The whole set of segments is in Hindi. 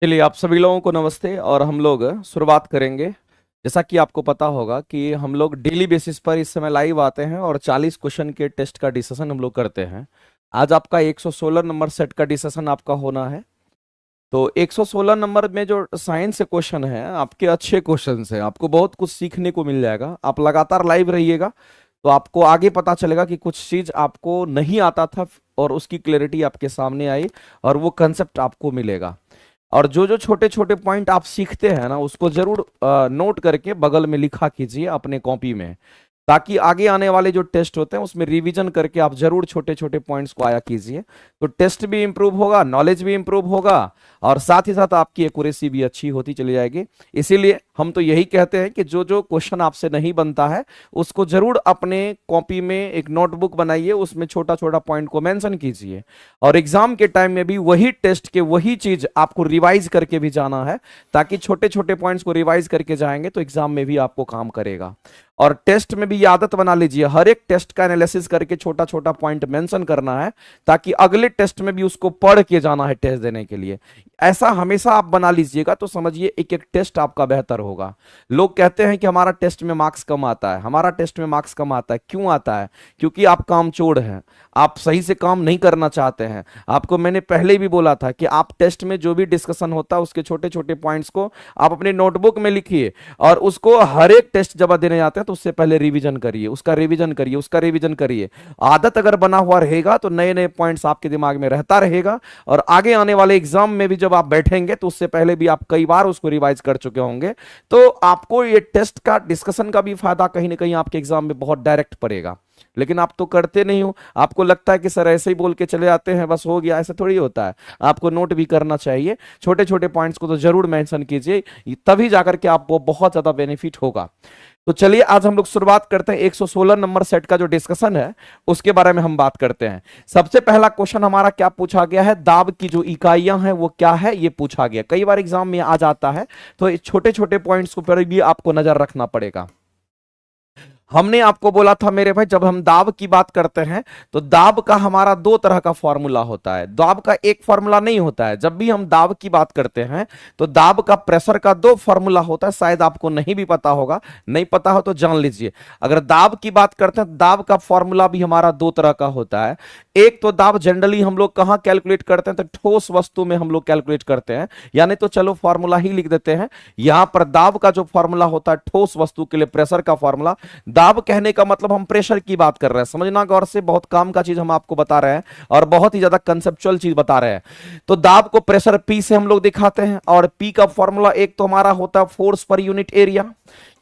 चलिए आप सभी लोगों को नमस्ते। और हम लोग शुरुआत करेंगे। जैसा कि आपको पता होगा कि हम लोग डेली बेसिस पर इस समय लाइव आते हैं और 40 क्वेश्चन के टेस्ट का डिस्कशन हम लोग करते हैं। आज आपका 116 नंबर सेट का डिस्कशन आपका होना है। तो 116 नंबर में जो साइंस से क्वेश्चन है आपके अच्छे क्वेश्चन है, आपको बहुत कुछ सीखने को मिल जाएगा। आप लगातार लाइव रहिएगा तो आपको आगे पता चलेगा कि कुछ चीज आपको नहीं आता था और उसकी क्लैरिटी आपके सामने आई और वो कंसेप्ट आपको मिलेगा। और जो जो छोटे छोटे पॉइंट आप सीखते हैं ना उसको जरूर नोट करके बगल में लिखा कीजिए अपने कॉपी में, ताकि आगे आने वाले जो टेस्ट होते हैं उसमें रिवीजन करके आप जरूर छोटे छोटे पॉइंट्स को आया कीजिए। तो टेस्ट भी इंप्रूव होगा, नॉलेज भी इंप्रूव होगा और साथ ही साथ आपकी एक्यूरेसी भी अच्छी होती चली जाएगी। इसीलिए हम तो यही कहते हैं कि जो जो क्वेश्चन आपसे नहीं बनता है उसको जरूर अपने कॉपी में एक नोटबुक बनाइए, उसमें छोटा छोटा पॉइंट को मेंशन कीजिए और एग्जाम के टाइम में भी वही टेस्ट के वही चीज आपको रिवाइज करके भी जाना है, ताकि छोटे छोटे पॉइंट्स को रिवाइज करके जाएंगे तो एग्जाम में भी आपको काम करेगा। और टेस्ट में भी ये आदत बना लीजिए, हर एक टेस्ट का एनालिसिस करके छोटा छोटा पॉइंट मेंशन करना है, ताकि अगले टेस्ट में भी उसको पढ़ के जाना है टेस्ट देने के लिए। ऐसा हमेशा आप बना लीजिएगा तो समझिए एक एक टेस्ट आपका बेहतर होगा। लोग कहते हैं कि हमारा टेस्ट में मार्क्स कम आता है, हमारा टेस्ट में मार्क्स कम आता है। क्यों आता है? क्योंकि आप कामचोर हैं, आप सही से काम नहीं करना चाहते हैं। आपको मैंने पहले भी बोला था कि आप टेस्ट में जो भी डिस्कशन होता है उसके छोटे छोटे पॉइंट्स को आप अपने नोटबुक में लिखिए और उसको हर एक टेस्ट जब देने जाते हैं तो उससे पहले रिवीजन करिए, उसका रिवीजन करिए, उसका रिवीजन करिए। आदत अगर बना हुआ रहेगा तो नए नए पॉइंट्स आपके दिमाग में रहता रहेगा और आगे आने वाले एग्जाम में भी जब आप बैठेंगे तो उससे पहले भी आप कई बार उसको रिवाइज कर चुके होंगे। तो आपको ये टेस्ट का डिस्कशन का भी फायदा कहीं ना कहीं आपके एग्जाम में बहुत डायरेक्ट पड़ेगा। लेकिन आप तो करते नहीं हो, आपको लगता है कि सर ऐसे ही बोल के चले जाते हैं बस हो गया। ऐसा थोड़ी होता है, आपको नोट भी करना चाहिए। छोटे छोटे पॉइंट्स को तो जरूर मेंशन कीजिए, तभी जाकर के आपको बहुत ज्यादा बेनिफिट होगा। तो चलिए आज हम लोग शुरुआत करते हैं। 116 नंबर सेट का जो डिस्कशन है उसके बारे में हम बात करते हैं। सबसे पहला क्वेश्चन हमारा क्या पूछा गया है, दाब की जो इकाइयां हैं वो क्या है ये पूछा गया। कई बार एग्जाम में आ जाता है तो छोटे छोटे पॉइंट्स पर भी आपको नजर रखना पड़ेगा। हमने आपको बोला था मेरे भाई, जब हम दाब की बात करते हैं तो दाब का हमारा दो तरह का फॉर्मूला होता है, दाब का एक फॉर्मूला नहीं होता है। जब भी हम दाब की बात करते हैं तो दाब का प्रेशर का दो फॉर्मूला होता है। शायद आपको नहीं भी पता होगा, नहीं पता हो तो जान लीजिए। अगर दाब की बात करते हैं, दाब का फॉर्मूला भी हमारा दो तरह का होता है। एक तो दाब जनरली हम लोग कहां कैलकुलेट करते हैं, तो ठोस वस्तु में हम लोग कैलकुलेट करते हैं, यानी तो चलो फॉर्मूला ही लिख देते हैं। यहां पर दाब का जो फॉर्मूला होता है ठोस वस्तु के लिए प्रेशर का फॉर्मूला। दाब कहने का मतलब हम प्रेशर की बात कर रहे हैं, समझना गौर से, बहुत काम का चीज हम आपको बता रहे हैं और बहुत ही ज्यादा कंसेप्चुअल चीज बता रहे हैं। तो दाब को प्रेशर पी से हम लोग दिखाते हैं और पी का फॉर्मूला एक तो हमारा होता है फोर्स पर यूनिट एरिया।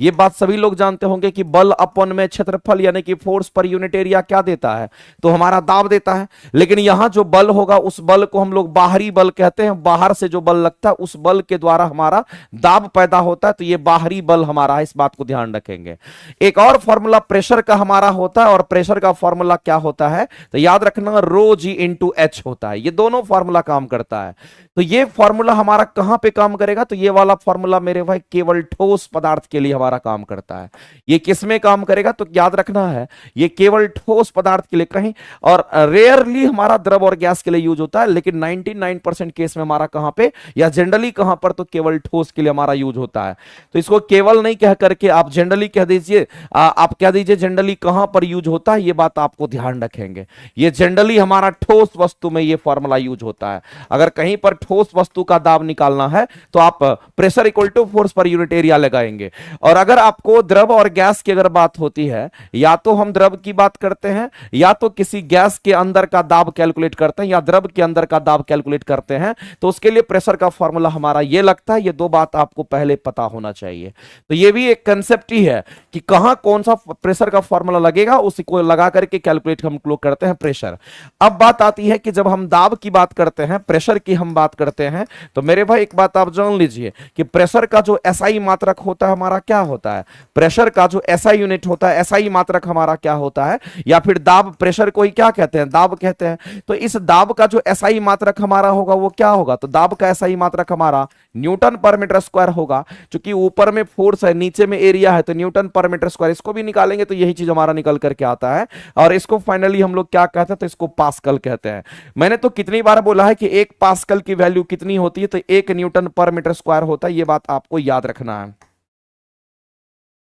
ये बात सभी लोग जानते होंगे कि बल अपन में क्षेत्रफल यानी कि फोर्स पर यूनिट एरिया क्या देता है, तो हमारा दाब देता है। लेकिन यहां जो बल होगा उस बल को हम लोग बाहरी बल कहते हैं, बाहर से जो बल लगता है उस बल के द्वारा हमारा दाब पैदा होता है, तो ये बाहरी बल हमारा है, इस बात को ध्यान रखेंगे। एक और फॉर्मूला प्रेशर का हमारा होता है और प्रेशर का फॉर्मूला क्या होता है तो याद रखना रो जी इंटू एच होता है। ये दोनों फॉर्मूला काम करता है। तो ये फॉर्मूला हमारा कहां पे काम करेगा, तो ये वाला फॉर्मूला मेरे भाई केवल ठोस पदार्थ के लिए हमारा काम करता है। ये किस में काम करेगा तो याद रखना है ये केवल ठोस पदार्थ के लिए, कहीं और रेयरली हमारा द्रव और गैस के लिए यूज होता है, लेकिन 99% केस में हमारा कहां पे या जनरली कहां पर तो केवल ठोस के लिए हमारा यूज होता है। तो इसको केवल नहीं कह करके आप जनरली कह दीजिए, आप कह दीजिए जनरली कहां पर यूज होता है, ये बात आपको ध्यान रखेंगे। ये जनरली हमारा ठोस वस्तु में ये फॉर्मूला यूज होता है। अगर कहीं पर ठोस वस्तु का दाब निकालना है तो आप pressure equal to force per unit area लगाएंगे। और अगर आपको द्रव और गैस की अगर बात होती है, या तो हम द्रव की बात करते हैं या तो किसी गैस के अंदर का दाब कैलकुलेट करते हैं या द्रव के अंदर का दाब कैलकुलेट करते हैं, तो उसके लिए प्रेशर का फॉर्मूला हमारा ये लगता है। ये दो बात आपको पहले पता होना चाहिए। तो ये भी एक कंसेप्ट ही है कि कहां कौन सा प्रेशर का फॉर्मूला लगेगा, उसी को लगा करके कैलकुलेट हम लोग करते हैं प्रेशर। अब बात आती है कि जब हम दाब की बात करते हैं, प्रेशर की हम बात करते हैं, तो मेरे भाई एक बात आप जान लीजिए कि प्रेशर का जो एसआई मात्रक होता है हमारा क्या होता है, प्रेशर का जो एसआई यूनिट होता है, एसआई मात्रक हमारा क्या होता है, या फिर दाब, प्रेशर को ही क्या कहते हैं, दाब कहते हैं। तो इस दाब का जो एसआई मात्रक हमारा होगा वो क्या होगा, तो दाब का एसआई मात्रक हमारा न्यूटन पर मीटर स्क्वायर होगा। क्योंकि ऊपर में फोर्स है, नीचे में एरिया है, तो न्यूटन पर मीटर स्क्वायर, इसको भी निकालेंगे तो यही चीज हमारा निकल करके आता है। और इसको फाइनली हम लोग क्या कहते हैं, तो इसको पास्कल कहते हैं। मैंने तो कितनी बार बोला है कि एक पास्कल की वैल्यू कितनी होती है, तो 1 न्यूटन पर मीटर स्क्वायर होता है। ये बात आपको याद रखना है।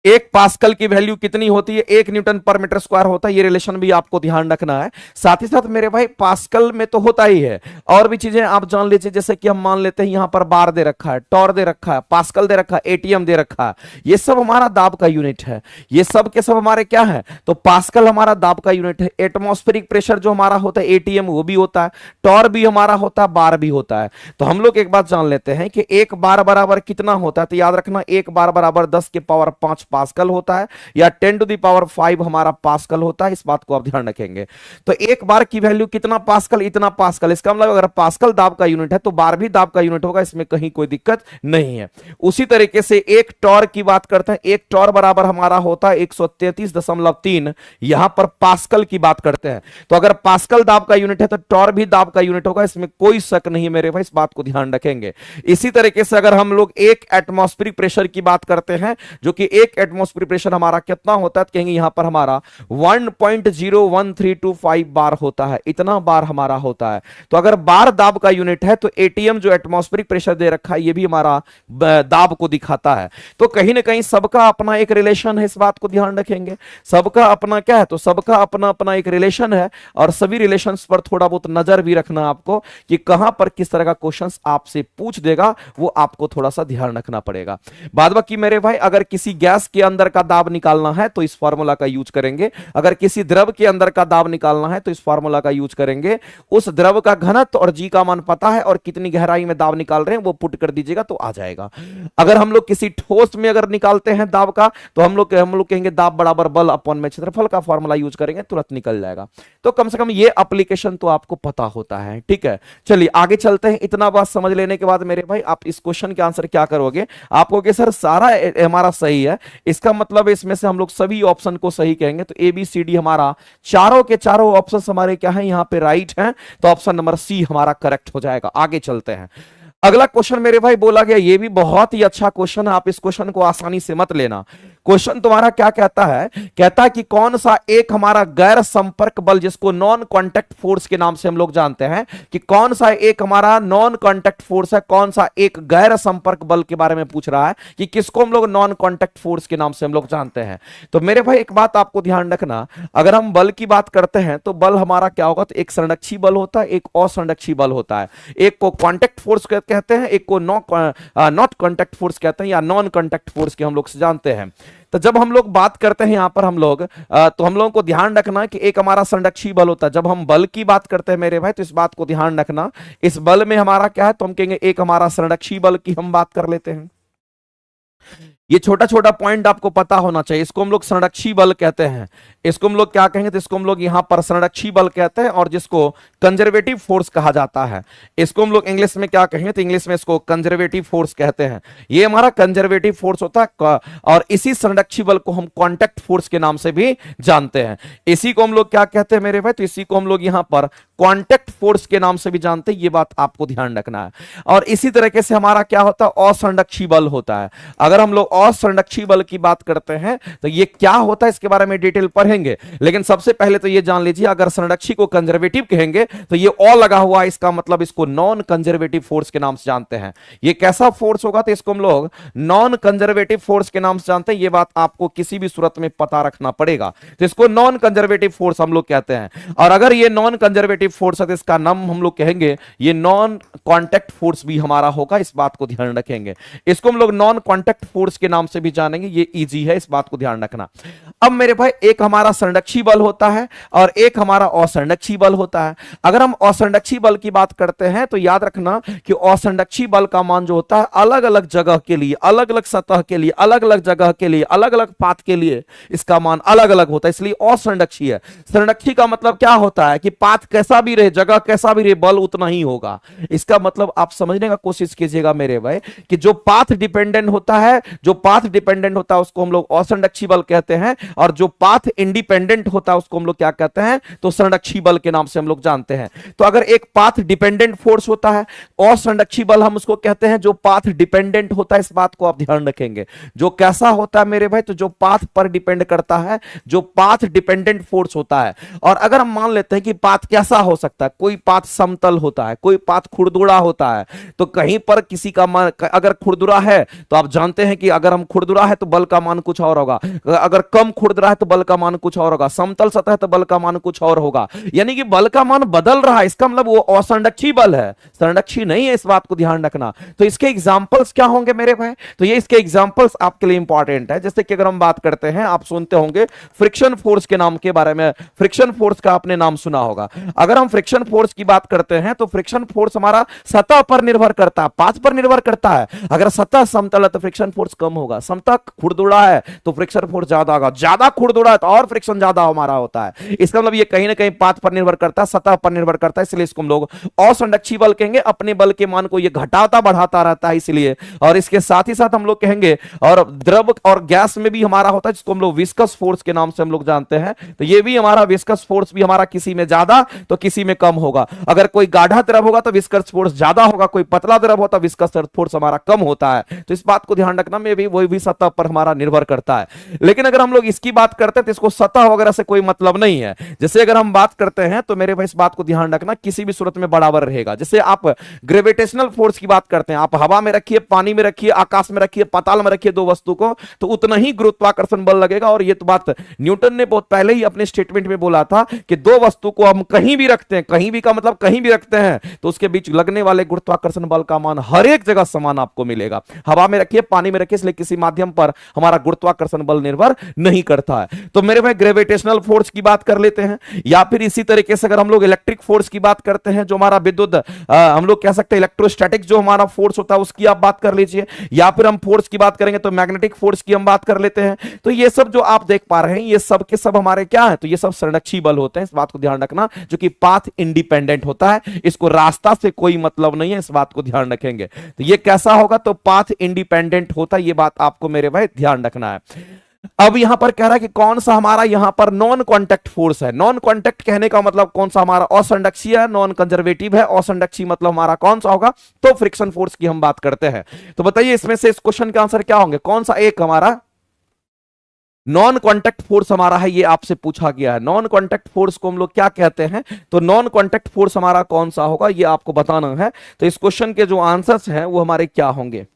एक पास्कल की वैल्यू कितनी होती है, 1 न्यूटन पर मीटर स्क्वायर होता है। ये रिलेशन भी आपको ध्यान रखना है। साथ ही साथ मेरे भाई पास्कल में तो होता ही है, और भी चीजें आप जान लीजिए। जैसे कि हम मान लेते हैं यहां पर बार दे रखा है, टॉर दे रखा है, पास्कल दे रखा है, एटीएम दे रखा है। ये सब हमारा दाब का यूनिट है। ये सब के सब हमारे क्या है, तो पास्कल हमारा दाब का यूनिट है। एटमॉस्फेरिक प्रेशर जो हमारा होता है, एटीएम, वो भी होता है, टॉर भी हमारा होता है, बार भी होता है। तो हम लोग एक बात जान लेते हैं कि एक बार बराबर कितना होता है, तो याद रखना एक बार बराबर 10 के पावर 5 पास्कल होता है, या 10 टू द पावर 5 हमारा पास्कल होता है। इस बात को आप ध्यान रखेंगे। तो एक बार की वैल्यू कितना पास्कल, इतना पास्कल। इसका मतलब अगर पास्कल दाब का यूनिट है तो बार भी दाब का यूनिट होगा, इसमें कहीं कोई दिक्कत नहीं है। उसी तरीके से एक टॉर की बात करते हैं। एक टॉर बराबर हमारा होता है 133.3, यहां पर पास्कल की बात करते हैं। तो अगर पास्कल दाब का यूनिट है तो टॉर भी दाब का यूनिट होगा, इसमें कोई शक नहीं है मेरे भाई, इस बात को ध्यान रखेंगे। इसी तरीके से अगर हम लोग एक एटमॉस्फेरिक प्रेशर की बात करते हैं, जो कि एक एटमॉस्फेरिक प्रेशर हमारा कितना होता है, तो कहेंगे यहां पर हमारा 1.01325 बार होता है, इतना बार हमारा होता है। तो अगर बार दाब का यूनिट है तो एटीएम जो एटमॉस्फेरिक प्रेशर दे रखा है, ये भी हमारा दाब को दिखाता है। तो कहीं ना कहीं सबका अपना एक रिलेशन है, इस बात को ध्यान रखेंगे। सबका अपना क्या है, तो सबका अपना अपना एक रिलेशन है, और सभी रिलेशंस पर थोड़ा बहुत नजर भी रखना आपको, कि कहां पर किस तरह का क्वेश्चंस आपसे पूछ देगा, वो आपको थोड़ा सा ध्यान रखना पड़ेगा। बाद बाकी मेरे भाई अगर किसी गैस के अंदर का दाब निकालना है तो इस फार्मूला का यूज करेंगे। अगर किसी द्रव के अंदर का दाब निकालना है तो इस फार्मूला का यूज करेंगे। उस द्रव का घनत्व और जी का मान पता है, और कितनी गहराई में दाब निकाल रहे हैं वो पुट कर दीजिएगा तो आ जाएगा। अगर हम लोग किसी ठोस में अगर निकालते हैं दाब का, तो हम लोग कहेंगे दाब बराबर बल अपॉन में क्षेत्रफल का फार्मूला यूज करेंगे, तुरंत निकल जाएगा। तो कम से कम ये एप्लीकेशन तो आपको पता होता है। ठीक है, चलिए आगे चलते हैं। इतना बात समझ लेने के बाद मेरे भाई आप इस क्वेश्चन के आंसर क्या करोगे, आपको कि सर सारा हमारा सही है, इसका मतलब इसमें से हम लोग सभी ऑप्शन को सही कहेंगे। तो ए बी सी डी हमारा चारों के चारों ऑप्शन हमारे क्या है, यहां पे राइट हैं। तो ऑप्शन नंबर सी हमारा करेक्ट हो जाएगा। आगे चलते हैं। अगला क्वेश्चन मेरे भाई बोला गया, ये भी बहुत ही अच्छा क्वेश्चन है, आप इस क्वेश्चन को आसानी से मत लेना। क्वेश्चन तुम्हारा क्या कहता है, कहता है कि कौन सा एक हमारा गैर संपर्क बल, जिसको नॉन कांटेक्ट फोर्स के नाम से हम लोग जानते हैं, कि कौन सा एक हमारा नॉन कांटेक्ट फोर्स है, कौन सा एक गैर संपर्क बल के बारे में पूछ रहा है, कि किसको हम लोग नॉन कांटेक्ट फोर्स के नाम से हम लोग जानते हैं। तो मेरे भाई एक बात आपको ध्यान रखना, अगर हम बल की बात करते हैं तो बल हमारा क्या होगा, तो एक संरक्षी बल होता है, एक असंरक्षी बल होता है। एक को कांटेक्ट फोर्स कहते हैं, एक को नॉट कांटेक्ट फोर्स कहते हैं, या नॉन कांटेक्ट फोर्स के हम लोग जानते हैं। तो जब हम लोग बात करते हैं यहां पर हम लोग तो हम लोगों को ध्यान रखना कि एक हमारा संरक्षी बल होता है। जब हम बल की बात करते हैं मेरे भाई, तो इस बात को ध्यान रखना, इस बल में हमारा क्या है, तो हम कहेंगे एक हमारा संरक्षी बल की हम बात कर लेते हैं। ये छोटा छोटा पॉइंट आपको पता होना चाहिए। इसको हम लोग संरक्षी बल कहते हैं। इसको हम लोग क्या कहेंगे, तो इसको हम लोग यहां पर संरक्षी बल कहते हैं, और जिसको कंजर्वेटिव फोर्स कहा जाता है। इसको हम लोग इंग्लिश में क्या कहेंगे, तो इंग्लिश में इसको कंजर्वेटिव फोर्स कहते हैं। ये हमारा कंजर्वेटिव फोर्स होता है, और इसी संरक्षी बल को हम कॉन्टैक्ट फोर्स के नाम से भी जानते हैं। इसी को हम लोग क्या कहते हैं मेरे भाई, तो इसी को हम लोग यहां पर कॉन्टैक्ट फोर्स के नाम से भी जानते हैं। ये बात आपको ध्यान रखना है। और इसी तरीके से हमारा क्या होता है, असंरक्षी बल होता है। अगर हम लोग असंरक्षी बल की बात करते हैं तो ये क्या होता है, इसके बारे में डिटेल पढ़ेंगे। लेकिन सबसे पहले तो ये जान लीजिए, अगर संरक्षी को कंजर्वेटिव कहेंगे तो ये और लगा हुआ है, इसका मतलब इसको नॉन कंजर्वेटिव फोर्स के नाम से जानते हैं। ये कैसा फोर्स होगा, तो इसको हम लोग नॉन कंजर्वेटिव फोर्स के नाम से जानते हैं। ये बात आपको किसी भी सूरत में पता रखना पड़ेगा। तो इसको नॉन कंजर्वेटिव फोर्स हम लोग कहते हैं। और अगर ये नॉन कंजर्वेटिव फोर्स है तो इसका नाम हम लोग कहेंगे ये नॉन कांटेक्ट फोर्स भी हमारा होगा। इस बात को ध्यान रखेंगे। इसको हम लोग नॉन कांटेक्ट फोर्स के नाम से भी जानेंगे। ये इजी है, इस बात को ध्यान रखना। अब मेरे भाई एक हमारा संरक्षी बल होता है और एक हमारा असंरक्षी बल होता है। अगर हम असंरक्षी बल की बात करते हैं तो याद रखना कि असंरक्षी बल का मान जो होता है अलग अलग जगह के लिए, अलग अलग सतह के लिए, अलग अलग जगह के लिए, अलग अलग पाथ के लिए इसका मान अलग अलग होता है, इसलिए असंरक्षी है। संरक्षी का मतलब क्या होता है कि पाथ कैसा भी रहे, जगह कैसा भी रहे, बल उतना ही होगा। इसका मतलब आप समझने का कोशिश कीजिएगा मेरे भाई कि जो पाथ डिपेंडेंट होता है, जो जो पाथ डिपेंडेंट होता है उसको हम लोग असंरक्षी बल कहते हैं, और जो पाथ इंडिपेंडेंट होता है उसको हम लोग क्या कहते हैं, तो संरक्षी बल के नाम से हम लोग जानते हैं। तो अगर एक पाथ डिपेंडेंट फोर्स होता है, असंरक्षी बल हम उसको कहते हैं जो पाथ डिपेंडेंट होता है। इस बात को आप ध्यान रखेंगे। जो कैसा होता है मेरे भाई, तो जो पाथ पर डिपेंड करता है, जो पाथ डिपेंडेंट फोर्स होता है। और अगर हम मान लेते हैं कि पाथ कैसा हो सकता है, कोई पाथ समतल होता है, कोई पाथ खुरदुरा होता है, तो कहीं पर किसी का मान अगर खुरदुरा है तो आप जानते हैं कि अगर हम खुरदुरा है तो बल का मान कुछ और होगा, अगर कम खुरदुरा है तो बल का मान कुछ और होगा, समतल सतह है तो बल का मान कुछ और होगा। यानी कि बल का मान बदल रहा है, इसका मतलब वो असंरक्षी बल है, संरक्षी नहीं है। इस बात को ध्यान रखना। तो इसके एग्जांपल्स क्या होंगे मेरे भाई, तो ये इसके एग्जांपल्स आपके लिए इंपॉर्टेंट है। जैसे कि अगर हम बात करते हैं, आप सुनते होंगे फ्रिक्शन फोर्स के नाम के बारे में, फ्रिक्शन फोर्स का आपने नाम सुना होगा। अगर हम फ्रिक्शन फोर्स की बात करते हैं तो फ्रिक्शन फोर्स हमारा सतह पर निर्भर करता है, पाथ पर निर्भर करता है। अगर सतह समतल है तो फ्रिक्शन फोर्स कम होगा, सतह खुरदुरा है तो फ्रिक्शन फोर्स ज्यादा होगा, ज्यादा खुरदुरा है तो और फ्रिक्शन ज्यादा हमारा होता है। इसका मतलब ये कहीं ना कहीं पाथ पर निर्भर करता है, सतह पर निर्भर करता है, इसलिए इसको हम लोग असंरक्षी बल कहेंगे। अपने बल के मान को ये घटाता बढ़ाता रहता है इसलिए। और इसके साथ ही साथ हम लोग कहेंगे, और द्रव और गैस में भी हमारा होता है जिसको हम लोग विस्कस फोर्स के नाम से हम लोग जानते हैं। तो ये भी हमारा विस्कस फोर्स भी हमारा किसी में ज्यादा तो किसी में कम होगा। अगर कोई गाढ़ा द्रव होगा तो विस्कस फोर्स ज्यादा होगा, कोई पतला द्रव होता है विस्कस फोर्स हमारा कम होता है। तो इस बात को ध्यान रखना में भी वही भी सतह पर हमारा निर्भर करता है। लेकिन अगर हम लोग इसकी बात करते हैं तो इसको सतह वगैरह से कोई मतलब नहीं है। जैसे अगर हम बात करते हैं तो मेरे भाई इस बात को ध्यान रखना, किसी भी सूरत में बराबर रहेगा। जैसे आप ग्रेविटेशनल फोर्स की बात करते हैं, आप हवा में रखिए, पानी में रखिए, आकाश में रखिए, पाताल में रखिए दो वस्तु को, तो उतना ही गुरुत्वाकर्षण बल लगेगा। और ये तो बात न्यूटन ने बहुत पहले ही अपने स्टेटमेंट में बोला था कि दो वस्तु को हम कहीं भी रखते हैं, कहीं भी का मतलब कहीं भी रखते हैं, तो उसके बीच लगने वाले गुरुत्वाकर्षण बल का मान हर एक जगह समान आपको मिलेगा। हवा में रखिए, पानी में रखिए, इसलिए किसी माध्यम पर हमारा गुरुत्वाकर्षण बल निर्भर नहीं करता है। तो मेरे भाई ग्रेविटेशनल फोर्स की बात कर लेते हैं, या फिर इसी तरीके से अगर हम लोग इलेक्ट्रिक फोर्स की बात करते हैं, जो हमारा विद्युत हम लोग कह सकते हैं इलेक्ट्रोस्टैटिक जो हमारा फोर्स होता है उसकी आप बात कर लीजिए, या फिर हम फोर्स की बात करेंगे तो मैग्नेटिक फोर्स की हम बात कर लेते हैं। तो ये सब जो आप देख पा रहे हैं ये सब के सब हमारे क्या है, तो ये सब संरक्षी बल होते हैं। इस बात को ध्यान रखना, जो कि पाथ इंडिपेंडेंट होता है, इसको रास्ता से कोई मतलब नहीं है, इस बात को ध्यान रखेंगे। तो ये कैसा होगा, तो पाथ इंडिपेंडेंट होता है, ये बात आपको मेरे भाई ध्यान रखना है। अब यहां पर कह रहा है कि कौन सा हमारा यहां पर नॉन कॉन्टैक्ट फोर्स है। नॉन कॉन्टैक्ट कहने का मतलब कौन सा हमारा असंरक्षी है, नॉन कंजर्वेटिव है। असंरक्षी मतलब हमारा कौन सा होगा, तो फ्रिक्शन फोर्स की हम बात करते हैं। तो बताइए इसमें से इस क्वेश्चन के आंसर क्या होंगे, कौन सा एक हमारा नॉन कॉन्टैक्ट फोर्स हमारा है, ये आपसे पूछा गया है। नॉन कॉन्टैक्ट फोर्स को हम लोग क्या कहते हैं, तो नॉन कॉन्टैक्ट फोर्स हमारा कौन सा होगा ये आपको बताना है। तो इस क्वेश्चन के जो आंसर्स हैं वो हमारे क्या होंगे,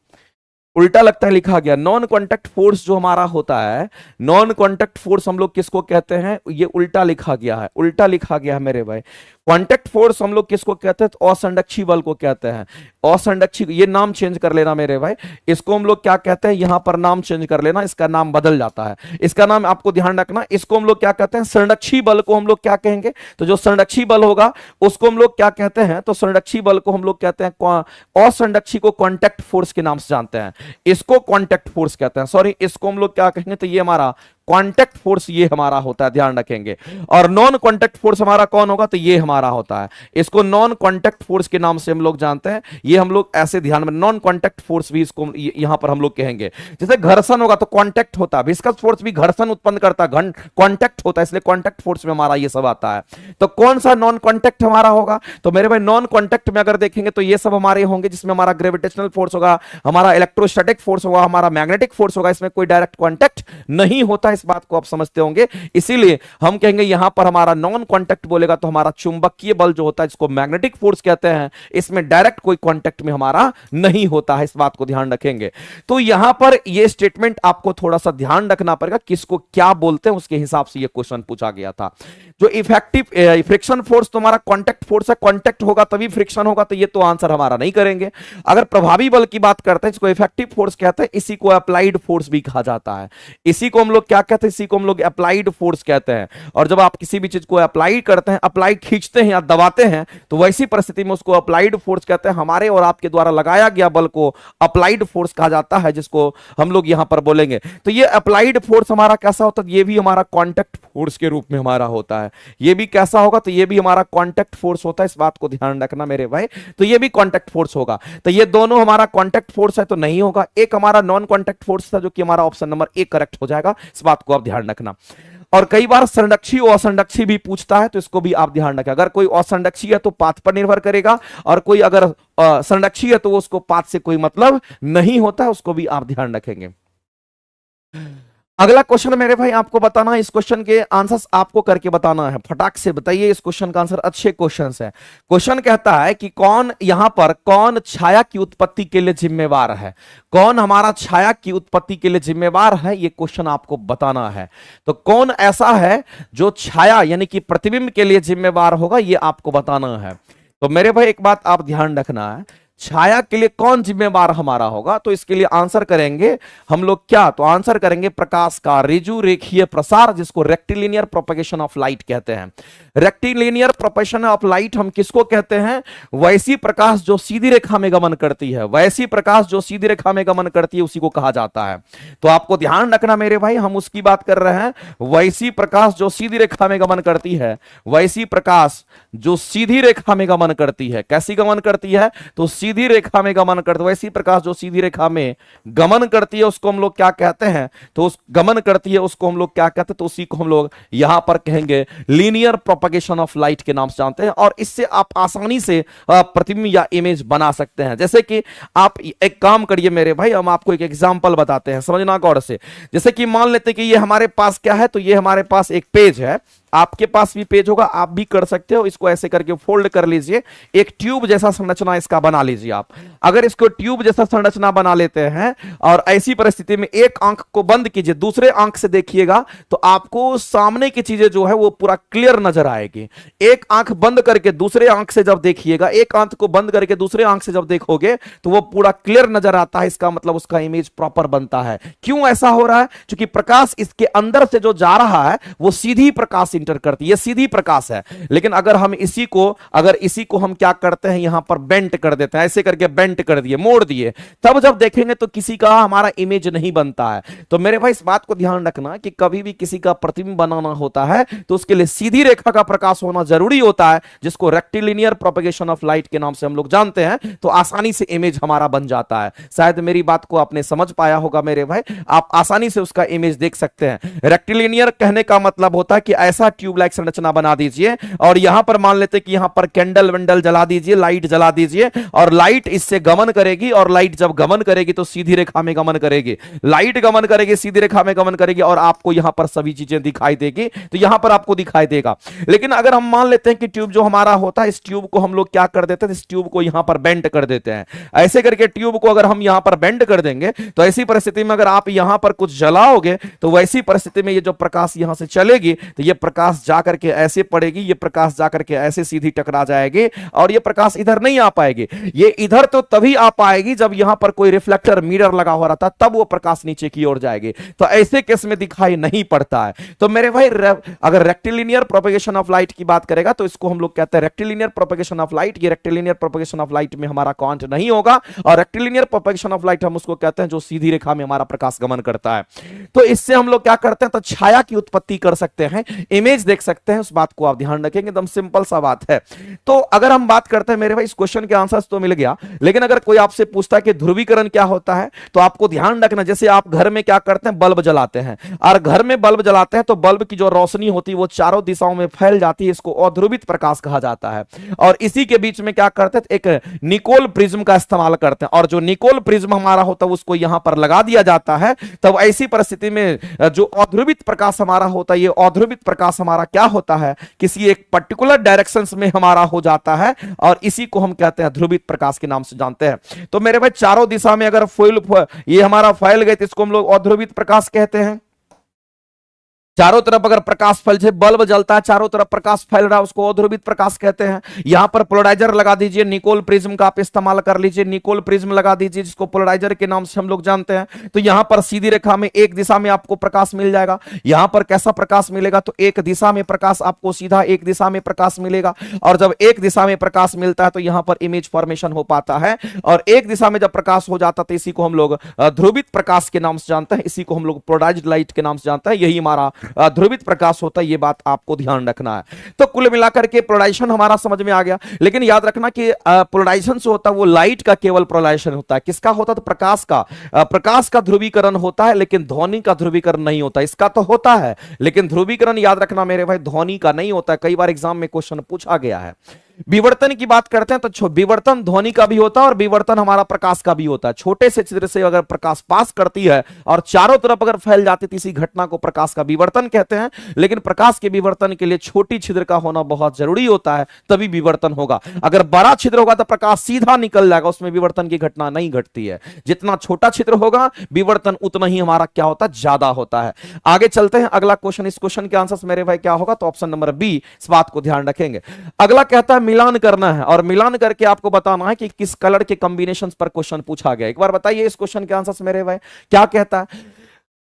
उल्टा लगता है लिखा गया। नॉन कॉन्टैक्ट फोर्स जो हमारा होता है, नॉन कॉन्टैक्ट फोर्स हम लोग किसको कहते हैं, ये उल्टा लिखा गया है, उल्टा लिखा गया है मेरे भाई। कॉन्टैक्ट फोर्स हम लोग किसको कहते हैं, तो असंरक्षी बल को कहते हैं। असंरक्षी, ये नाम चेंज कर लेना मेरे भाई, इसको हम लोग क्या कहते हैं, यहां पर नाम चेंज कर लेना, इसका नाम बदल जाता है। इसका नाम आपको ध्यान रखना, इसको हम लोग क्या कहते हैं, संरक्षी बल को हम लोग क्या कहेंगे, तो जो संरक्षी बल होगा उसको हम लोग क्या कहते हैं, तो संरक्षी बल को हम लोग कहते हैं, असंरक्षी को कॉन्टैक्ट फोर्स के नाम से जानते हैं, इसको कॉन्टैक्ट फोर्स कहते हैं। सॉरी, इसको हम लोग क्या कहेंगे, तो ये हमारा कॉन्टैक्ट फोर्स ये हमारा होता है, ध्यान रखेंगे। और नॉन कॉन्टैक्ट फोर्स हमारा कौन होगा, तो ये हमारा होता है, इसको नॉन कॉन्टैक्ट फोर्स के नाम से हम लोग जानते हैं। ये हम लोग ऐसे ध्यान में, नॉन कॉन्टैक्ट फोर्स भी इसको यहां पर हम लोग कहेंगे। जैसे घर्षण होगा तो कॉन्टैक्ट होता है, विस्कस फोर्स भी घर्षण उत्पन्न करता है, कॉन्टैक्ट होता है, इसलिए कॉन्टैक्ट फोर्स में हमारा ये सब आता है। तो कौन सा नॉन कॉन्टैक्ट हमारा होगा, तो मेरे भाई नॉन कॉन्टैक्ट में अगर देखेंगे तो ये सब हमारे होंगे, जिसमें हमारा ग्रेविटेशनल फोर्स होगा, हमारा इलेक्ट्रोस्टैटिक फोर्स होगा, हमारा मैग्नेटिक फोर्स होगा, इसमें कोई डायरेक्ट कॉन्टैक्ट नहीं होता। इस बात को आप समझते होंगे, इसीलिए हम कहेंगे यहां पर हमारा नॉन कॉन्टैक्ट बोलेगा तो हमारा चुंबकीय बल जो होता है जिसको मैग्नेटिक फोर्स कहते हैं, इसमें डायरेक्ट कोई कॉन्टैक्ट में हमारा नहीं होता है, इस बात को ध्यान रखेंगे। तो यहां पर यह स्टेटमेंट आपको थोड़ा सा ध्यान रखना पड़ेगा, किसको क्या बोलते हैं उसके हिसाब से यह क्वेश्चन पूछा गया था। जो इफेक्टिव फ्रिक्शन फोर्स तो हमारा कॉन्टैक्ट फोर्स है, कॉन्टैक्ट होगा तभी फ्रिक्शन होगा, तो ये तो आंसर हमारा नहीं करेंगे। अगर प्रभावी बल की बात करते हैं, इसको इफेक्टिव फोर्स कहते हैं, इसी को अप्लाइड फोर्स भी कहा जाता है, इसी को हम लोग क्या कहते हैं, इसी को हम लोग अप्लाइड फोर्स कहते हैं। और जब आप किसी भी चीज को अप्लाई करते हैं, अप्लाई खींचते हैं या दबाते हैं, तो वैसी परिस्थिति में उसको अप्लाइड फोर्स कहते हैं। हमारे और आपके द्वारा लगाया गया बल को अप्लाइड फोर्स कहा जाता है, जिसको हम लोग यहां पर बोलेंगे। तो ये अप्लाइड फोर्स हमारा कैसा होता है, ये भी हमारा कांटेक्ट फोर्स के रूप में हमारा होता है। ये भी कैसा होगा, तो ये भी हमारा कांटेक्ट फोर्स होता है, इस बात को ध्यान रखना मेरे भाई। तो ये भी कांटेक्ट फोर्स होगा। तो ये दोनों हमारा कांटेक्ट फोर्स है तो नहीं होगा। एक हमारा नॉन कांटेक्ट फोर्स था, जो कि हमारा ऑप्शन नंबर ए करेक्ट हो जाएगा, इस बात को आप ध्यान रखना। और कई बार संरक्षी और असंरक्षी भी पूछता है, तो इसको भी आप ध्यान रखें। अगर कोई असंरक्षी है तो पाथ पर निर्भर करेगा, और कोई अगर संरक्षी है तो उसको पाथ से कोई मतलब नहीं होता है, उसको भी आप ध्यान रखेंगे। अगला क्वेश्चन मेरे भाई आपको बताना है, इस क्वेश्चन के आंसर्स आपको करके बताना है। फटाक से बताइए इस क्वेश्चन का आंसर, अच्छे क्वेश्चंस है। क्वेश्चन कहता है कि कौन छाया की उत्पत्ति के लिए जिम्मेवार है। कौन हमारा छाया की उत्पत्ति के लिए जिम्मेवार है, ये क्वेश्चन आपको बताना है। तो कौन ऐसा है जो छाया यानी कि प्रतिबिंब के लिए जिम्मेवार होगा, ये आपको बताना है। तो मेरे भाई एक बात आप ध्यान रखना है, छाया के लिए कौन जिम्मेवार हमारा होगा, तो इसके लिए आंसर करेंगे हम लोग क्या, तो आंसर करेंगे प्रकाश का ऋजु रेखीय प्रसार, जिसको रेक्टिलिनियर प्रोपगेशन ऑफ लाइट कहते हैं। रेक्टिलिनियर प्रोपगेशन ऑफ लाइट हम किसको कहते हैं, वैसी प्रकाश जो सीधी रेखा में गमन करती है, वैसी प्रकाश जो सीधी रेखा में गमन करती है उसी को कहा जाता है। तो आपको ध्यान रखना मेरे भाई, हम उसकी बात कर रहे हैं, वैसी प्रकाश जो सीधी रेखा में गमन करती है, वैसी प्रकाश जो सीधी रेखा में गमन करती है। कैसी गमन करती है, तो सीधी रेखा में गमन करती है। वैसी प्रकाश जो सीधी रेखा में गमन करती है उसको हम लोग क्या कहते हैं, तो उस गमन करती है उसको हम लोग क्या कहते हैं, तो उसी को हम लोग यहां पर कहेंगे लीनियर प्रोपगेशन ऑफ लाइट के नाम से जानते हैं। और इससे आप आसानी से प्रतिबिंब या इमेज बना सकते हैं। जैसे कि आप एक काम करिए मेरे भाई, हम आपको एक एग्जांपल बताते हैं, समझना गौर से। जैसे कि मान लेते हैं कि ये हमारे पास क्या है, तो ये हमारे पास एक पेज है, आपके पास भी पेज होगा, आप भी कर सकते हो। इसको ऐसे करके फोल्ड कर लीजिए, एक ट्यूब जैसा संरचना इसका बना लीजिए आप। अगर इसको ट्यूब जैसा संरचना बना लेते हैं और ऐसी परिस्थिति में एक आंख को बंद कीजिए, दूसरे आंख से देखिएगा, तो आपको सामने की चीजें जो है वो पूरा क्लियर नजर आएगी। एक आंख बंद करके दूसरे आंख से जब देखिएगा, एक आंख को बंद करके दूसरे आंख से जब देखोगे तो वो पूरा क्लियर नजर आता है। इसका मतलब उसका इमेज प्रॉपर बनता है। क्यों ऐसा हो रहा है, क्योंकि प्रकाश इसके अंदर से जो जा रहा है वो सीधी प्रकाश इंटर करती है, ये सीधी प्रकाश है। लेकिन अगर इसी को हम क्या करते हैं, यहां पर बेंट कर देते हैं, ऐसे करके बेंट कर दिए, मोड़ दिए, तब जब देखेंगे तो किसी का हमारा इमेज नहीं बनता है। तो मेरे भाई इस बात को ध्यान रखना कि कभी भी किसी का प्रतिबिंब बनाना होता है तो उसके लिए सीधी रेखा का प्रकाश होना जरूरी होता है, जिसको रेक्टिलिनियर प्रोपगेशन ऑफ लाइट के नाम से हम लोग जानते हैं। तो आसानी से इमेज हमारा बन जाता है। शायद मेरी बात को आपने समझ पाया होगा मेरे भाई, आप आसानी से उसका इमेज देख सकते हैं। रेक्टिलिनियर कहने का मतलब होता है कि ऐसा ट्यूबलाइट संरचना बना दीजिए और यहां पर मान लेते कि यहां पर कैंडल वेंडल जला दीजिए, लाइट जला दीजिए, और लाइट इससे गमन करेगी, और लाइट जब गमन करेगी तो सीधी रेखा में गमन करेगी। लाइट गमन करेगी, सीधी रेखा में गमन करेगी, और आपको यहां पर सभी चीजें दिखाई देगी। तो यहां पर आपको दिखाई देगा। लेकिन अगर हम मान लेते हैं कि ट्यूब जो हमारा होता है, इस ट्यूब को हम लोग क्या कर देते हैं, इस ट्यूब को यहां पर बेंड कर देते हैं। ऐसे करके ट्यूब को अगर हम यहां पर बेंड कर देंगे तो ऐसी परिस्थिति में अगर आप यहां पर कुछ जलाओगे तो वैसी परिस्थिति में ये जो प्रकाश यहां से चलेगी तो ये प्रकाश जाकर के ऐसे पड़ेगी, ये प्रकाश जाकर के ऐसे सीधी टकरा जाएगी, और ये प्रकाश इधर नहीं आ पाएगी। ये इधर तो तभी आ पाएगी जब यहां पर कोई रिफ्लेक्टर मिरर लगा हुआ रहता, तब वो प्रकाश नीचे की ओर जाएगी। तो ऐसे केस में दिखाई नहीं पड़ता है। तो मेरे भाई अगर रेक्टिलिनियर प्रोपगेशन ऑफ लाइट की बात करेगा तो इसको हम लोग कहते हैं रेक्टिलिनियर प्रोपगेशन ऑफ लाइट। ये रेक्टिलिनियर प्रोपगेशन ऑफ लाइट में हमारा काउंट नहीं होगा, और रेक्टिलिनियर प्रोपगेशन ऑफ लाइट हम उसको कहते हैं जो सीधी रेखा में हमारा प्रकाश गमन करता है। तो इससे हम लोग क्या करते हैं, तो छाया की उत्पत्ति कर सकते हैं, इमेज देख सकते हैं। उस बात को आप ध्यान रखेंगे, एकदम सिंपल सा बात है। तो अगर हम बात करते हैं मेरे भाई, इस क्वेश्चन के आंसर्स तो मिल गया, लेकिन अगर कोई आपसे पूछता है कि ध्रुवीकरण क्या होता है, तो आपको ध्यान रखना, जैसे आप घर में क्या करते हैं, बल्ब जलाते हैं, और घर में बल्ब जलाते हैं तो बल्ब की जो रोशनी होती है वो चारों दिशाओं में फैल जाती है। इसको अध्रुवित प्रकाश कहा जाता है। और इसी के बीच में क्या करते हैं, एक निकोल प्रिज्म का इस्तेमाल करते हैं, और जो निकोल प्रिज्म हमारा होता है उसको यहां पर लगा दिया जाता है। तब ऐसी परिस्थिति में जो अध्रुवित प्रकाश हमारा होता है, ये अध्रुवित प्रकाश हमारा क्या होता है, किसी एक पर्टिकुलर डायरेक्शंस में हमारा हो जाता है, और इसी को हम कहते हैं ध्रुवित प्रकाश के नाम से जानते हैं। तो मेरे भाई चारों दिशा में अगर ये हमारा फैल गए तो इसको हम लोग अध्रुवित प्रकाश कहते हैं। चारों तरफ अगर प्रकाश फैल जाए, बल्ब जलता है, चारों तरफ प्रकाश फैल रहा है, उसको अध्रुवित प्रकाश कहते हैं। यहां पर पोलराइजर लगा दीजिए, निकोल प्रिज्म का आप इस्तेमाल कर लीजिए, निकोल प्रिज्म लगा दीजिए जिसको पोलराइजर के नाम से हम लोग जानते हैं। तो यहां पर सीधी रेखा में एक दिशा में आपको प्रकाश मिल जाएगा। यहां पर कैसा प्रकाश मिलेगा, तो एक दिशा में प्रकाश, आपको सीधा एक दिशा में प्रकाश मिलेगा। और जब एक दिशा में प्रकाश मिलता है तो यहां पर इमेज फॉर्मेशन हो पाता है। और एक दिशा में जब प्रकाश हो जाता है तो इसी को हम लोग ध्रुवित प्रकाश के नाम से जानते हैं, इसी को हम लोग पोलराइज्ड लाइट के नाम से जानते हैं। यही हमारा ध्रुवित प्रकाश होता है, ये बात आपको ध्यान रखना है। तो कुल मिलाकर के पोलराइजेशन हमारा समझ में आ गया। लेकिन याद रखना कि पोलराइजेशन जो होता है वो लाइट का केवल पोलराइजेशन होता है। किसका होता है, तो प्रकाश का ध्रुवीकरण होता है, लेकिन ध्वनि का ध्रुवीकरण नहीं होता। इसका तो होता है, लेकिन ध्रुवीकरण याद रखना मेरे भाई ध्वनि का नहीं होता है। कई बार एग्जाम में क्वेश्चन पूछा गया है। विवर्तन की बात करते हैं तो विवर्तन ध्वनि का भी होता है और विवर्तन हमारा प्रकाश का भी होता है। छोटे से छिद्र से अगर प्रकाश पास करती है और चारों तरफ अगर फैल जाती है, इसी घटना को प्रकाश का विवर्तन कहते हैं। लेकिन प्रकाश के विवर्तन के लिए छोटी छिद्र का होना बहुत जरूरी होता है, तभी विवर्तन होगा। अगर बड़ा छिद्र होगा तो प्रकाश सीधा निकल जाएगा, उसमें विवर्तन की घटना नहीं घटती है। जितना छोटा छिद्र होगा विवर्तन उतना ही हमारा क्या होता है, ज्यादा होता है। आगे चलते हैं, अगला क्वेश्चन। इस क्वेश्चन के आंसर मेरे भाई क्या होगा, तो ऑप्शन नंबर बी, इस बात को ध्यान रखेंगे। अगला कहता है मिलान करना है, और मिलान करके आपको बताना है कि किस कलर के कॉम्बिनेशंस पर क्वेश्चन पूछा गया। एक बार बताइए इस क्वेश्चन के आंसर मेरे भाई क्या कहता है।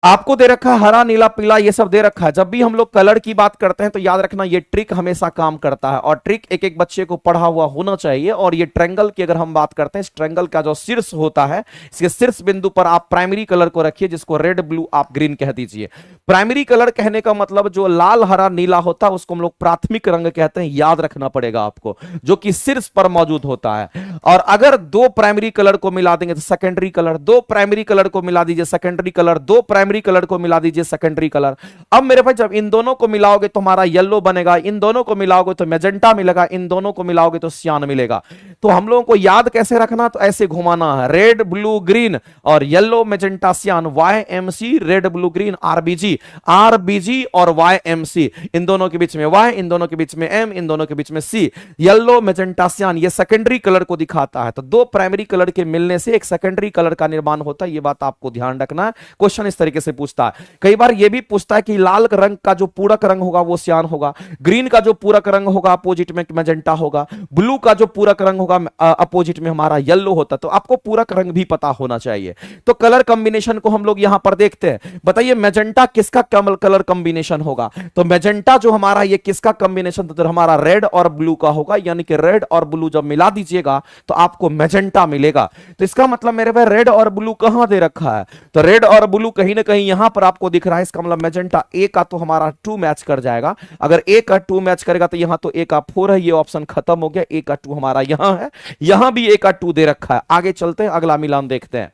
आपको दे रखा है हरा, नीला, पीला, ये सब दे रखा है। जब भी हम लोग कलर की बात करते हैं तो याद रखना ये ट्रिक हमेशा काम करता है, और ट्रिक एक एक बच्चे को पढ़ा हुआ होना चाहिए। और ये ट्रायंगल की अगर हम बात करते हैं, इस ट्रायंगल का जो शीर्ष होता है, इसके शीर्ष बिंदु पर आप प्राइमरी कलर को रखिए, जिसको रेड, ब्लू, आप ग्रीन कह दीजिए। प्राइमरी कलर कहने का मतलब जो लाल, हरा, नीला होता है उसको हम लोग प्राथमिक रंग कहते हैं, याद रखना पड़ेगा आपको, जो कि शीर्ष पर मौजूद होता है। और अगर दो प्राइमरी कलर को मिला देंगे तो सेकेंडरी कलर, दो प्राइमरी कलर को मिला दीजिए सेकेंडरी कलर, दो प्राइमरी कलर को मिला दीजिए सेकेंडरी कलर। अब मेरे भाई जब इन दोनों को मिलाओगे तो हमारा येलो बनेगा, इन दोनों को मिलाओगे तो मैजेंटा मिलेगा, इन दोनों को मिलाओगे तो सियान मिलेगा। तो हम लोगों को याद कैसे रखना, तो ऐसे घुमाना है, रेड, ब्लू, ग्रीन और येलो, मैजेंटा, सियान, YMC, red, blue, green, RBG और YMC, इन दोनों के बीच में Y, इन दोनों के बीच में M, इन दोनों के बीच में C। येलो, मैजेंटा, सियान ये सेकेंडरी कलर को दिखाता है। तो दो प्राइमरी कलर के मिलने से एक सेकेंडरी कलर का निर्माण होता है, ये बात आपको ध्यान रखना है। क्वेश्चन इस तरीके से पूछता है। कई बार यह भी पूछता है कि लाल रंग का जो पूरक रंग होगा वो सियान होगा, ग्रीन का जो पूरक रंग होगा अपोजिट में मैजेंटा होगा, ब्लू का जो पूरक रंग होगा अपोजिट में हमारा येलो होता। तो आपको पूरक रंग भी पता होना चाहिए। तो कलर कॉम्बिनेशन को हम लोग यहां पर देखते हैं। बताइए मैजेंटा किसका कलर कॉम्बिनेशन होगा, तो मैजेंटा जो हमारा ये किसका कॉम्बिनेशन, तो हमारा रेड और ब्लू का होगा। यानी कि रेड और ब्लू जब मिला दीजिएगा तो आपको मैजेंटा मिलेगा। तो इसका मतलब मेरे भाई रेड और ब्लू कहां दे रखा है, तो रेड और ब्लू कहीं ना कहीं यहां पर आपको दिख रहा है। इसका मतलब मैजेंटा ए का तो हमारा 2 मैच कर जाएगा। अगर ए का 2 मैच करेगा तो यहां तो ए का 4 है, ये ऑप्शन खत्म हो गया। ए का 2 हमारा यहां है, यहां भी ए का 2 दे रखा है। आगे चलते हैं, अगला मिलान देखते हैं।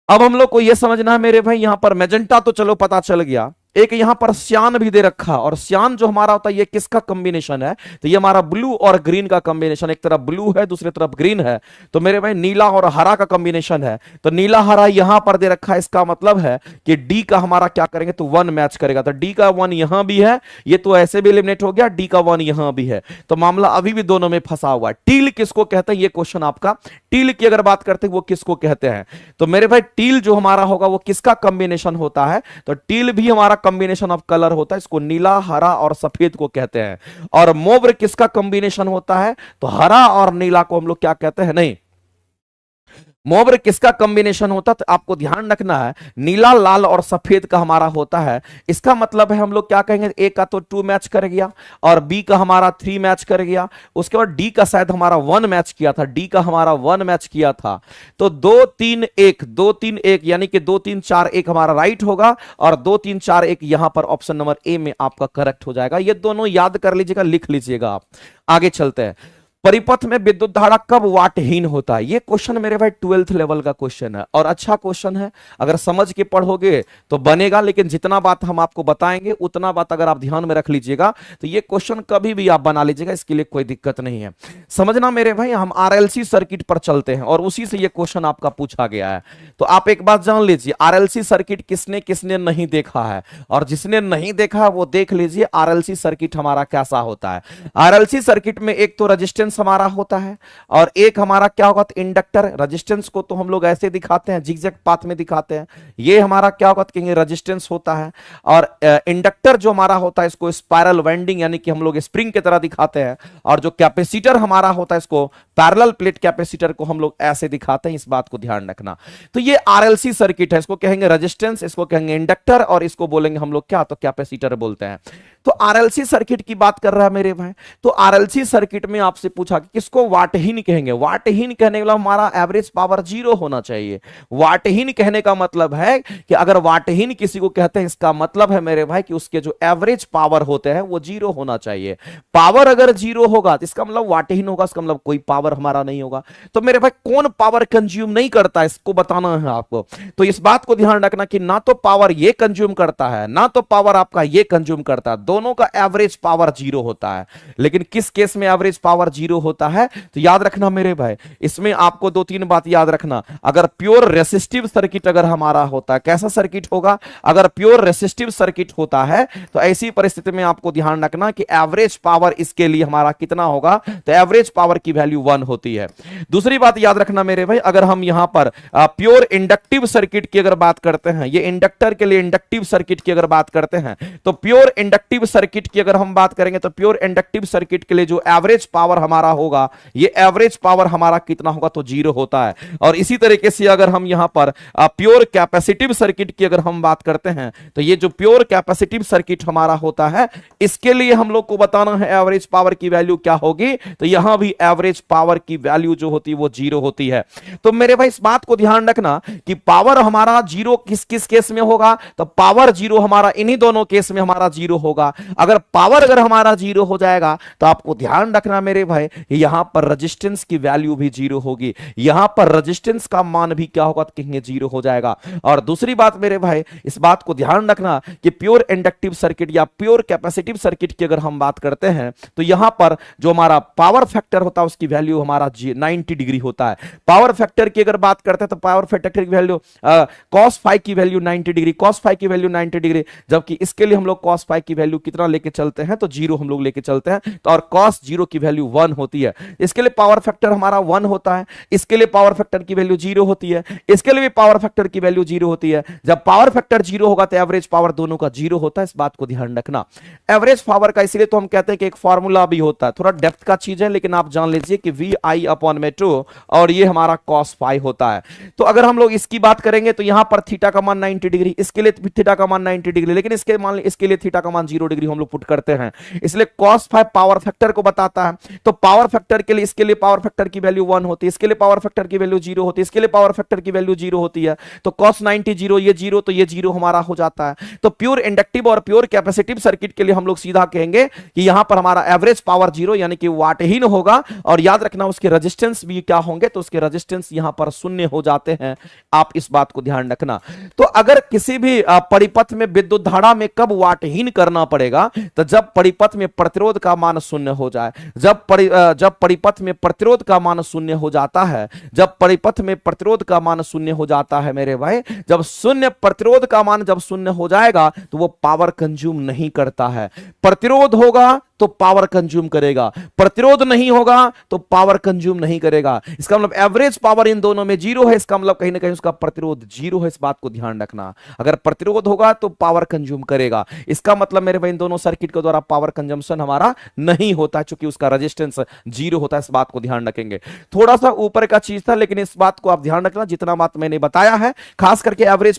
अब हम लोग को यह समझना है मेरे भाई, यहां पर मैजेंटा तो चलो पता चल गया, एक यहां पर सियान भी दे रखा। और सियान जो हमारा होता है ये किसका कॉम्बिनेशन है, तो ये हमारा ब्लू और ग्रीन का कॉम्बिनेशन। एक तरफ ब्लू है दूसरी तरफ ग्रीन है, तो मेरे भाई नीला और हरा का कॉम्बिनेशन है। तो नीला हरा यहां पर दे रखा है, इसका मतलब है कि डी का हमारा क्या करेंगे, तो 1 मैच करेगा। तो डी का 1 यहां भी है, ये तो ऐसे भी एलिमिनेट हो गया, डी का 1 यहां भी है। तो मामला अभी भी दोनों में फंसा हुआ है। टील किसको कहते हैं, ये क्वेश्चन आपका, टील की अगर बात करते हैं वो किसको कहते हैं, तो मेरे भाई टील जो हमारा होगा वो किसका कॉम्बिनेशन होता है, तो टील भी हमारा कॉम्बिनेशन ऑफ कलर होता है। इसको नीला, हरा और सफेद को कहते हैं। और मोव्र किसका कॉम्बिनेशन होता है, तो हरा और नीला को हम लोग क्या कहते हैं, नहीं मोव्र किसका कॉम्बिनेशन होता है, तो आपको ध्यान रखना है नीला, लाल और सफेद का हमारा होता है। इसका मतलब है हम लोग क्या कहेंगे, ए का तो 2 मैच कर गया और बी का हमारा 3 मैच कर गया। उसके बाद डी का शायद हमारा 1 मैच किया था, डी का हमारा 1 मैच किया था। तो 2 3 1 2 3 1 यानी कि 2 3 4 1 हमारा राइट होगा, और 2 3 4 1 यहां पर ऑप्शन नंबर ए में आपका करेक्ट हो जाएगा। ये दोनों याद कर लीजिएगा, लिख लीजिएगा आप। आगे चलते हैं, परिपथ में विद्युत धारा कब वाटहीन होता है, ये क्वेश्चन मेरे भाई 12th लेवल का क्वेश्चन है और अच्छा क्वेश्चन है। अगर समझ के पढ़ोगे तो बनेगा, लेकिन जितना बात हम आपको बताएंगे उतना बात अगर आप ध्यान में रख लीजिएगा तो ये क्वेश्चन कभी भी आप बना लीजिएगा, इसके लिए कोई दिक्कत नहीं है। समझना मेरे भाई, हम RLC सर्किट पर चलते हैं और उसी से ये क्वेश्चन आपका पूछा गया है। तो आप एक बात जान लीजिए, RLC सर्किट किसने किसने नहीं देखा है, और जिसने नहीं देखा वो देख लीजिए RLC सर्किट हमारा कैसा होता है। RLC सर्किट में एक तो रेजिस्टेंस रेजिस्टेंस हमारा होता है, और एक हमारा क्या होगा तो इंडक्टर। रेजिस्टेंस को तो हम लोग ऐसे दिखाते हैं, जिगजैग पाथ में दिखाते हैं। ये हमारा क्या होगा तो कहेंगे रेजिस्टेंस होता है। और इंडक्टर जो हमारा होता है इसको स्पाइरल वाइंडिंग यानी कि हम लोग स्प्रिंग की तरह दिखाते हैं। और जो कैपेसिटर हमारा होता है इसको पैरेलल प्लेट कैपेसिटर को हम लोग ऐसे दिखाते हैं, इस बात को ध्यान रखना। तो ये आरएलसी सर्किट है, इसको कहेंगे रेजिस्टेंस, इसको कहेंगे इंडक्टर, और इसको बोलेंगे हम लोग क्या तो कैपेसिटर बोलते हैं। तो आरएलसी सर्किट की बात कर रहा है मेरे भाई। तो आरएलसी सर्किट में आपसे पूछा कि किसको वाटहीन कहेंगे। वाटहीन कहने वाला हमारा एवरेज पावर 0 होना चाहिए। वाटहीन कहने का मतलब है कि अगर वाटहीन किसी को कहते हैं, इसका मतलब है मेरे भाई कि उसके जो एवरेज पावर होते हैं वो 0 होना चाहिए। पावर अगर 0 होगा तो इसका मतलब वाटहीन होगा, इसका मतलब कोई पावर हमारा नहीं होगा। तो मेरे भाई कौन पावर कंज्यूम नहीं करता, इसको बताना है आपको। तो इस बात को ध्यान रखना कि ना तो पावर ये कंज्यूम करता है, ना तो पावर आपका ये कंज्यूम करता है, दोनों का एवरेज पावर 0 होता है। लेकिन किस केस में एवरेज पावर 0 होता है तो याद रखना मेरे भाई, इसमें आपको 2-3 बात याद रखना। अगर प्योर रेसिस्टिव सर्किट अगर हमारा होता है, कैसा सर्किट होगा, अगर प्योर रेसिस्टिव सर्किट होता है तो ऐसी परिस्थिति में आपको ध्यान रखना कि एवरेज पावर इसके लिए हमारा कितना होगा, तो एवरेज पावर की वैल्यू 1 होती है। दूसरी बात याद रखना मेरे भाई, अगर हम यहां पर प्योर इंडक्टिव सर्किट की अगर बात करते हैं, ये इंडक्टर के लिए इंडक्टिव सर्किट की अगर बात करते हैं, तो प्योर इंडक्टिव सर्किट की अगर हम बात करेंगे तो प्योर इंडक्टिव सर्किट के लिए जो एवरेज पावर हमारा होगा, ये एवरेज पावर हमारा कितना होगा तो 0 होता है। और इसी तरीके से अगर हम यहां पर प्योर कैपेसिटिव सर्किट की अगर हम बात करते हैं, तो ये जो प्योर कैपेसिटिव सर्किट हमारा होता है, इसके लिए हम लोग को बताना है एवरेज पावर की वैल्यू क्या होगी। तो यहां भी एवरेज पावर की वैल्यू जो होती है वो 0 होती है। तो मेरे भाई इस बात को ध्यान रखना कि पावर हमारा 0 किस किस केस में होगा, तो पावर 0 हमारा इन्हीं दोनों केस में हमारा 0 होगा। अगर पावर अगर हमारा 0 हो जाएगा तो आपको ध्यान रखना मेरे भाई, यहां पर रेजिस्टेंस की वैल्यू भी 0 होगी, यहां पर रेजिस्टेंस का मान भी क्या होगा तो कहेंगे 0 हो जाएगा। और दूसरी बात मेरे भाई, इस बात को ध्यान रखना कि प्योर इंडक्टिव सर्किट या प्योर कैपेसिटिव सर्किट की अगर हम बात करते हैं, तो यहां पर जो हमारा पावर फैक्टर होता है उसकी वैल्यू हमारा 90 डिग्री होता है। पावर फैक्टर की अगर बात करते हैं तो पावर फैक्टर की वैल्यू cos फाई की वैल्यू 90 डिग्री, cos फाई की वैल्यू 90 डिग्री, जबकि इसके लिए हम लोग cos फाई की वैल्यू कितना लेके चलते हैं तो 0 हम लोग लेके चलते हैं। तो और cos 0 की वैल्यू 1 होती है। इसके लिए पावर फैक्टर हमारा 1 होता है, इसके लिए पावर फैक्टर की वैल्यू 0 होती है, इसके लिए भी पावर फैक्टर की वैल्यू 0 होती है। जब पावर फैक्टर 0 होगा तो एवरेज पावर दोनों का 0 होता है, इस बात को ध्यान रखना। एवरेज पावर का इसलिए तो हम कहते हैं कि एक फॉर्मूला भी होता है, थोड़ा डेप्थ का चीज है, लेकिन आप जान लीजिए कि VI/2 और ये हमारा cos फाई होता है। तो अगर हम लोग इसकी बात करेंगे तो यहां पर थीटा का मान 90 डिग्री, इसके लिए थीटा का मान 90 डिग्री, लेकिन इसके लिए थीटा का मान 0 डिग्री हम लोग पुट करते हैं, इसलिए cos फाई पावर फैक्टर को बताता है। तो पावर फैक्टर के लिए, इसके लिए पावर फैक्टर की वैल्यू 1 होती है, इसके लिए पावर फैक्टर की वैल्यू 0 होती है, इसके लिए पावर फैक्टर की वैल्यू 0 होती है। तो cos 90 0, ये 0, तो ये 0 हमारा हो जाता है। तो प्योर इंडक्टिव और प्योर कैपेसिटिव सर्किट के लिए हम लोग सीधा कहेंगे कि यहां पर हमारा एवरेज पावर 0 यानी कि वाटहीन होगा। और याद रखना उसके रेजिस्टेंस भी क्या होंगे, तो उसके रेजिस्टेंस यहां पर शून्य हो जाते हैं, आप इस बात को ध्यान रखना। तो अगर किसी भी परिपथ में विद्युत धारा में कब वाटहीन करना पड़ेगा, तो जब परिपथ में प्रतिरोध का मान शून्य हो जाए। जब परिपथ में प्रतिरोध का मान शून्य हो जाता है, जब परिपथ में प्रतिरोध का मान शून्य हो जाता है मेरे भाई, जब शून्य प्रतिरोध का मान जब शून्य हो जाएगा तो वो पावर कंज्यूम नहीं करता है। प्रतिरोध होगा तो पावर कंज्यूम करेगा, प्रतिरोध नहीं होगा तो पावर कंज्यूम नहीं करेगा। इसका मतलब एवरेज पावर इन दोनों में 0 है, इसका मतलब कहीं ना कहीं उसका प्रतिरोध 0 है, इस बात को ध्यान रखना। अगर प्रतिरोध होगा तो पावर कंज्यूम करेगा, इसका मतलब मेरे भाई इन दोनों सर्किट के द्वारा पावर कंजम्पशन हमारा नहीं होता है, चूंकि उसका रेजिस्टेंस 0 होता है, इस बात को ध्यान रखेंगे। थोड़ा सा ऊपर का चीज था, लेकिन इस बात को आप ध्यान रखना, जितना बात मैंने बताया है, खास करके एवरेज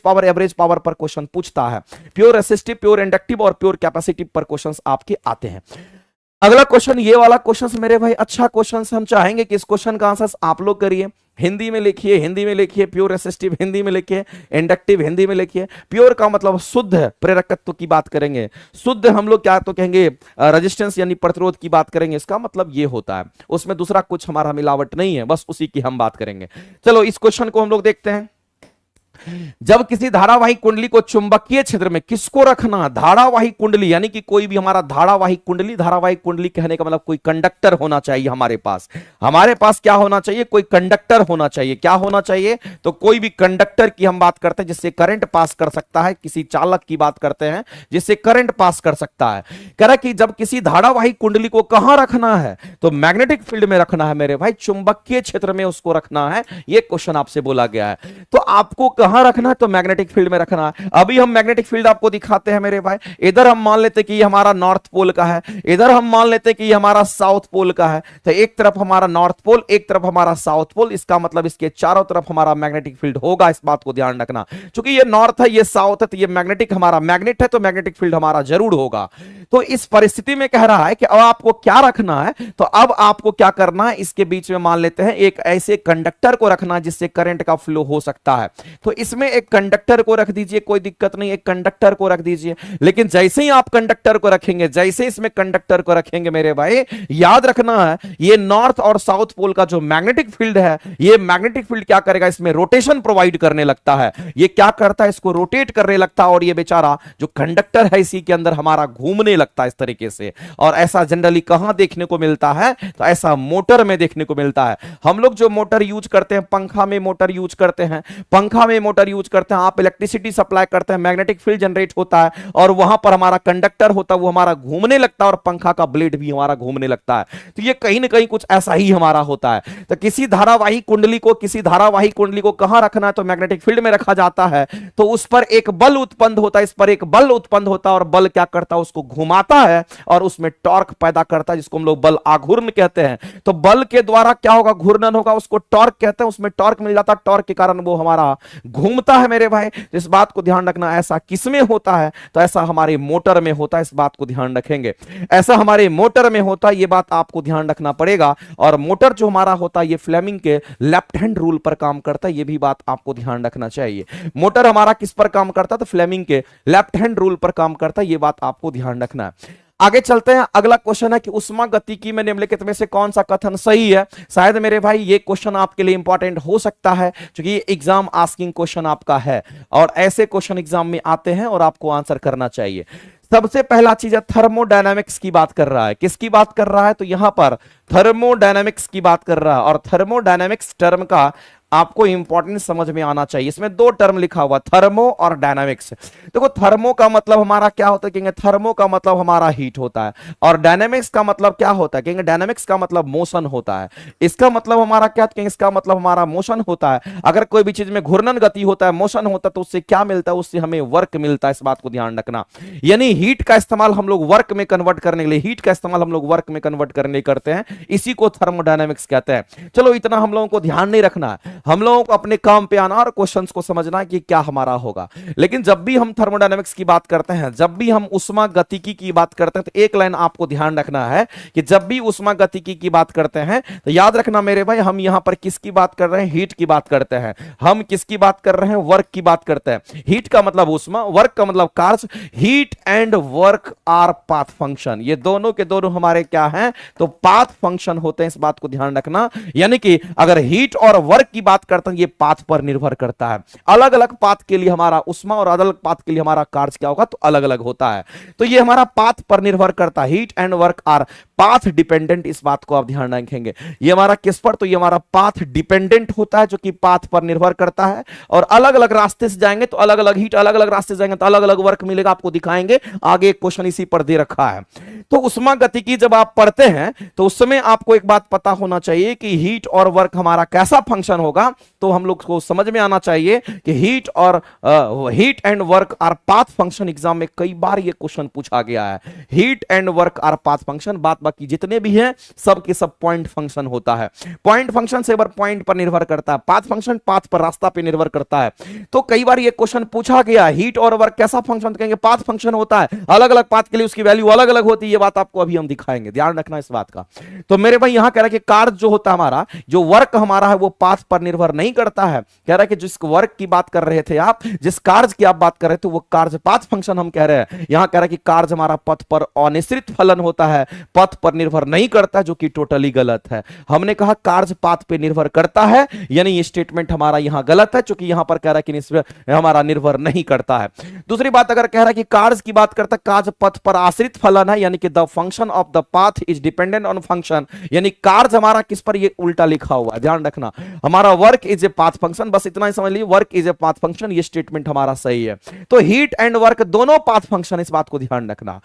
पावर पर क्वेश्चन पूछता है। प्योर रेसिस्टिव, प्योर इंडक्टिव और प्योर कैपेसिटिव पर क्वेश्चन आपके आते हैं। अगला क्वेश्चन, ये वाला क्वेश्चन मेरे भाई अच्छा क्वेश्चन, हम चाहेंगे कि इस क्वेश्चन का आंसर आप लोग करिए। हिंदी में लिखिए, हिंदी में लिखिए, प्योर रेसिस्टिव हिंदी में लिखिए, इंडक्टिव हिंदी में लिखिए। प्योर का मतलब शुद्ध प्रेरकत्व की बात करेंगे, शुद्ध हम लोग क्या तो कहेंगे रेजिस्टेंस यानी प्रतिरोध की बात करेंगे, इसका मतलब ये होता है, उसमें दूसरा कुछ हमारा मिलावट नहीं है, बस उसी की हम बात करेंगे। चलो इस क्वेश्चन को हम लोग देखते हैं। जब किसी धारावाहिक कुंडली को चुंबकीय क्षेत्र में किसको रखना, धारावाहिक कुंडली, यानी कि कोई भी हमारा धारावाहिक कुंडली, धारावाहिक कुंडली कहने का मतलब कोई कंडक्टर होना चाहिए हमारे पास क्या होना चाहिए, कोई कंडक्टर होना चाहिए। क्या होना चाहिए, तो कोई भी कंडक्टर की हम बात करते हैं जिससे करंट पास कर सकता है, किसी चालक की बात करते हैं जिससे करंट पास कर सकता है। कह रहा कि जब किसी धारावाहिक कुंडली को कहां रखना है, तो मैग्नेटिक फील्ड में रखना है मेरे भाई, चुंबकीय क्षेत्र में उसको रखना है। यह क्वेश्चन आपसे बोला गया है। तो आपको कहां रखना है, तो मैग्नेटिक फील्ड में रखना है। अभी हम मैग्नेटिक फील्ड आपको दिखाते हैं मेरे भाई। इधर हम मान लेते कि ये हमारा नॉर्थ पोल का है, इधर हम मान लेते कि ये हमारा साउथ पोल का है। तो एक तरफ हमारा नॉर्थ पोल, एक तरफ हमारा साउथ पोल, इसका मतलब इसके चारों तरफ हमारा मैग्नेटिक फील्ड होगा। इस बात को ध्यान रखना, क्योंकि ये नॉर्थ है, ये साउथ है, तो ये मैग्नेटिक हमारा मैग्नेट है, तो मैग्नेटिक फील्ड हमारा जरूर होगा। तो इस परिस्थिति में कह रहा है कि अब आपको क्या रखना है, तो अब आपको क्या करना है, इसके बीच में मान लेते हैं एक ऐसे कंडक्टर को रखना जिससे करंट का फ्लो हो सकता है। तो इसमें एक कंडक्टर को रख दीजिए, कोई दिक्कत नहीं, एक कंडक्टर को रख दीजिए। लेकिन जैसे ही आप कंडक्टर को रखेंगे, जैसे इसमें कंडक्टर को रखेंगे मेरे भाई, याद रखना है ये नॉर्थ और साउथ पोल का जो मैग्नेटिक फील्ड है, ये मैग्नेटिक फील्ड क्या करेगा, इसमें रोटेशन प्रोवाइड करने लगता है। ये क्या करता है, इसको रोटेट करने लगता है, और ये बेचारा जो कंडक्टर है इसी के अंदर हमारा घूमने लगता है इस तरीके से। और ऐसा जनरली कहां देखने को मिलता है, तो ऐसा मोटर में देखने को मिलता है। हम लोग जो मोटर यूज करते हैं, पंखा में मोटर यूज करते हैं, पंखा में मोटर यूज करते हैं, आप इलेक्ट्रिसिटी सप्लाई करते हैं, मैग्नेटिक फील्ड जनरेट होता है, और वहां पर हमारा कंडक्टर होता है, वो हमारा घूमने लगता है, और पंखा का ब्लेड भी हमारा घूमने लगता है। तो ये कहीं ना कहीं कुछ ऐसा ही हमारा होता है। तो किसी धारावाहिक कुंडली को कहां रखना है, तो मैग्नेटिक फील्ड में रखा जाता है। तो उस पर एक बल उत्पन्न होता है, इस पर एक बल उत्पन्न होता है, और बल क्या करता है, उसको घुमाता है और उसमें टॉर्क पैदा करता है, जिसको हम लोग बल आघूर्ण कहते हैं। तो बल के द्वारा क्या होगा, घूर्णन होगा, उसको टॉर्क कहते हैं, उसमें टॉर्क मिल जाता है, टॉर्क के कारण वो हमारा घूमता है मेरे भाई। इस बात को ध्यान रखना, ऐसा किसमें होता है, तो ऐसा हमारे मोटर में होता है। इस बात को ध्यान रखेंगे, ऐसा हमारे मोटर में होता है, ये बात आपको ध्यान रखना पड़ेगा। और मोटर जो हमारा होता है, ये फ्लेमिंग के लेफ्ट हैंड रूल पर काम करता है, ये भी बात आपको ध्यान रखना चाहिए। मोटर हमारा किस पर काम करता है, तो फ्लेमिंग के लेफ्ट हैंड रूल पर काम करता है, ये बात आपको ध्यान रखना है। आगे चलते हैं। अगला क्वेश्चन है कि उष्मागतिकी में निम्नलिखित में से कौन सा कथन सही है। शायद मेरे भाई ये क्वेश्चन आपके लिए इंपॉर्टेंट हो सकता है, क्योंकि एग्जाम आस्किंग क्वेश्चन आपका है, और ऐसे क्वेश्चन एग्जाम में आते हैं और आपको आंसर करना चाहिए। सबसे पहला चीज है, थर्मोडायनामिक्स की बात कर रहा है। किसकी बात कर रहा है, तो यहां पर थर्मोडायनामिक्स की बात कर रहा है। और थर्मोडायनामिक्स टर्म का आपको इंपॉर्टेंट समझ में आना चाहिए। इसमें दो टर्म लिखा हुआ, थर्मो और डायनामिक्स। देखो थर्मो का मतलब हमारा क्या होता है, कहेंगे थर्मो का मतलब हमारा हीट होता है, और डायनामिक्स का मतलब क्या होता है, कहेंगे डायनामिक्स का मतलब मोशन होता है। इसका मतलब हमारा क्या, कहेंगे इसका मतलब हमारा मोशन होता है। अगर कोई भी चीज में घूर्णन गति होता है, मोशन होता है, तो उससे क्या मिलता है, उससे हमें वर्क मिलता है। इस बात को ध्यान रखना, यानी हीट का इस्तेमाल हम लोग वर्क में कन्वर्ट करने के लिए, हीट का इस्तेमाल हम लोग वर्क में कन्वर्ट करने के लिए करते हैं, इसी को थर्मोडायनामिक्स कहते हैं। चलो इतना हम लोगों को ध्यान नहीं रखना है, हम लोगों को अपने काम पे आना और क्वेश्चंस को समझना कि क्या हमारा होगा। लेकिन जब भी हम थर्मोडायनामिक्स की बात करते हैं, जब भी हम उष्मागतिकी की बात करते हैं, तो एक लाइन आपको ध्यान रखना है कि जब भी उष्मागतिकी की बात करते हैं, तो याद रखना मेरे भाई, हम यहां पर किसकी बात कर रहे हैं, हीट की बात करते हैं। हम किसकी बात कर रहे हैं, वर्क की बात करते हैं। हीट का मतलब उष्मा, वर्क का मतलब कार्य। Heat and work our path function, ये दोनों के दोनों हमारे क्या हैं, तो पाथ फंक्शन होते हैं। इस बात को ध्यान रखना, यानी कि अगर हीट और वर्क की बात करते हैं, ये पाथ पर निर्भर करता है। अलग अलग पाथ के लिए हमारा उष्मा और अलग अलग पाथ के लिए हमारा कार्य क्या होगा, तो अलग अलग होता है। तो ये हमारा पाथ पर निर्भर करता है। Heat and work our path dependent, इस बात को आप ध्यान रखेंगे। ये हमारा किस पर, तो ये हमारा पाथ डिपेंडेंट होता है, जो कि पाथ पर निर्भर करता है। और अलग अलग रास्ते से जाएंगे तो अलग अलग हीट, अलग अलग रास्ते से जाएंगे तो अलग अलग वर्क मिलेगा। आपको दिखाएंगे आगे, एक क्वेश्चन इसी पर दे रखा है। तो उष्मागतिकी जब आप पढ़ते हैं, तो उस समय आपको एक बात पता होना चाहिए कि हीट और वर्क हमारा कैसा फंक्शन होगा। तो हम लोग को समझ में आना चाहिए कि हीट और heat and work our path function. Exam में कई बार ये क्वेश्चन पूछा गया है, heat and work our path function. बात बाकी जितने भी हैं सब के सब पॉइंट फंक्शन होता है। पॉइंट फंक्शन से पॉइंट पर निर्भर करता है, पाथ फंक्शन पाथ पर, रास्ता पर निर्भर करता है। तो कई बार ये क्वेश्चन पूछा गया, हीट और वर्क कैसा फंक्शन, तो कहेंगे पाथ फंक्शन होता है। अलग अलग पाथ के लिए उसकी वैल्यू अलग अलग होती है, ये बात आपको अभी हम दिखाएंगे, ध्यान रखना इस बात का। तो मेरे भाई यहां कह रहा है कि कार्य जो होता है हमारा, जो वर्क हमारा है, वो पाथ पर निर्भर नहीं करता है। कह रहा है कि जिस वर्क की बात कर रहे थे आप, जिस कार्य की आप बात कर रहे थे, वो कार्य पाथ फंक्शन हम कह रहे हैं। यहां कह रहा है कि कार्य हमारा पथ पर अनिश्चित फलन होता है, पथ पर निर्भर नहीं करता, जो कि टोटली गलत है। हमने कहा कार्य पाथ पे निर्भर करता है, यानी ये स्टेटमेंट हमारा यहां गलत है, क्योंकि यहां पर कह रहा है कि हमारा निर्भर नहीं करता है। दूसरी बात अगर कह रहा है कि कार्य की बात करता है, कार्य पथ पर आश्रित फलन है, यानी कि the function of the path is dependent on function, यानी कार्य हमारा किस पर, ये उल्टा लिखा हुआ है, ध्यान रखना। हमारा work is a path function, बस इतना ही समझ लीजिए, work is a path function, ये स्टेटमेंट हमारा सही है। तो हीट एंड वर्क दोनों पाथ फंक्शन, इस बात को ध्यान रखना।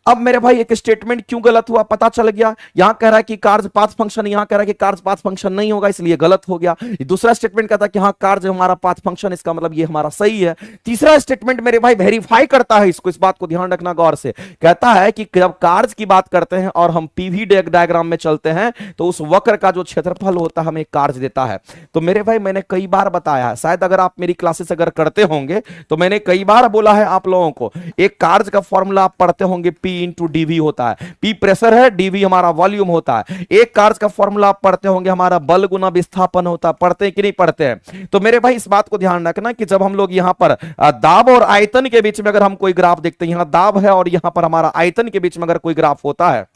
अब मेरे भाई एक स्टेटमेंट क्यों गलत हुआ पता चल गया। यहां कह रहा है कि कार्य पाथ फंक्शन, यहां कह रहा है कि कार्य पाथ फंक्शन नहीं होगा, इसलिए गलत हो गया। दूसरा स्टेटमेंट कहता है कि हाँ कार्य हमारा पाथ फंक्शन, इसका मतलब ये हमारा सही है। तीसरा स्टेटमेंट मेरे भाई वेरीफाई करता है इसको, इस बात को ध्यान रखना गौर से। कहता है कि जब कार्य की बात करते हैं और हम पीवी डायग्राम में चलते हैं, तो उस वक्र का जो क्षेत्रफल होता है हमें कार्य देता है। तो मेरे भाई मैंने कई बार बताया है, शायद अगर आप मेरी क्लासेस अगर करते होंगे तो मैंने कई बार बोला है आप लोगों को, एक कार्य का फॉर्मूला आप पढ़ते होंगे, P इंटू डीवी होता है। P प्रेशर है, डीवी हमारा वॉल्यूम होता है। एक कार्य का फॉर्मूला आप पढ़ते होंगे, हमारा बल गुना विस्थापन होता है। पढ़ते हैं कि नहीं पढ़ते हैं? तो मेरे भाई इस बात को ध्यान रखना कि जब हम लोग यहां पर दाब और आयतन के बीच में अगर हम कोई ग्राफ देखते हैं, यहां दाब है और यहां पर हमारा आयतन के बीच में अगर कोई ग्राफ होता है,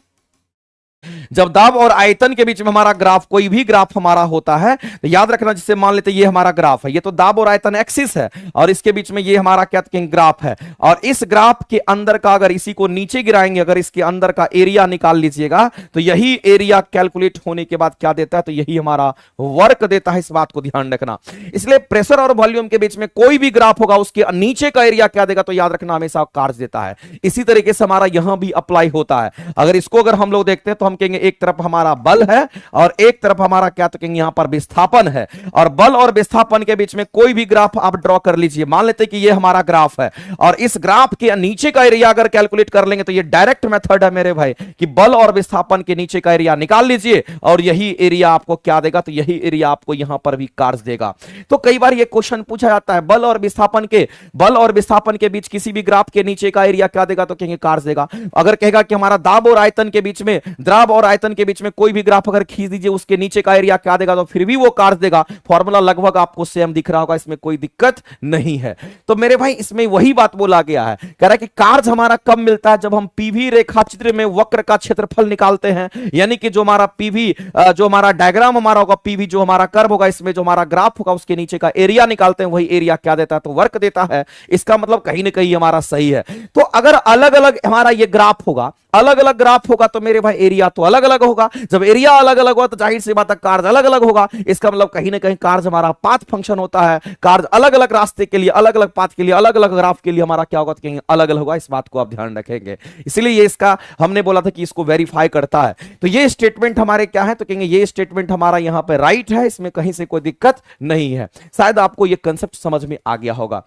जब दाब और आयतन के बीच में हमारा ग्राफ, कोई भी ग्राफ हमारा होता है, तो याद रखना, जिससे मान लेते ये हमारा ग्राफ है, ये तो दाब और आयतन एक्सिस है, और इसके बीच में ये हमारा क्या कहते हैं ग्राफ है। और इस ग्राफ के अंदर का अगर इसी को नीचे गिराएंगे, अगर इसके अंदर का एरिया निकाल लीजिएगा, तो यही एरिया कैलकुलेट होने के बाद क्या देता है, तो यही हमारा वर्क देता है। इस बात को ध्यान रखना। इसलिए प्रेशर और वॉल्यूम के बीच में कोई भी ग्राफ होगा, उसके नीचे का एरिया क्या देगा, तो याद रखना हमेशा कार्य देता है। इसी तरीके से हमारा यहां भी अप्लाई होता है। अगर इसको अगर हम लोग देखते हैं तो हम कहेंगे एक तरफ हमारा बल है और एक तरफ हमारा क्या, तो कहेंगे यहां पर विस्थापन है। और बल और विस्थापन के बीच में कोई भी ग्राफ आप ड्रॉ कर लीजिए, मान लेते कि ये हमारा ग्राफ है, और इस ग्राफ के नीचे का एरिया अगर कैलकुलेट कर लेंगे, तो ये डायरेक्ट मेथड है मेरे भाई, कि बल और विस्थापन के नीचे का एरिया निकाल लीजिए, और यही एरिया आपको क्या देगा, तो यही एरिया आपको यहां पर भी कार्य देगा। तो कई बार ये क्वेश्चन पूछा जाता है, बल और विस्थापन के बीच किसी भी ग्राफ के नीचे का एरिया क्या देगा, तो कहेंगे कार्य देगा। अगर कहेगा कि हमारा दाब और आयतन के बीच में, द्रव और आयतन के बीच में कोई भी ग्राफ अगर खींच दीजिए, उसके नीचे का एरिया क्या देगा, तो फिर भी वो कार्य देगा। फॉर्मूला लगभग आपको सेम दिख रहा होगा, इसमें कोई दिक्कत नहीं है। तो मेरे भाई इसमें वही बात बोला गया है, कह रहा है कि कार्य हमारा कब मिलता है, जब हम पीवी रेखा चित्र में वक्र का क्षेत्रफल निकालते हैं, यानी कि जो हमारा पीवी, जो हमारा डायग्राम हमारा होगा, पीवी जो हमारा कर्व होगा, इसमें जो हमारा ग्राफ होगा, उसके नीचे का एरिया निकालते हैं, वही एरिया क्या देता है, तो वर्क देता है। इसका मतलब कहीं ना कहीं हमारा सही है। तो अगर अलग अलग हमारा ये ग्राफ होगा, अलग अलग ग्राफ होगा, तो मेरे भाई एरिया तो अलग अलग होगा। जब एरिया अलग अलग होगा, तो जाहिर सी बात है कार्य अलग अलग होगा। इसका मतलब कहीं ना कहीं कार्य हमारा पाथ फंक्शन होता है। कार्य अलग अलग रास्ते के लिए, अलग अलग पाथ के लिए, अलग अलग ग्राफ के लिए हमारा क्या होगा, तो कहेंगे अलग अलग होगा। इस बात को आप ध्यान रखेंगे। इसलिए ये इसका हमने बोला था कि इसको वेरीफाई करता है। तो ये स्टेटमेंट हमारे क्या है, तो कहेंगे ये स्टेटमेंट हमारा यहां पे राइट है, इसमें कहीं से कोई दिक्कत नहीं है। शायद आपको ये कंसेप्ट समझ में आ गया होगा।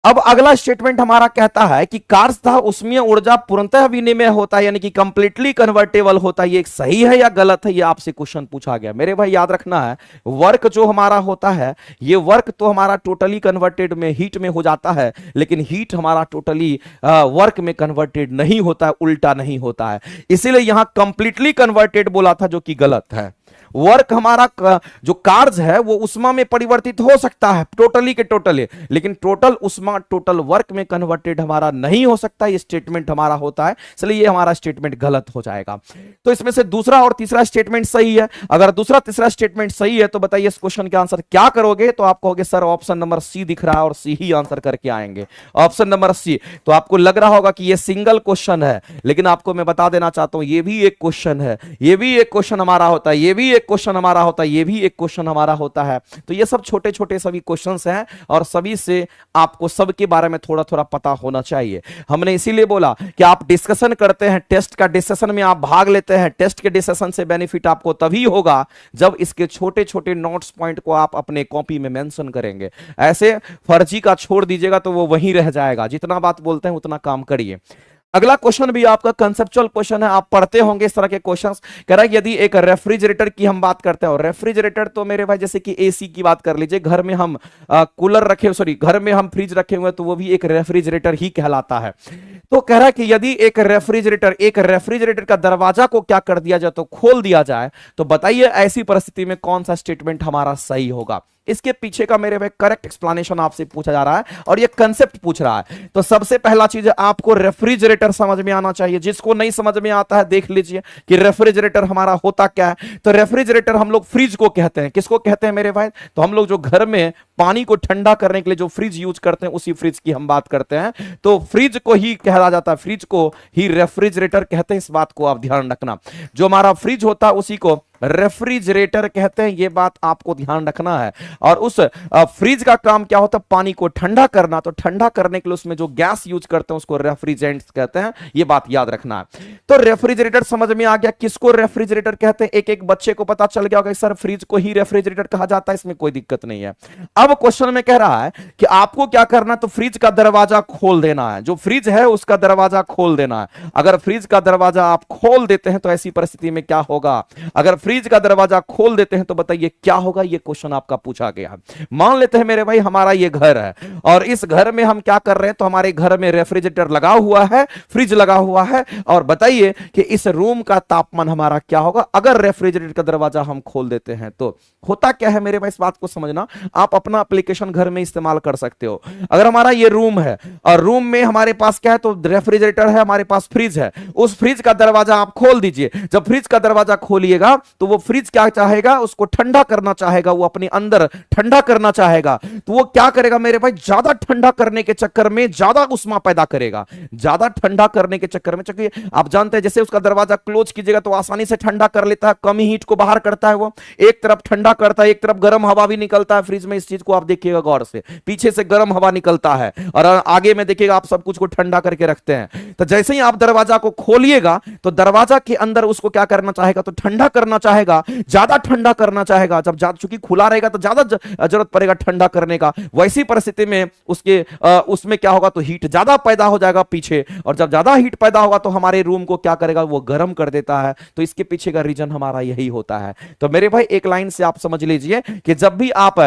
अब अगला स्टेटमेंट हमारा कहता है कि कार्य तथा ऊष्मीय ऊर्जा पूर्णतः विनिमय होता है, यानी कि कंप्लीटली कन्वर्टेबल होता है। ये सही है या गलत है, ये आपसे क्वेश्चन पूछा गया। मेरे भाई याद रखना है, वर्क जो हमारा होता है, ये वर्क तो हमारा टोटली कन्वर्टेड में हीट में हो जाता है, लेकिन हीट हमारा टोटली वर्क में कन्वर्टेड नहीं होता है, उल्टा नहीं होता है। इसीलिए यहां कंप्लीटली कन्वर्टेड बोला था, जो कि गलत है। वर्क हमारा जो कार्य है वो उष्मा में परिवर्तित हो सकता है, टोटली के टोटली, लेकिन टोटल उष्मा टोटल वर्क में कन्वर्टेड हमारा नहीं हो सकता। ये स्टेटमेंट हमारा होता है, इसलिए ये हमारा स्टेटमेंट गलत हो जाएगा। तो इसमें से दूसरा और तीसरा स्टेटमेंट सही है। अगर दूसरा तीसरा स्टेटमेंट सही है, तो बताइए इस क्वेश्चन के आंसर क्या करोगे, तो आप कहोगे सर ऑप्शन नंबर सी दिख रहा है और सी ही आंसर करके आएंगे, ऑप्शन नंबर सी। तो आपको लग रहा होगा कि ये सिंगल क्वेश्चन है, लेकिन आपको मैं बता देना चाहता हूं ये भी एक क्वेश्चन है, ये भी एक क्वेश्चन हमारा होता है, ये भी एक क्वेश्चन हमारा होता है, ये भी एक क्वेश्चन हमारा होता है। तो ये सब छोटे छोटे सभी क्वेश्चंस हैं, और सभी से आपको सबके बारे में थोड़ा थोड़ा पता होना चाहिए। हमने इसीलिए बोला कि आप डिस्कशन करते हैं, टेस्ट का डिस्कशन में आप भाग लेते हैं। टेस्ट के डिस्कशन से बेनिफिट आपको तभी होगा जब इसके छोटे छोटे नोट्स पॉइंट को आप अपने कॉपी में मेंशन करेंगे। ऐसे फर्जी का छोड़ दीजिएगा तो वो वहीं रह जाएगा। जितना बात बोलते हैं उतना काम करिए। अगला क्वेश्चन भी आपका कंसेप्चुअल क्वेश्चन है, आप पढ़ते होंगे इस तरह के क्वेश्चंस। कह रहा है यदि एक रेफ्रिजरेटर की हम बात करते हैं, और रेफ्रिजरेटर तो मेरे भाई जैसे कि एसी की बात कर लीजिए, घर में हम कूलर रखे, सॉरी घर में हम फ्रिज रखे हुए हैं, तो वो भी एक रेफ्रिजरेटर ही कहलाता है। तो कह रहा है कि यदि एक रेफ्रिजरेटर का दरवाजा को क्या कर दिया जाए, तो खोल दिया जाए, तो बताइए ऐसी परिस्थिति में कौन सा स्टेटमेंट हमारा सही होगा। इसके पीछे का मेरे भाई करेक्ट एक्सप्लेनेशन आपसे पूछा जा रहा है और ये कंसेप्ट पूछ रहा है। तो सबसे पहला चीज है आपको रेफ्रिजरेटर समझ में आना चाहिए। जिसको नहीं समझ में आता है देख लीजिए कि रेफ्रिजरेटर हमारा होता क्या है। तो रेफ्रिजरेटर हम लोग फ्रिज को कहते हैं। किसको कहते हैं मेरे भाई? तो हम लोग जो घर में पानी को ठंडा करने के लिए जो फ्रिज यूज करते हैं उसी फ्रिज की हम बात करते हैं। तो फ्रिज को ही कहा जाता है, फ्रिज को ही रेफ्रिजरेटर कहते हैं। इस बात को आप ध्यान रखना, जो हमारा फ्रिज होता है उसी को रेफ्रिजरेटर कहते हैं, ये बात आपको ध्यान रखना है। और उस फ्रिज का काम क्या होता है? पानी को ठंडा करना। तो ठंडा करने के लिए उसमें जो गैस यूज करते हैं उसको रेफ्रिजरेंट्स कहते हैं, ये बात याद रखना है। तो रेफ्रिजरेटर समझ में आ गया। किसको रेफ्रिजरेटर कहते हैं? एक एक बच्चे को पता चल गया होगा सर फ्रिज को ही रेफ्रिजरेटर कहा जाता है, इसमें कोई दिक्कत नहीं है। अब क्वेश्चन में कह रहा है कि आपको क्या करना, तो फ्रिज का दरवाजा खोल देना है। जो फ्रिज है उसका दरवाजा खोल देना है। अगर फ्रिज का दरवाजा आप खोल देते हैं तो ऐसी परिस्थिति में क्या होगा? अगर फ्रिज का दरवाजा खोल देते हैं तो बताइए क्या होगा? ये क्वेश्चन आपका पूछा गया है। मान लेते हैं मेरे भाई हमारा ये घर है और इस घर में हम क्या कर रहे हैं, तो हमारे घर में रेफ्रिजरेटर लगा हुआ है, फ्रिज लगा हुआ है। और बताइए कि इस रूम का तापमान हमारा क्या होगा अगर रेफ्रिजरेटर का दरवाजा हम खोल देते हैं। तो होता क्या है मेरे भाई, इस बात को समझना। आप अपना एप्लीकेशन घर में इस्तेमाल कर सकते हो। अगर हमारा ये रूम है और रूम में हमारे पास क्या है, तो रेफ्रिजरेटर है, हमारे पास फ्रिज है। उस फ्रिज का दरवाजा आप खोल दीजिए। जब फ्रिज का दरवाजा खोलिएगा तो वो फ्रिज क्या चाहेगा? उसको ठंडा करना चाहेगा, वो अपने अंदर ठंडा करना चाहेगा। तो वो क्या करेगा मेरे भाई? ज्यादा ठंडा करने के चक्कर में ज्यादा उष्मा पैदा करेगा। ज्यादा ठंडा करने के चक्कर में, चूंकि आप जानते हैं जैसे उसका दरवाजा क्लोज कीजिएगा तो आसानी से ठंडा कर लेता है, कम ही हीट को बाहर करता है। वो एक तरफ ठंडा करता है, एक तरफ गर्म हवा भी निकलता है फ्रिज में। इस चीज को आप देखिएगा गौर से, पीछे से गर्म हवा निकलता है और आगे में देखिएगा आप सब कुछ को ठंडा करके रखते हैं। तो जैसे ही आप दरवाजा को खोलिएगा तो दरवाजा के अंदर उसको क्या करना चाहेगा? तो ठंडा करना चाहेगा, ज्यादा ठंडा करना चाहेगा। जब चूंकि खुला रहेगा तो ज्यादा जरूरत पड़ेगा ठंडा करने का। वैसी परिस्थिति में उसमें क्या होगा? तो हीट ज्यादा पैदा हो जाएगा पीछे, और जब ज्यादा हीट पैदा होगा तो हमारे रूम को क्या करेगा? वो गर्म कर देता है। तो इसके पीछे का रीजन हमारा यही होता है। तो मेरे भाई एक लाइन से आप समझ लीजिए कि जब भी आप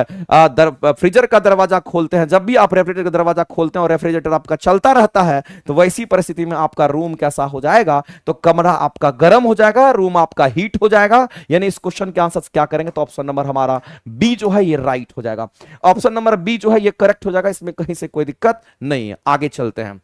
फ्रीजर का दरवाजा खोलते हैं, जब भी आप रेफ्रिजरेटर का दरवाजा खोलते हैं और रेफ्रिजरेटर आपका चलता रहता है, तो वैसी परिस्थिति में आपका रूम कैसा हो जाएगा? तो कमरा आपका गर्म हो जाएगा, रूम आपका हीट हो जाएगा। यानी इस क्वेश्चन के आंसर क्या करेंगे? तो ऑप्शन नंबर हमारा बी जो है ये राइट हो जाएगा। ऑप्शन नंबर बी जो है ये करेक्ट हो जाएगा, इसमें कहीं से कोई दिक्कत नहीं है। आगे चलते हैं।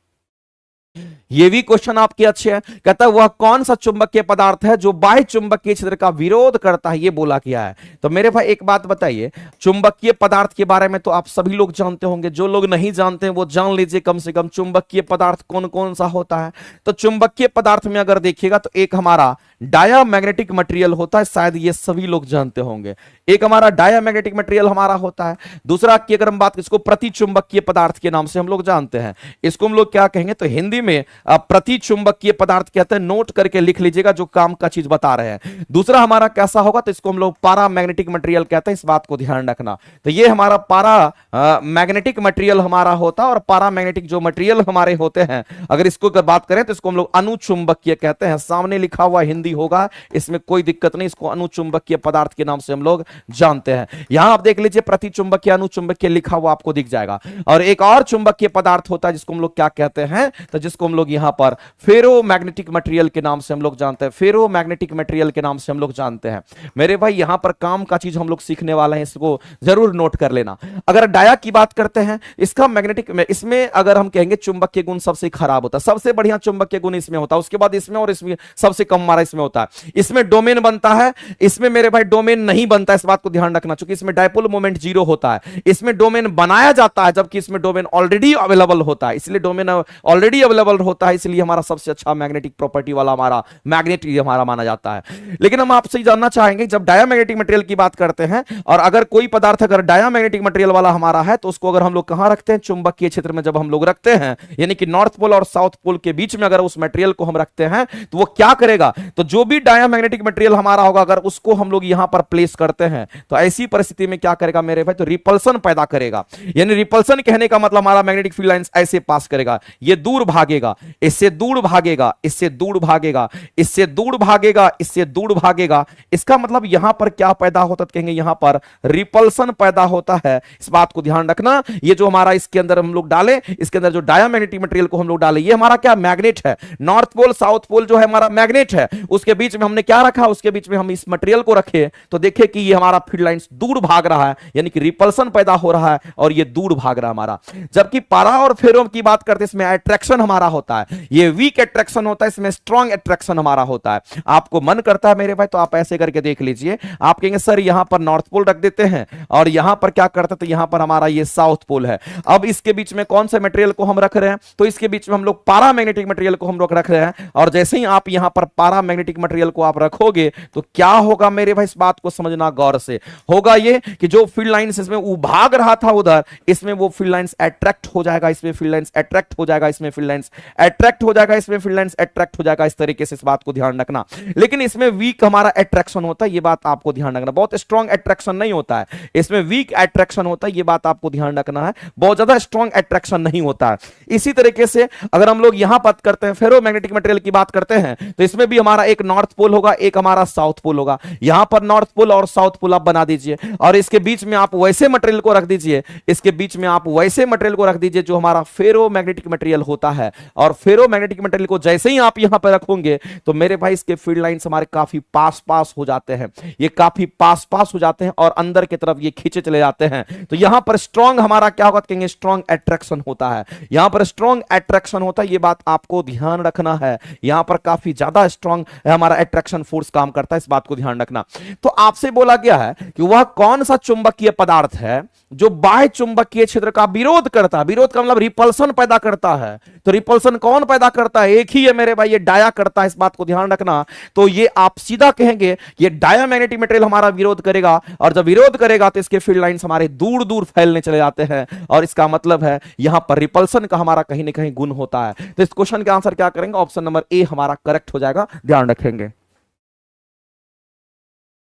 ये भी क्वेश्चन आपके अच्छे हैं। कहता है वह कौन सा चुंबकीय पदार्थ है जो बाह्य चुंबकीय क्षेत्र का विरोध करता है? ये बोला गया है। तो मेरे भाई एक बात बताइए, चुंबकीय पदार्थ के बारे में तो आप सभी लोग जानते होंगे। जो लोग नहीं जानते हैं वो जान लीजिए कम से कम चुंबकीय पदार्थ कौन कौन सा होता है। तो चुंबकीय पदार्थ में अगर देखिएगा तो एक हमारा डायामैग्नेटिक मटेरियल होता है, शायद ये सभी लोग जानते होंगे। एक हमारा डायामैग्नेटिक मटेरियल हमारा होता है। दूसरा की अगर हम बात, इसको प्रति चुंबकीय पदार्थ के नाम से हम लोग जानते हैं। इसको हम लोग क्या कहेंगे? तो हिंदी में प्रति चुंबकीय पदार्थ कहते हैं। नोट करके लिख लीजिएगा जो काम का चीज बता रहे हैं। दूसरा हमारा कैसा होगा? तो इसको हम लोग पारामैग्नेटिक मटेरियल कहते हैं। इस बात को ध्यान रखना। तो ये हमारा पारा मैग्नेटिक मटेरियल हमारा होता है, और पारामैग्नेटिक जो मटेरियल हमारे होते हैं, अगर इसको बात करें तो इसको हम लोग अनुचुंबकीय कहते हैं। सामने लिखा हुआ हिंदी होगा, इसमें कोई दिक्कत नहीं। इसको अनुचुंबकीय पदार्थ के नाम से हम लोग जानते हैं। यहां आप देख लीजिए प्रति चुंबकीय, अनुचुंबकीय लिखा हुआ आपको दिख जाएगा। और एक और चुंबकीय पदार्थ होता है जिसको हम लोग क्या कहते हैं? तो जिसको हम लोग यहां पर फेरोमैग्नेटिक मटेरियल के नाम से हम लोग जानते हैं। फेरोमैग्नेटिक मटेरियल के नाम से हम लोग जानते हैं। मेरे भाई यहां पर काम का चीज हम लोग सीखने वाले हैं, इसको जरूर नोट कर लेना। अगर डाया की बात करते हैं, इसका मैग्नेटिक में, इसमें अगर हम कहेंगे चुंबकीय गुण सबसे खराब होता है, सबसे बढ़िया चुंबकीय गुण इसमें होता है, उसके बाद इसमें, और इसमें सबसे कम हमारा इसमें होता है। इसमें डोमेन बनता है, इसमें मेरे भाई डोमेन नहीं बनता। इस बात को ध्यान रखना, क्योंकि इसमें डायपोल मोमेंट 0 होता है। इसमें डोमेन बनाया जाता है, जबकि इसमें डोमेन ऑलरेडी अवेलेबल होता है। इसलिए डोमेन ऑलरेडी अवेलेबल होता है, इसलिए हमारा सबसे अच्छा मैग्नेटिक प्रॉपर्टी वाला हमारा मैग्नेट हमारा माना जाता है। लेकिन हम आपसे जानना चाहेंगे, जब डायामैग्नेटिक मटेरियल की बात करते हैं, और अगर कोई पदार्थ अगर डायामैग्नेटिक मटेरियल वाला हमारा है, तो उसको अगर हम लोग कहां रखते हैं? चुंबकीय क्षेत्र में जब हम लोग रखते हैं, यानी कि नॉर्थ पोल और साउथ पोल के बीच में अगर उस मटेरियल को हम रखते हैं, तो वो क्या करेगा? तो जो भी डायामैग्नेटिक मटेरियल हमारा होगा अगर उसको हम लोग यहां पर प्लेस करते हैं तो ऐसी परिस्थिति में क्या करेगा मेरे भाई, तो रिपल्सन पैदा करेगा। यानी रिपल्सन कहने का मतलब हमारा मैग्नेटिक फील्ड लाइंस ऐसे पास करेगा, ये दूर भागेगा, इससे दूर भागेगा, इससे दूर भागेगा, इससे दूर भागेगा, इससे दूर भागेगा। इसका मतलब यहां पर क्या पैदा होता है, कहेंगे यहां पर रिपल्सन पैदा होता है। इस बात को ध्यान रखना। ये जो हमारा इसके अंदर हम लोग डाले, इसके अंदर जो डायामैग्नेटिक मटेरियल को हम लोग डाले, ये हमारा क्या मैग्नेट है। नॉर्थ पोल साउथ पोल जो है हमारा मैग्नेट है, उसके बीच में हमने क्या रखा, उसके बीच में हम इस मटेरियल को रखे तो देखे कि ये हमारा फील्ड लाइंस दूर भाग रहा है, यानी कि रिपल्सन पैदा हो रहा है और ये दूर भाग रहा है हमारा। जबकि पारा और फेरो की बात करते हैं, इसमें अट्रैक्शन हमारा होता है, ये वीक अट्रैक्शन होता है, इसमें स्ट्रॉन्ग अट्रैक्शन हमारा होता है। आपको मन करता है मेरे भाई तो आप ऐसे करके देख लीजिए। आप कहेंगे सर यहां पर नॉर्थ पोल रख देते हैं और यहां पर क्या करते हैं, तो यहां पर हमारा ये साउथ पोल है। अब इसके बीच में कौन से मटेरियल को हम रख रहे हैं, तो इसके बीच में हम लोग पैरामैग्नेटिक मटेरियल को हम लोग रख रहे हैं। और जैसे ही आप यहां पर पैरामैग्नेटिक मटेरियल को आप रखोगे तो क्या होगा मेरे भाई, इस बात को समझना गौर से। होगा ये कि जो फील्ड लाइंस इसमें वो भाग रहा था उधर, इसमें वो फील्ड लाइंस अट्रैक्ट हो जाएगा, इसमें फील्ड लाइंस अट्रैक्ट हो जाएगा, इसमें फील्ड लाइंस अट्रैक्ट हो जाएगा, इसमें फील्ड लाइंस अट्रैक्ट हो जाएगा। इस तरीके से इस बात को ध्यान रखना। लेकिन इसमें वीक हमारा अट्रैक्शन होता है, ये बात आपको ध्यान रखना। बहुत स्ट्रॉन्ग अट्रैक्शन नहीं होता है, इसमें वीक अट्रैक्शन होता है, ये बात आपको ध्यान रखना है। बहुत ज्यादा स्ट्रॉन्ग अट्रैक्शन नहीं होता है। इसी तरीके से अगर हम लोग यहां बात करते हैं फेरोमैग्नेटिक मटेरियल की बात करते हैं, तो इसमें भी हमारा एक नॉर्थ पोल होगा, एक हमारा साउथ पोल होगा। यहां पर नॉर्थ पोल और साउथ पोल आप बना दीजिए और इसके बीच में आप वैसे मटेरियल को रख दीजिए, इसके बीच में आप वैसे मटेरियल को रख दीजिए जो हमारा फेरोमैग्नेटिक मटेरियल होता है। और फेरोमैग्नेटिक मटेरियल को जैसे ही आप यहां पर रखोगे तो मेरे भाई इसके फील्ड लाइंस हमारे काफी पास पास हो जाते हैं, ये काफी पास पास हो जाते हैं और अंदर की तरफ ये खींचे चले जाते हैं। तो यहां पर स्ट्रॉन्ग हमारा क्या होगा, कहेंगे स्ट्रॉन्ग अट्रैक्शन होता है। यहां पर स्ट्रॉन्ग अट्रैक्शन होता है, ये बात आपको ध्यान रखना है। यहां पर काफी ज्यादा स्ट्रॉन्ग हमारा अट्रैक्शन फोर्स काम करता है, इस बात को ध्यान रखना। तो आपसे बोला गया है कि वह कौन सा चुंबकीय पदार्थ है जो बाह्य चुंबकीय क्षेत्र का विरोध करता है। विरोध का मतलब रिपल्सन पैदा करता है। तो रिपल्सन कौन पैदा करता है, एक ही है मेरे भाई, ये डाया करता है, इस बात को ध्यान रखना। तो ये आप सीधा कहेंगे ये डायामैग्नेटिक मटेरियल हमारा विरोध करेगा और जब विरोध करेगा तो इसके फील्ड लाइंस हमारे दूर दूर फैलने चले जाते हैं और इसका मतलब है यहां पर रिपल्सन का हमारा कहीं ना कहीं गुण होता है। तो इस क्वेश्चन का आंसर क्या करेंगे, ऑप्शन नंबर ए हमारा करेक्ट हो जाएगा, ध्यान रखेंगे।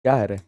क्या है रे,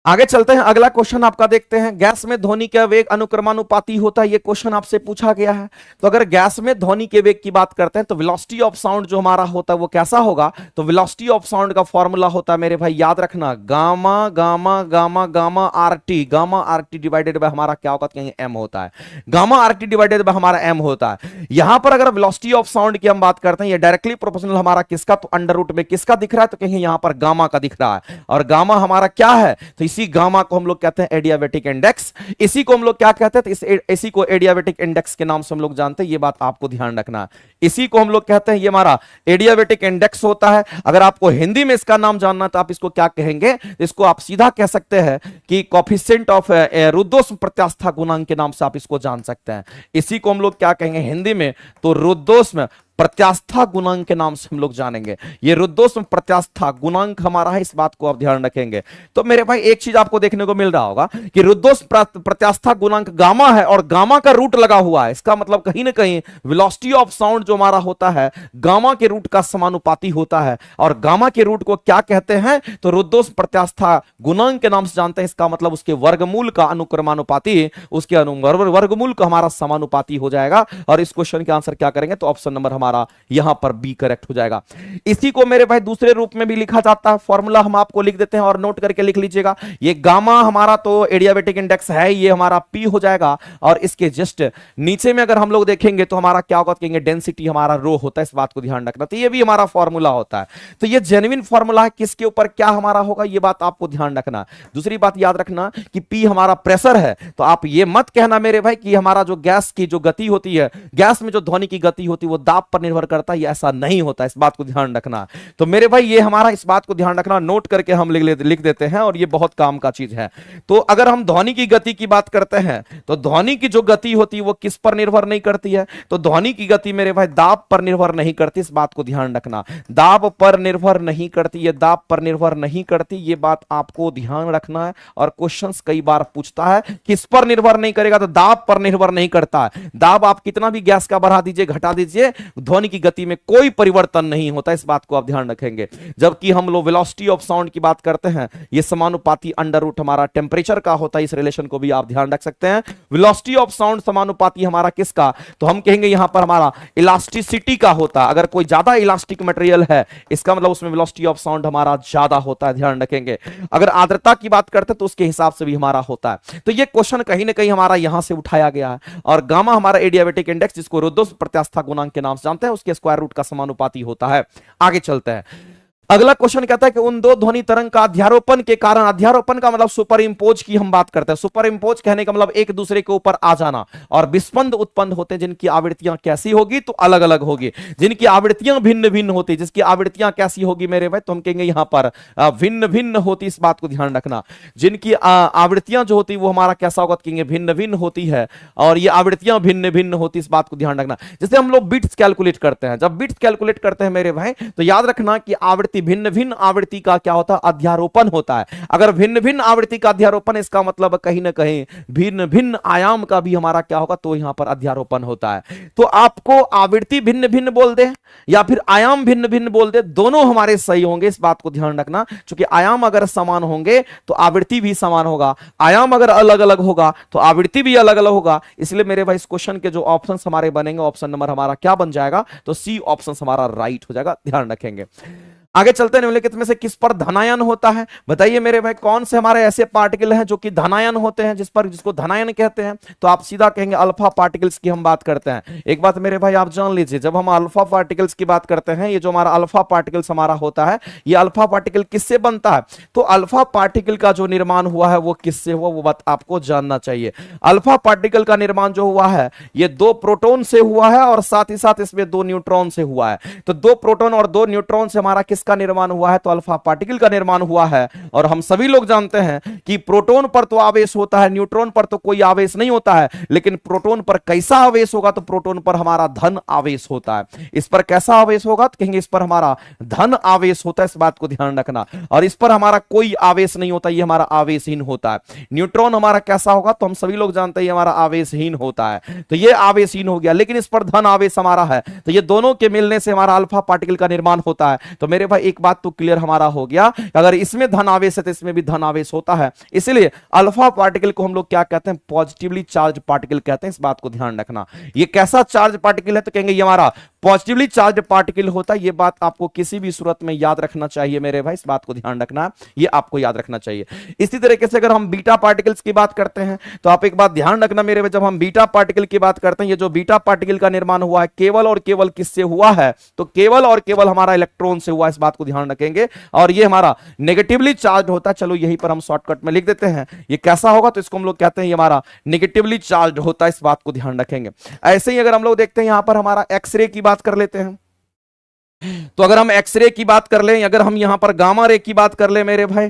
आगे चलते हैं। अगला क्वेश्चन आपका देखते हैं। गैस में ध्वनि का वेग अनुक्रमानुपाती होता है, ये क्वेश्चन आपसे पूछा गया है। तो अगर गैस में ध्वनि के वेग की बात करते हैं तो वेलोसिटी ऑफ साउंड जो हमारा होता है वो कैसा होगा, तो वेलोसिटी ऑफ साउंड का फॉर्मूला होता है मेरे भाई, याद रखना, gamma gamma gamma gamma R T divided by हमारा क्या होगा, कहेंगे एम होता है। Gamma R T divided by हमारा एम होता है। यहां पर अगर वेलोसिटी ऑफ साउंड की हम बात करते हैं, ये डायरेक्टली प्रोपोर्शनल हमारा किसका, तो अंडर रूट में किसका दिख रहा है, तो कहेंगे यहां पर गामा का दिख रहा है। और गामा हमारा क्या है, तो इसी गामा को हम लोग कहते हैं एडियाबैटिक इंडेक्स। इसी को हम लोग क्या कहते हैं, तो इसी को एडियाबैटिक इंडेक्स के नाम से हम लोग जानते हैं, ये बात आपको ध्यान रखना। इसी को हम लोग कहते हैं, ये हमारा एडियाबैटिक इंडेक्स होता है। अगर आपको हिंदी में इसका नाम जानना तो आप इसको क्या कहेंगे, इसको आप सीधा कह सकते हैं कि कोएफिशिएंट ऑफ रुद्धोष्म प्रत्यास्था गुणांक के नाम से आप इसको जान सकते हैं। इसी को हम लोग क्या कहेंगे हिंदी में, तो रुद्धोष्म प्रत्यास्था गुणांक के नाम से हम लोग जानेंगे। ये रुद्धोष्म प्रत्यास्था गुणांक हमारा है, इस बात को आप ध्यान रखेंगे। तो मेरे भाई एक चीज आपको देखने को मिल रहा होगा कि रुद्धोष्म प्रत्यास्था गुणांक गामा है और गामा का रूट लगा हुआ है। इसका मतलब कहीं ना कहीं वेलोसिटी ऑफ साउंड जो हमारा होता है गामा के रूट का समानुपाती होता है। और गामा के रूट को क्या कहते हैं, तो रुद्धोष्म प्रत्यास्था गुणांक के नाम से जानते हैं। इसका मतलब उसके वर्गमूल का अनुक्रमानुपाती, उसके वर्गमूल का हमारा समानुपाती हो जाएगा। और इस क्वेश्चन के आंसर क्या करेंगे, तो ऑप्शन नंबर हमारा यहां पर बी करेक्ट हो जाएगा। इसी को मेरे भाई दूसरे रूप में भी लिखा जाता है, फॉर्मूला हम आपको लिख देते हैं और नोट करके लिख लीजिएगा। ये गामा हमारा तो एडियाबैटिक इंडेक्स है, ये हमारा पी हो जाएगा। और इसके जस्ट नीचे में अगर हम लोग देखेंगे तो हमारा क्या होगा, कहेंगे डेंसिटी हमारा रो होता है, इस बात को ध्यान रखना। तो ये भी हमारा फॉर्मूला होता है। तो ये जेन्युइन फॉर्मूला है, किसके ऊपर क्या हमारा होगा ये बात आपको ध्यान रखना। दूसरी बात याद रखना कि पी हमारा प्रेशर है, तो आप ये मत कहना मेरे भाई कि हमारा जो गैस की जो गति होती है, गैस में जो ध्वनि की गति होती है वो दाब पर निर्भर करता है, ये ऐसा नहीं होता, इस बात को ध्यान रखना। तो मेरे भाई ये हमारा इस बात को ध्यान रखना, नोट करके हम लिख देते हैं और ये बहुत काम का चीज है। तो अगर हम ध्वनि की गति की बात करते हैं तो ध्वनि की जो गति होती है वो किस पर निर्भर नहीं करती है, तो ध्वनि की गति मेरे भाई दाब पर निर्भर नहीं करती, इस बात को ध्यान रखना। दाब पर निर्भर नहीं करती, ये दाब पर निर्भर नहीं करती, ये बात आपको ध्यान रखना है। और क्वेश्चंस कई बार पूछता है किस पर निर्भर नहीं करेगा, तो दाब पर निर्भर नहीं करता है। दाब आप कितना भी गैस का बढ़ा दीजिए घटा दीजिए, ध्वनि की गति में कोई परिवर्तन नहीं होता, इस बात को आप ध्यान रखेंगे। जबकि हम लोग वेलोसिटी ऑफ साउंड की बात करते हैं, ये समानुपाती अंडर रूट हमारा टेम्परेचर का होता है, इस रिलेशन को भी आप ध्यान रख सकते हैं। वेलोसिटी ऑफ साउंड समानुपाती हमारा किसका, तो हम कहेंगे यहां पर हमारा इलास्टिसिटी का होता है। अगर कोई ज्यादा इलास्टिक मटेरियल है, इसका मतलब उसमें वेलोसिटी ऑफ साउंड हमारा ज्यादा होता है, ध्यान रखेंगे। अगर आर्द्रता की बात करते हैं तो उसके हिसाब से भी हमारा होता है। तो ये क्वेश्चन कहीं ना कहीं हमारा यहां से उठाया गया है। और गामा हमारा एडियाबेटिक इंडेक्स, जिसको रुद्धोष्म प्रत्यास्था गुणांक के नाम से जानते हैं, उसके स्क्वायर रूट का समानुपाती होता है। आगे चलते हैं। अगला क्वेश्चन कहता है कि उन दो ध्वनि तरंग का अध्यारोपण के कारण, अध्यारोपण का मतलब सुपर इंपोज की हम बात करते हैं। सुपर इंपोज कहने का मतलब एक दूसरे के ऊपर आ जाना, और विस्पंद उत्पन्न होते हैं जिनकी आवृत्तियां कैसी होगी, तो अलग अलग होगी। जिनकी आवृत्तियां भिन्न भिन्न होती, जिसकी आवृत्तियां कैसी होगी मेरे भाई, तो हम कहेंगे यहां पर भिन्न भिन्न होती, इस बात को ध्यान रखना। जिनकी आवृत्तियां जो होती वो हमारा कैसा होगा, कहेंगे भिन्न भिन्न होती है, और ये आवृत्तियां भिन्न भिन्न होती, इस बात को ध्यान रखना। जैसे हम लोग बिट्स कैलकुलेट करते हैं, जब बिट्स कैलकुलेट करते हैं मेरे भाई, तो याद रखना कि आवृत्ति भिन्न भिन्न आवृत्ति का क्या होता है, अध्यारोपण होता है। अगर भिन्न भिन्न आवृत्ति का अध्यारोपण, इसका मतलब कहीं ना कहीं भिन्न भिन्न आयाम का भी हमारा क्या होगा, तो यहां पर अध्यारोपण होता है। तो आपको आवृत्ति भिन्न भिन्न बोल दे या फिर आयाम भिन्न भिन्न बोल दे, दोनों हमारे सही होंगे, इस बात को ध्यान रखना। क्योंकि आयाम अगर समान होंगे तो आवृत्ति भी समान होगा, आयाम अगर अलग अलग होगा तो आवृत्ति भी अलग अलग होगा। इसलिए मेरे भाई इस क्वेश्चन के जो ऑप्शन हमारे बनेंगे, ऑप्शन नंबर हमारा क्या बन जाएगा, तो सी ऑप्शन हमारा राइट हो जाएगा, ध्यान रखेंगे। आगे चलते हैं। निम्नलिखित में से किस पर धनायन होता है, बताइए मेरे भाई। कौन से हमारे ऐसे पार्टिकल हैं जो कि धनायन होते हैं, जिसको धनायन कहते हैं, तो आप सीधा कहेंगे अल्फा पार्टिकल्स की हम बात करते हैं। एक बात मेरे भाई आप जान लीजिए, जब हम अल्फा पार्टिकल्स की बात करते हैं, ये जो हमारा अल्फा पार्टिकल्स हमारा होता है, ये अल्फा पार्टिकल किससे बनता है, तो अल्फा पार्टिकल का जो निर्माण हुआ है वो किससे हुआ, वो बात आपको जानना चाहिए। अल्फा पार्टिकल का निर्माण जो हुआ है, ये 2 प्रोटॉन से हुआ है, और साथ ही साथ इसमें 2 न्यूट्रॉन से हुआ है। तो 2 प्रोटॉन और 2 न्यूट्रॉन से हमारा किसका निर्माण हुआ है, तो अल्फा पार्टिकल का निर्माण हुआ है। और हम सभी लोग जानते हैं कि प्रोटॉन पर तो आवेश होता है, न्यूट्रॉन पर तो कोई आवेश नहीं होता है। लेकिन प्रोटॉन पर कैसा आवेश होगा, तो प्रोटॉन पर हमारा धन आवेश होता है। इस पर कैसा आवेश होगा, तो कहेंगे इस पर हमारा धन आवेश होता है, इस बात को ध्यान रखना। और इस पर हमारा कोई आवेश नहीं होता, ये हमारा आवेशहीन होता है। न्यूट्रॉन हमारा कैसा होगा, तो हम सभी लोग जानते हैं ये हमारा आवेशहीन होता है, तो ये आवेशहीन हो गया। लेकिन इस पर धन आवेश हमारा है, तो ये दोनों के मिलने से हमारा अल्फा पार्टिकल का निर्माण होता है। तो मेरे भाई एक बात तो क्लियर हमारा हो गया, अगर इसमें धन आवेश है तो इसमें भी धन आवेश होता है। इसलिए अल्फा पार्टिकल को हम लोग क्या कहते हैं, पॉजिटिवली चार्ज पार्टिकल कहते हैं, इस बात को ध्यान रखना। ये कैसा चार्ज पार्टिकल है, तो कहेंगे ये हमारा पॉजिटिवली चार्ज पार्टिकल होता है। ये बात आपको किसी भी सूरत में याद रखना चाहिए मेरे भाई, इस बात को ध्यान रखना, ये आपको याद रखना चाहिए। इसी तरीके से अगर हम बीटा पार्टिकल्स की बात करते हैं, तो आप एक बात ध्यान रखना मेरे भाई, जब हम बीटा पार्टिकल की बात करते हैं, ये जो बीटा पार्टिकल का निर्माण हुआ है, केवल और केवल किससे हुआ है, तो केवल और केवल हमारा इलेक्ट्रॉन से हुआ, इस बात को ध्यान रखेंगे। और ये हमारा नेगेटिवली चार्ज होता है। चलो यहीं पर हम शॉर्टकट में लिख देते हैं, ये कैसा होगा, तो इसको हम लोग कहते हैं ये हमारा नेगेटिवली चार्ज होता है, इस बात को ध्यान रखेंगे। ऐसे ही अगर हम लोग देखते हैं यहां पर हमारा एक्सरे की बात कर लेते हैं, तो अगर हम एक्सरे की बात कर लें, अगर हम यहां पर गामा रे की बात कर लें मेरे भाई,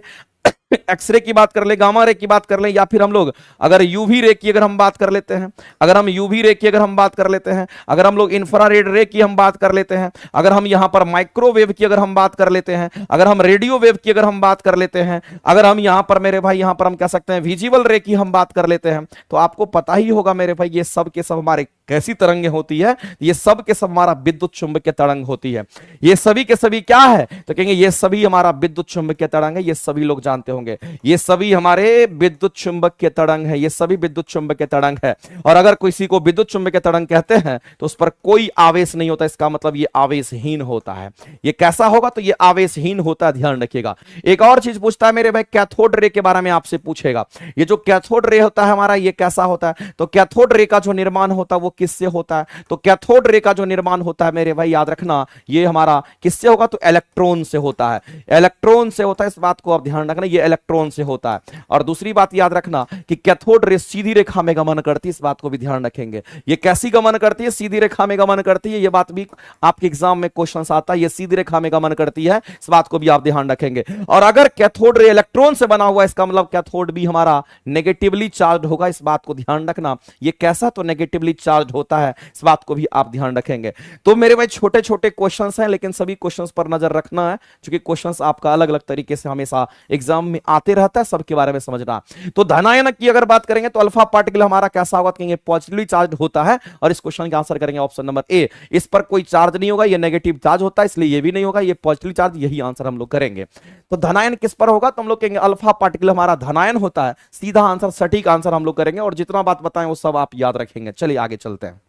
एक्सरे की बात कर ले, गामा रे की बात कर ले, या फिर हम लोग अगर यूवी रे की अगर हम बात कर लेते हैं, अगर हम यूवी रे की अगर हम बात कर लेते हैं, अगर हम लोग इंफ्रारेड रे की हम बात कर लेते हैं, अगर हम यहां पर माइक्रोवेव की अगर हम बात कर लेते हैं, अगर हम रेडियो वेव की अगर हम बात कर लेते हैं, अगर हम यहां पर मेरे भाई यहां पर हम कह सकते हैं विजिबल रे की हम बात कर लेते हैं, तो आपको पता ही होगा मेरे भाई ये सब के सब हमारे कैसी तरंगें होती है, ये सब के सब हमारा विद्युत चुंबकीय तरंग होती है। ये सभी के सभी क्या है, तो कहेंगे ये सभी हमारा विद्युत चुंबकीय तरंग है, ये सभी लोग जानते होंगे, ये सभी हमारे विद्युत चुंबकीय तरंग है, ये सभी विद्युत चुंबकीय तरंग है। और अगर किसी को विद्युत चुंबकीय तरंग कहते हैं तो उस पर कोई आवेश नहीं होता, इसका मतलब ये आवेशहीन होता है। ये कैसा होगा, तो ये आवेशहीन होता है, ध्यान रखिएगा। एक और चीज पूछता है मेरे भाई, कैथोड रे के बारे में आपसे पूछेगा। ये जो कैथोड रे होता है हमारा, ये कैसा होता है, तो कैथोड रे का जो निर्माण होता है वो किससे होता है, तो कैथोड रे का जो निर्माण होता है मेरे भाई याद रखना, ये हमारा किससे होगा, तो इलेक्ट्रॉन से होता है, इलेक्ट्रॉन से होता है, इस बात को आप ध्यान रखना, ये इलेक्ट्रॉन से होता है। और दूसरी बात याद रखना कि कैथोड रे सीधी रेखा में गमन करती है, इस बात को भी ध्यान रखेंगे। ये कैसी गमन करती है, सीधी रेखा में गमन करती है, ये बात भी आपके एग्जाम में क्वेश्चन आता है, ये सीधी रेखा में गमन करती है, इस बात को भी आप ध्यान रखेंगे। और अगर कैथोड रे इलेक्ट्रॉन से बना हुआ है, इसका मतलब कैथोड भी हमारा नेगेटिवली चार्ज होगा, इस बात को ध्यान रखना। ये कैसा, तो नेगेटिवली चार्ज चार्ज होता है, इस बात को भी आप ध्यान रखेंगे। तो मेरे भाई छोटे छोटे क्वेश्चंस हैं, लेकिन सभी क्वेश्चंस पर नजर रखना है, क्योंकि क्वेश्चंस आपका अलग अलग तरीके से हमेशा एग्जाम में आते रहता है, सबके बारे में समझना। तो धनायन की अगर बात करेंगे तो अल्फा पार्टिकल हमारा कैसा होगा, कहेंगे पॉजिटिवली चार्ज होता है, और इस क्वेश्चन का आंसर करेंगे ऑप्शन नंबर ए। इस पर कोई चार्ज नहीं होगा, ये नेगेटिव चार्ज होता है, इसलिए ये भी नहीं होगा, ये पॉजिटिव चार्ज, यही आंसर हम लोग करेंगे। तो धनायन किस पर होगा, तो हम लोग कहेंगे अल्फा पार्टिकल हमारा धनायन होता है, सीधा आंसर, सटीक आंसर हम लोग करेंगे, और जितना बात बताएं वो सब आप याद रखेंगे। चलिए आगे चलते हैं।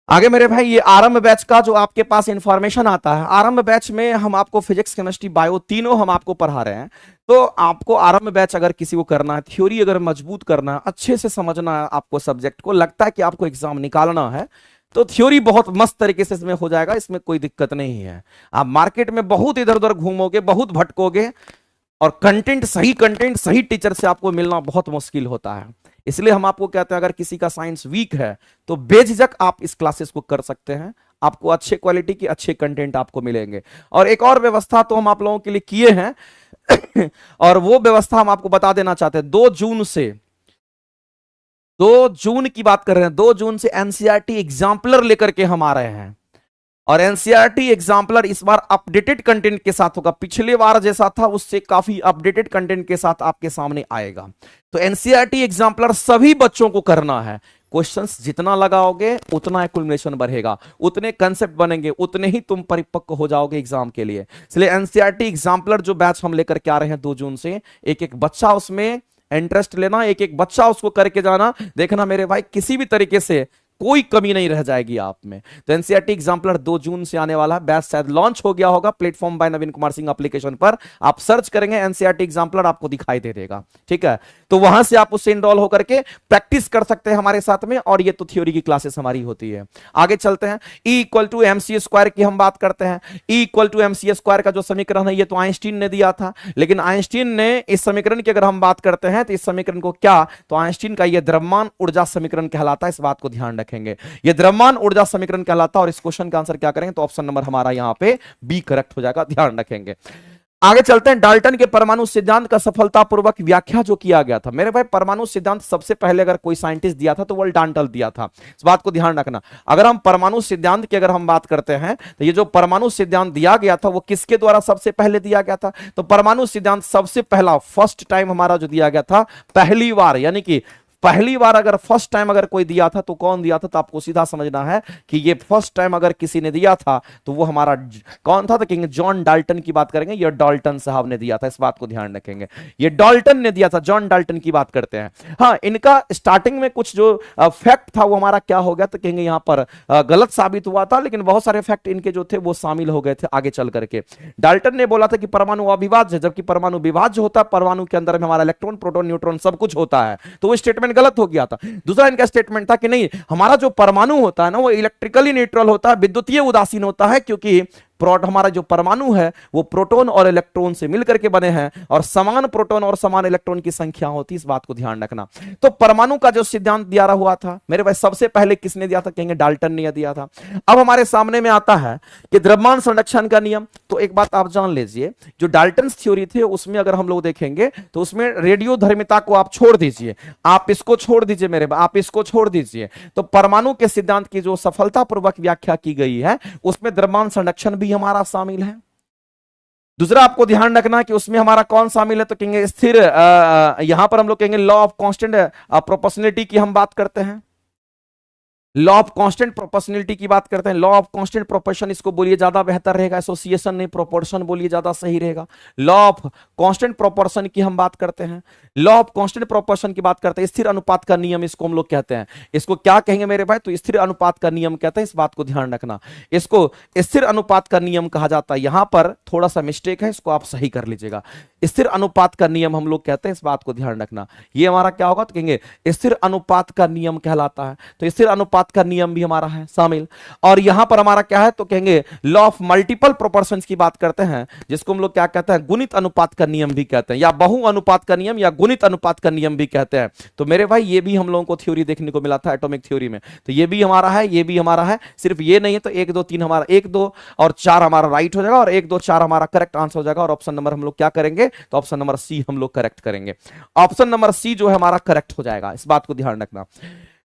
आगे मेरे भाई, ये आरंभ बैच का जो आपके पास इंफॉर्मेशन आता है, आरंभ बैच में हम आपको फिजिक्स केमिस्ट्री बायो तीनों हम आपको पढ़ा रहे हैं। तो आपको आरंभ बैच अगर किसी को करना है, थ्योरी अगर मजबूत करना है, अच्छे से समझना है आपको सब्जेक्ट को, लगता है कि आपको एग्जाम निकालना है, तो थ्योरी बहुत मस्त तरीके से इसमें हो जाएगा, इसमें कोई दिक्कत नहीं है। आप मार्केट में बहुत इधर उधर घूमोगे, बहुत भटकोगे, और कंटेंट सही टीचर से आपको मिलना बहुत मुश्किल होता है। इसलिए हम आपको कहते हैं अगर किसी का साइंस वीक है तो बेझिझक आप इस क्लासेस को कर सकते हैं, आपको अच्छे क्वालिटी के अच्छे कंटेंट आपको मिलेंगे। और एक और व्यवस्था तो हम आप लोगों के लिए किए हैं और वो व्यवस्था हम आपको बता देना चाहते हैं। 2 जून की बात कर रहे हैं, 2 जून से एनसीईआरटी एग्जाम्पलर लेकर के हम आ रहे हैं, और एनसीईआरटी एग्जाम्पलर इस बार अपडेटेड कंटेंट के साथ होगा। पिछले बार जैसा था उससे काफी अपडेटेड कंटेंट के साथ आपके सामने आएगा। तो एनसीईआरटी एग्जाम्पलर सभी बच्चों को करना है। क्वेश्चंस जितना लगाओगे उतना एक्युमुलेशन बढ़ेगा, उतने कंसेप्ट बनेंगे, उतने ही तुम परिपक्व हो जाओगे एग्जाम के लिए। इसलिए एनसीईआरटी एग्जाम्पलर जो बैच हम लेकर के आ रहे हैं 2 जून से, एक एक बच्चा उसमें इंटरेस्ट लेना, एक एक बच्चा उसको करके जाना, देखना मेरे भाई किसी भी तरीके से कोई कमी नहीं रह जाएगी आप में। तो एनसीईआरटी एग्जाम्पलर 2 जून से आने वाला है, बैच शायद लॉन्च हो गया होगा प्लेटफॉर्म बाय नवीन कुमार सिंह एप्लीकेशन पर, आप सर्च करेंगे एनसीईआरटी एग्जाम्पलर, आपको दिखाई दे देगा, ठीक है। तो वहां से आप उससे इनरोल होकर के प्रैक्टिस कर सकते हैं हमारे साथ में, और ये तो थ्योरी की क्लासेस हमारी होती है। आगे चलते हैं। E equal to M C square की हम बात करते हैं। E equal to M C square का जो समीकरण है ये तो आइंस्टीन ने दिया था, लेकिन आइंस्टीन ने इस समीकरण की अगर हम बात करते हैं तो इस समीकरण को क्या, तो आइंस्टीन का ये द्रव्यमान ऊर्जा समीकरण कहलाता है, इस बात को ध्यान रखेंगे। ये द्रव्यमान ऊर्जा समीकरण कहलाता है, और इस क्वेश्चन का आंसर क्या करेंगे, तो ऑप्शन नंबर हमारा यहां पे बी करेक्ट हो जाएगा, ध्यान रखेंगे। आगे चलते हैं। डाल्टन के परमाणु सिद्धांत का सफलतापूर्वक व्याख्या जो किया गया था, मेरे भाई परमाणु सिद्धांत सबसे पहले अगर कोई साइंटिस्ट दिया था तो वो डाल्टन दिया था, इस बात को ध्यान रखना। अगर हम परमाणु सिद्धांत की अगर हम बात करते हैं तो ये जो परमाणु सिद्धांत दिया गया था वो किसके द्वारा सबसे पहले दिया गया था, तो परमाणु सिद्धांत सबसे पहला फर्स्ट टाइम हमारा जो दिया गया था, पहली बार, यानी कि पहली बार अगर फर्स्ट टाइम अगर कोई दिया था तो कौन दिया था, तो आपको सीधा समझना है कि ये फर्स्ट टाइम अगर किसी ने दिया था तो वो हमारा कौन था, तो कहेंगे जॉन डाल्टन की बात करेंगे, ये डाल्टन साहब ने दिया था, इस बात को ध्यान रखेंगे। ये डाल्टन ने दिया था, जॉन डाल्टन की बात करते हैं। हाँ, इनका स्टार्टिंग में कुछ जो फैक्ट था वो हमारा क्या हो गया, तो कहेंगे यहां पर गलत साबित हुआ था, लेकिन बहुत सारे फैक्ट इनके जो थे वो शामिल हो गए थे आगे चल करके। डाल्टन ने बोला था कि परमाणु अविभाज्य है, जबकि परमाणु विभाज्य होता है, परमाणु के अंदर में हमारा इलेक्ट्रॉन प्रोटॉन न्यूट्रॉन सब कुछ होता है, तो वो स्टेटमेंट गलत हो गया था। दूसरा इनका स्टेटमेंट था कि नहीं, हमारा जो परमाणु होता है ना वो इलेक्ट्रिकली न्यूट्रल होता है, विद्युतीय उदासीन होता है, क्योंकि हमारा जो परमाणु है वो प्रोटॉन और इलेक्ट्रॉन से मिलकर के बने हैं, और समान प्रोटॉन और समान इलेक्ट्रॉन की संख्या होती है, इस बात को ध्यान रखना। तो परमाणु का जो सिद्धांत दिया हुआ था मेरे भाई, सबसे पहले किसने दिया था, कहेंगे डाल्टन ने दिया था। अब हमारे सामने में आता है कि द्रव्यमान संरक्षण का नियम। तो एक बात आप जान लीजिए, जो डाल्टन थ्योरी थे उसमें अगर हम लोग देखेंगे तो उसमें रेडियोधर्मिता को आप छोड़ दीजिए, आप इसको छोड़ दीजिए मेरे भाई, आप इसको छोड़ दीजिए, तो परमाणु के सिद्धांत की जो सफलतापूर्वक व्याख्या की गई है उसमें द्रव्यमान संरक्षण भी हमारा शामिल है। दूसरा आपको ध्यान रखना कि उसमें हमारा कौन शामिल है, तो कहेंगे स्थिर, यहां पर हम लोग कहेंगे लॉ ऑफ कांस्टेंट प्रोपोर्शनलिटी की हम बात करते हैं, लॉ ऑफ कांस्टेंट प्रोपोर्शनलिटी की बात करते हैं। लॉ ऑफ कांस्टेंट प्रोपोर्शन इसको बोलिए ज्यादा बेहतर रहेगा, एसोसिएशन नहीं प्रोपोर्शन बोलिए ज्यादा सही रहेगा। लॉ ऑफ कांस्टेंट प्रोपोर्शन की हम बात करते हैं, लॉ ऑफ कांस्टेंट प्रोपोर्शन की बात करते हैं। स्थिर अनुपात का नियम इसको हम लोग कहते हैं, इसको क्या कहेंगे मेरे भाई, तो स्थिर अनुपात का नियम कहते हैं, इस बात को ध्यान रखना, इसको स्थिर अनुपात का नियम कहा जाता है। यहां पर थोड़ा सा मिस्टेक है, इसको आप सही कर लीजिएगा, स्थिर अनुपात का नियम हम लोग कहते हैं, इस बात को ध्यान रखना। ये हमारा क्या होगा, तो कहेंगे स्थिर अनुपात का नियम कहलाता है, तो स्थिर अनुपात का नियम भी हमारा है शामिल। और यहां पर हमारा क्या है, तो कहेंगे लॉ ऑफ मल्टीपल प्रोपोर्शंस की बात करते हैं, जिसको हम लोग क्या कहते हैं, गुणित अनुपात का नियम भी कहते हैं, या बहु अनुपात का नियम, या गुणित अनुपात का नियम भी कहते हैं। तो मेरे भाई ये भी हम लोगों को थ्योरी देखने को मिला था एटॉमिक थ्योरी में, तो ये भी हमारा है, ये भी हमारा है। सिर्फ ये नहीं है तो 1 2 3 हमारा, 1 2 और 4 हमारा राइट हो जाएगा, और 1 2 4 हमारा करेक्ट आंसर हो जाएगा, और ऑप्शन नंबर हम लोग क्या करेंगे, तो ऑप्शन नंबर सी हम लोग करेक्ट करेंगे। ऑप्शन नंबर सी जो है हमारा करेक्ट हो जाएगा, इस बात को ध्यान रखना।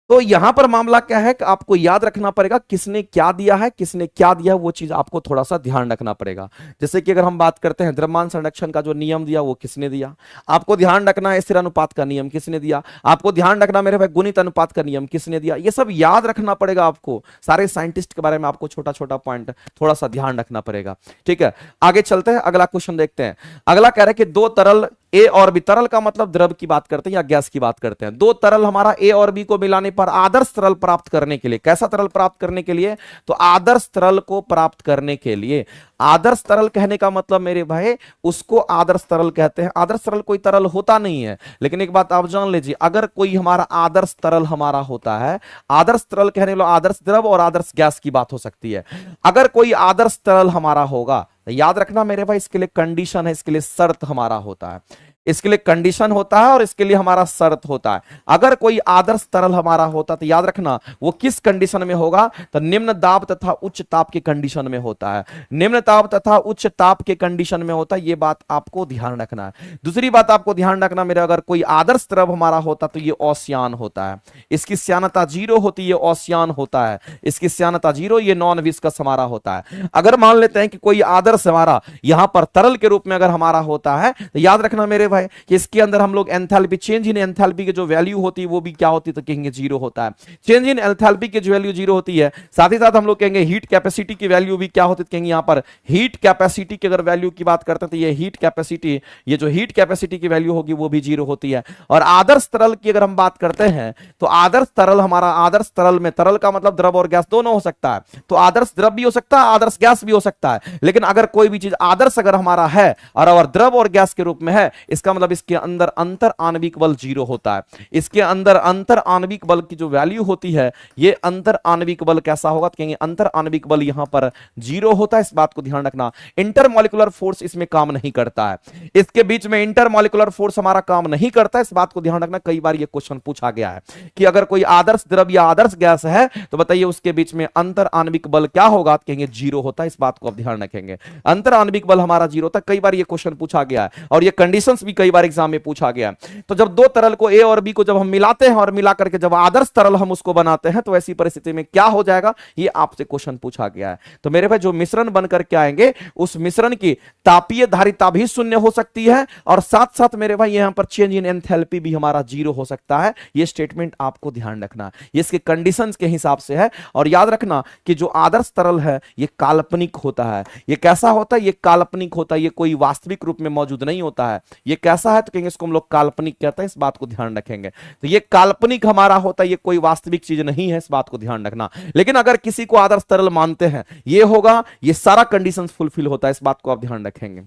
तो यहां पर मामला क्या है कि आपको याद रखना पड़ेगा किसने क्या दिया है, किसने क्या दिया, वो चीज आपको थोड़ा सा ध्यान रखना पड़ेगा। जैसे कि अगर हम बात करते हैं द्रव्यमान संरक्षण का जो नियम दिया वो किसने दिया, आपको ध्यान रखना है स्थिर अनुपात का नियम किसने दिया, आपको ध्यान रखना मेरे भाई गुणित अनुपात का नियम किसने दिया, ये सब याद रखना पड़ेगा आपको। सारे साइंटिस्ट के बारे में आपको छोटा छोटा पॉइंट थोड़ा सा ध्यान रखना पड़ेगा। ठीक है, आगे चलते हैं, अगला क्वेश्चन देखते हैं। अगला कह रहा है कि दो तरल ए और बी, तरल का मतलब द्रव की बात करते हैं या गैस की बात करते हैं, दो तरल हमारा ए और बी को मिलाने पर आदर्श तरल प्राप्त करने के लिए, कैसा तरल प्राप्त करने के लिए, तो आदर्श तरल को प्राप्त करने के लिए, आदर्श तरल कहने का मतलब मेरे भाई उसको आदर्श तरल कहते हैं। आदर्श तरल कोई तरल होता नहीं है, लेकिन एक बात आप जान लीजिए, अगर कोई हमारा आदर्श तरल हमारा होता है, आदर्श तरल कहने वाला आदर्श द्रव और आदर्श गैस की बात हो सकती है। अगर कोई आदर्श तरल हमारा होगा, याद रखना मेरे भाई इसके लिए कंडीशन है, इसके लिए शर्त हमारा होता है, इसके लिए कंडीशन होता है और इसके लिए हमारा शर्त होता है। अगर कोई आदर्श तरल हमारा होता तो याद रखना वो किस कंडीशन में होगा, तो निम्न दाब तथा उच्च ताप के कंडीशन में होता है, निम्न ताप तथा उच्च ताप के कंडीशन में होता है, ये बात आपको ध्यान रखना है। दूसरी बात आपको ध्यान रखना मेरे, अगर कोई आदर्श द्रव हमारा होता तो ये ओसियान होता है, इसकी श्यानता 0 होती है, ओसियान होता है, इसकी श्यानता 0, ये नॉन विस्कस हमारा होता है। अगर मान लेते हैं कि कोई आदर्श हमारा यहां पर तरल के रूप में अगर हमारा होता है, तो याद रखना मेरे भाई कि इसके अंदर हम लोग एंथैल्पी, चेंज इन एंथैल्पी की जो वैल्यू होती है वो भी क्या होती है, तो कहेंगे 0 होता है। चेंज इन एंथैल्पी की जो वैल्यू 0 होती है, साथ ही साथ हम लोग कहेंगे हीट कैपेसिटी की वैल्यू भी क्या होती है, कहेंगे यहां पर हीट कैपेसिटी की अगर वैल्यू की बात करते हैं तो ये हीट कैपेसिटी, ये जो हीट कैपेसिटी की वैल्यू होगी वो भी 0 होती है। और आदर्श तरल की अगर हम बात करते हैं तो आदर्श तरल हमारा, आदर्श तरल में, तरल का मतलब द्रव और गैस दोनों हो सकता है, तो आदर्श द्रव भी हो सकता है, आदर्श गैस भी हो सकता है। लेकिन अगर कोई भी चीज आदर्श अगर हमारा है और द्रव और गैस के रूप में है, इसका मतलब इसके अंदर अंतर आणविक बल 0 होता है। इसके अंदर अंतर आणविक बल की जो वैल्यू होती है, ये अंतर आणविक बल कैसा होगा, तो कहेंगे अंतर आणविक बल यहां पर 0 होता है। इस बात को ध्यान रखना, इंटरमॉलिक्यूलर फोर्स इसमें काम नहीं करता है, इसके बीच में इंटरमॉलिक्यूलर फोर्स हमारा काम नहीं करता है। इस बात को ध्यान रखना, कई बार ये क्वेश्चन पूछा गया है कि अगर कोई आदर्श द्रव या आदर्श गैस है तो बताइए उसके बीच में अंतर आणविक बल क्या होगा, तो कहेंगे 0 होता है। इस बात को आप ध्यान रखेंगे, अंतर आणविक बल हमारा 0 होता है। कई बार ये क्वेश्चन पूछा गया है और ये कंडीशंस भी कई बार एग्जाम में पूछा गया। तो जब दो तरल को ए और बी को जब हम मिलाते हैं और मिला करके जब आदर्श तरल हम उसको बनाते हैं तो ऐसी परिस्थिति में क्या हो जाएगा, ये आपसे क्वेश्चन पूछा गया है। तो मेरे भाई जो मिश्रण बनकर के आएंगे उस मिश्रण की तापीय धारिता भी शून्य हो सकती है और साथ साथ मेरे भाई यहां पर चेंज इन एंथैल्पी भी हमारा 0 हो सकता है। ये स्टेटमेंट आपको ध्यान रखना, ये इसके कंडीशंस के हिसाब से है। और याद रखना कि जो आदर्श तरल है ये काल्पनिक होता है। ये कैसा होता है, ये काल्पनिक होता है, ये कोई वास्तविक रूप में मौजूद नहीं होता है। ये कैसा है, तो कहेंगे इसको हम लोग काल्पनिक कहते हैं। इस बात को ध्यान रखेंगे, तो ये काल्पनिक हमारा होता है, ये कोई वास्तविक चीज नहीं है। इस बात को ध्यान रखना। लेकिन अगर किसी को आदर्श तरल मानते हैं, ये होगा, ये सारा कंडीशंस फुलफिल होता है। इस बात को आप ध्यान रखेंगे।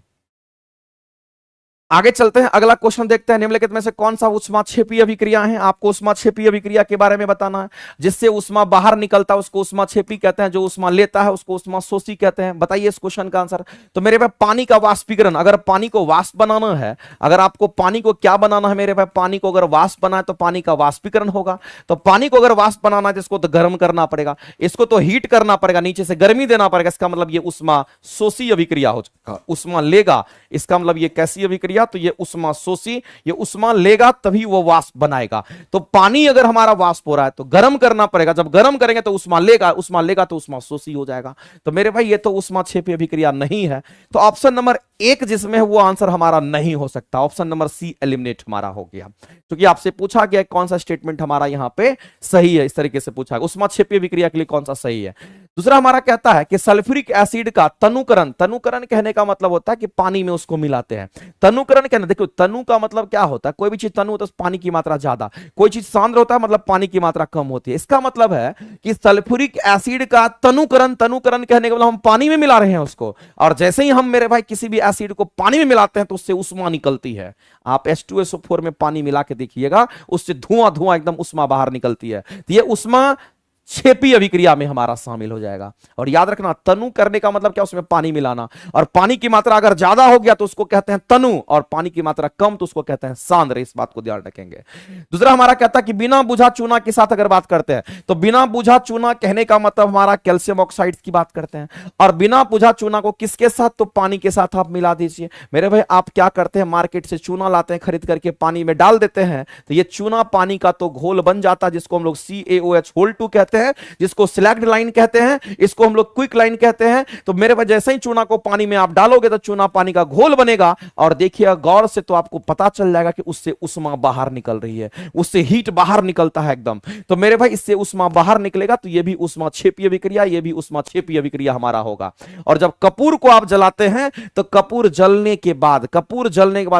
आगे चलते हैं, अगला क्वेश्चन देखते हैं। निम्नलिखित में से कौन सा ऊष्माक्षेपीय अभिक्रिया है, आपको ऊष्माक्षेपीय अभिक्रिया के बारे में बताना है। जिससे ऊष्मा बाहर निकलता है उसको ऊष्माक्षेपी कहते हैं, जो ऊष्मा लेता है उसको ऊष्माशोषी कहते हैं। बताइए इस क्वेश्चन का आंसर। तो मेरे भाई पानी का वाष्पीकरण, अगर पानी को वाष्प बनाना है, अगर आपको पानी को क्या बनाना है मेरे भाई, पानी को अगर वाष्प बनाए तो पानी का वाष्पीकरण होगा। तो पानी को अगर वाष्प बनाना है तो इसको तो गर्म करना पड़ेगा, इसको तो हीट करना पड़ेगा, नीचे से गर्मी देना पड़ेगा। इसका मतलब ये ऊष्माशोषी अभिक्रिया हो जाएगा, ऊष्मा लेगा। इसका मतलब ये कैसी अभिक्रिया, तो ये ऊष्माशोषी, ये ऊष्मा लेगा तभी वो वाष्प बनाएगा। तो पानी अगर हमारा वाष्प हो रहा है तो गर्म करना पड़ेगा, जब गर्म करेंगे तो ऊष्मा लेगा, ऊष्मा लेगा तो ऊष्माशोषी हो जाएगा। तो मेरे भाई ये तो ऊष्माक्षेपी अभिक्रिया नहीं है। तो ऑप्शन नंबर 1 जिसमें है वो आंसर हमारा नहीं हो सकता। ऑप्शन नंबर सी एलिमिनेट हमारा हो गया, क्योंकि आपसे पूछा गया कौन सा स्टेटमेंट हमारा यहां पे सही है। इस तरीके से पूछा, ऊष्माक्षेपी अभिक्रिया के लिए कौन सा सही है। दूसरा हमारा कहता है कि सल्फ्यूरिक एसिड का तनुकरण, तनुकरण कहने का मतलब होता है कि पानी में उसको मिलाते हैं। तनुकरण कहना, देखो तनु का मतलब क्या होता है, कोई भी चीज तनु होता है पानी की मात्रा ज्यादा, कोई चीज सांद्र होता है मतलब पानी की मात्रा कम होती है। इसका मतलब है कि सल्फ्यूरिक एसिड का तनुकरण, तनुकरण कहने का मतलब हम पानी में मिला रहे हैं उसको, और जैसे ही हम मेरे भाई किसी भी एसिड को पानी में मिलाते हैं तो उससे ऊष्मा निकलती है। आप H2SO4 में पानी मिला के देखिएगा, उससे धुआं धुआं एकदम ऊष्मा बाहर निकलती है। तो ये ऊष्मा क्षेपीय अभिक्रिया में हमारा शामिल हो जाएगा। और याद रखना, तनु करने का मतलब क्या, उसमें पानी मिलाना, और पानी की मात्रा अगर ज्यादा हो गया तो उसको कहते हैं तनु, और पानी की मात्रा कम तो उसको कहते हैं सांद्र। इस बात को ध्यान रखेंगे। दूसरा हमारा कहता है कि बिना बुझा चूना के साथ अगर बात करते हैं, तो बिना बुझा चूना कहने का मतलब हमारा कैल्शियम ऑक्साइड की बात करते हैं। और बिना बुझा चूना को किसके साथ, तो पानी के साथ आप मिला दीजिए। मेरे भाई आप क्या करते हैं, मार्केट से चूना लाते हैं खरीद करके, पानी में डाल देते हैं, तो ये चूना पानी का तो घोल बन जाता है, जिसको हम लोग CaOH2 कहते हैं, जिसको स्लैग्ड लाइन कहते हैं, इसको हम लोग क्विक लाइन कहते हैं। तो मेरे भाई जैसे ही चूना को पानी में आप डालोगे तो चूना पानी का घोल बनेगा, और देखिए गौर से तो आपको पता चल जाएगा कि उससे उष्मा बाहर निकल रही है, उससे हीट बाहर निकलता है एकदम। तो मेरे भाई इससे उष्मा बाहर निकलेगा तो ये भी उष्मा क्षेपीय विक्रिया, ये भी उष्मा क्षेपीय विक्रिया हमारा होगा। और जब कपूर को आप जलाते हैं तो कपूर जलने के बाद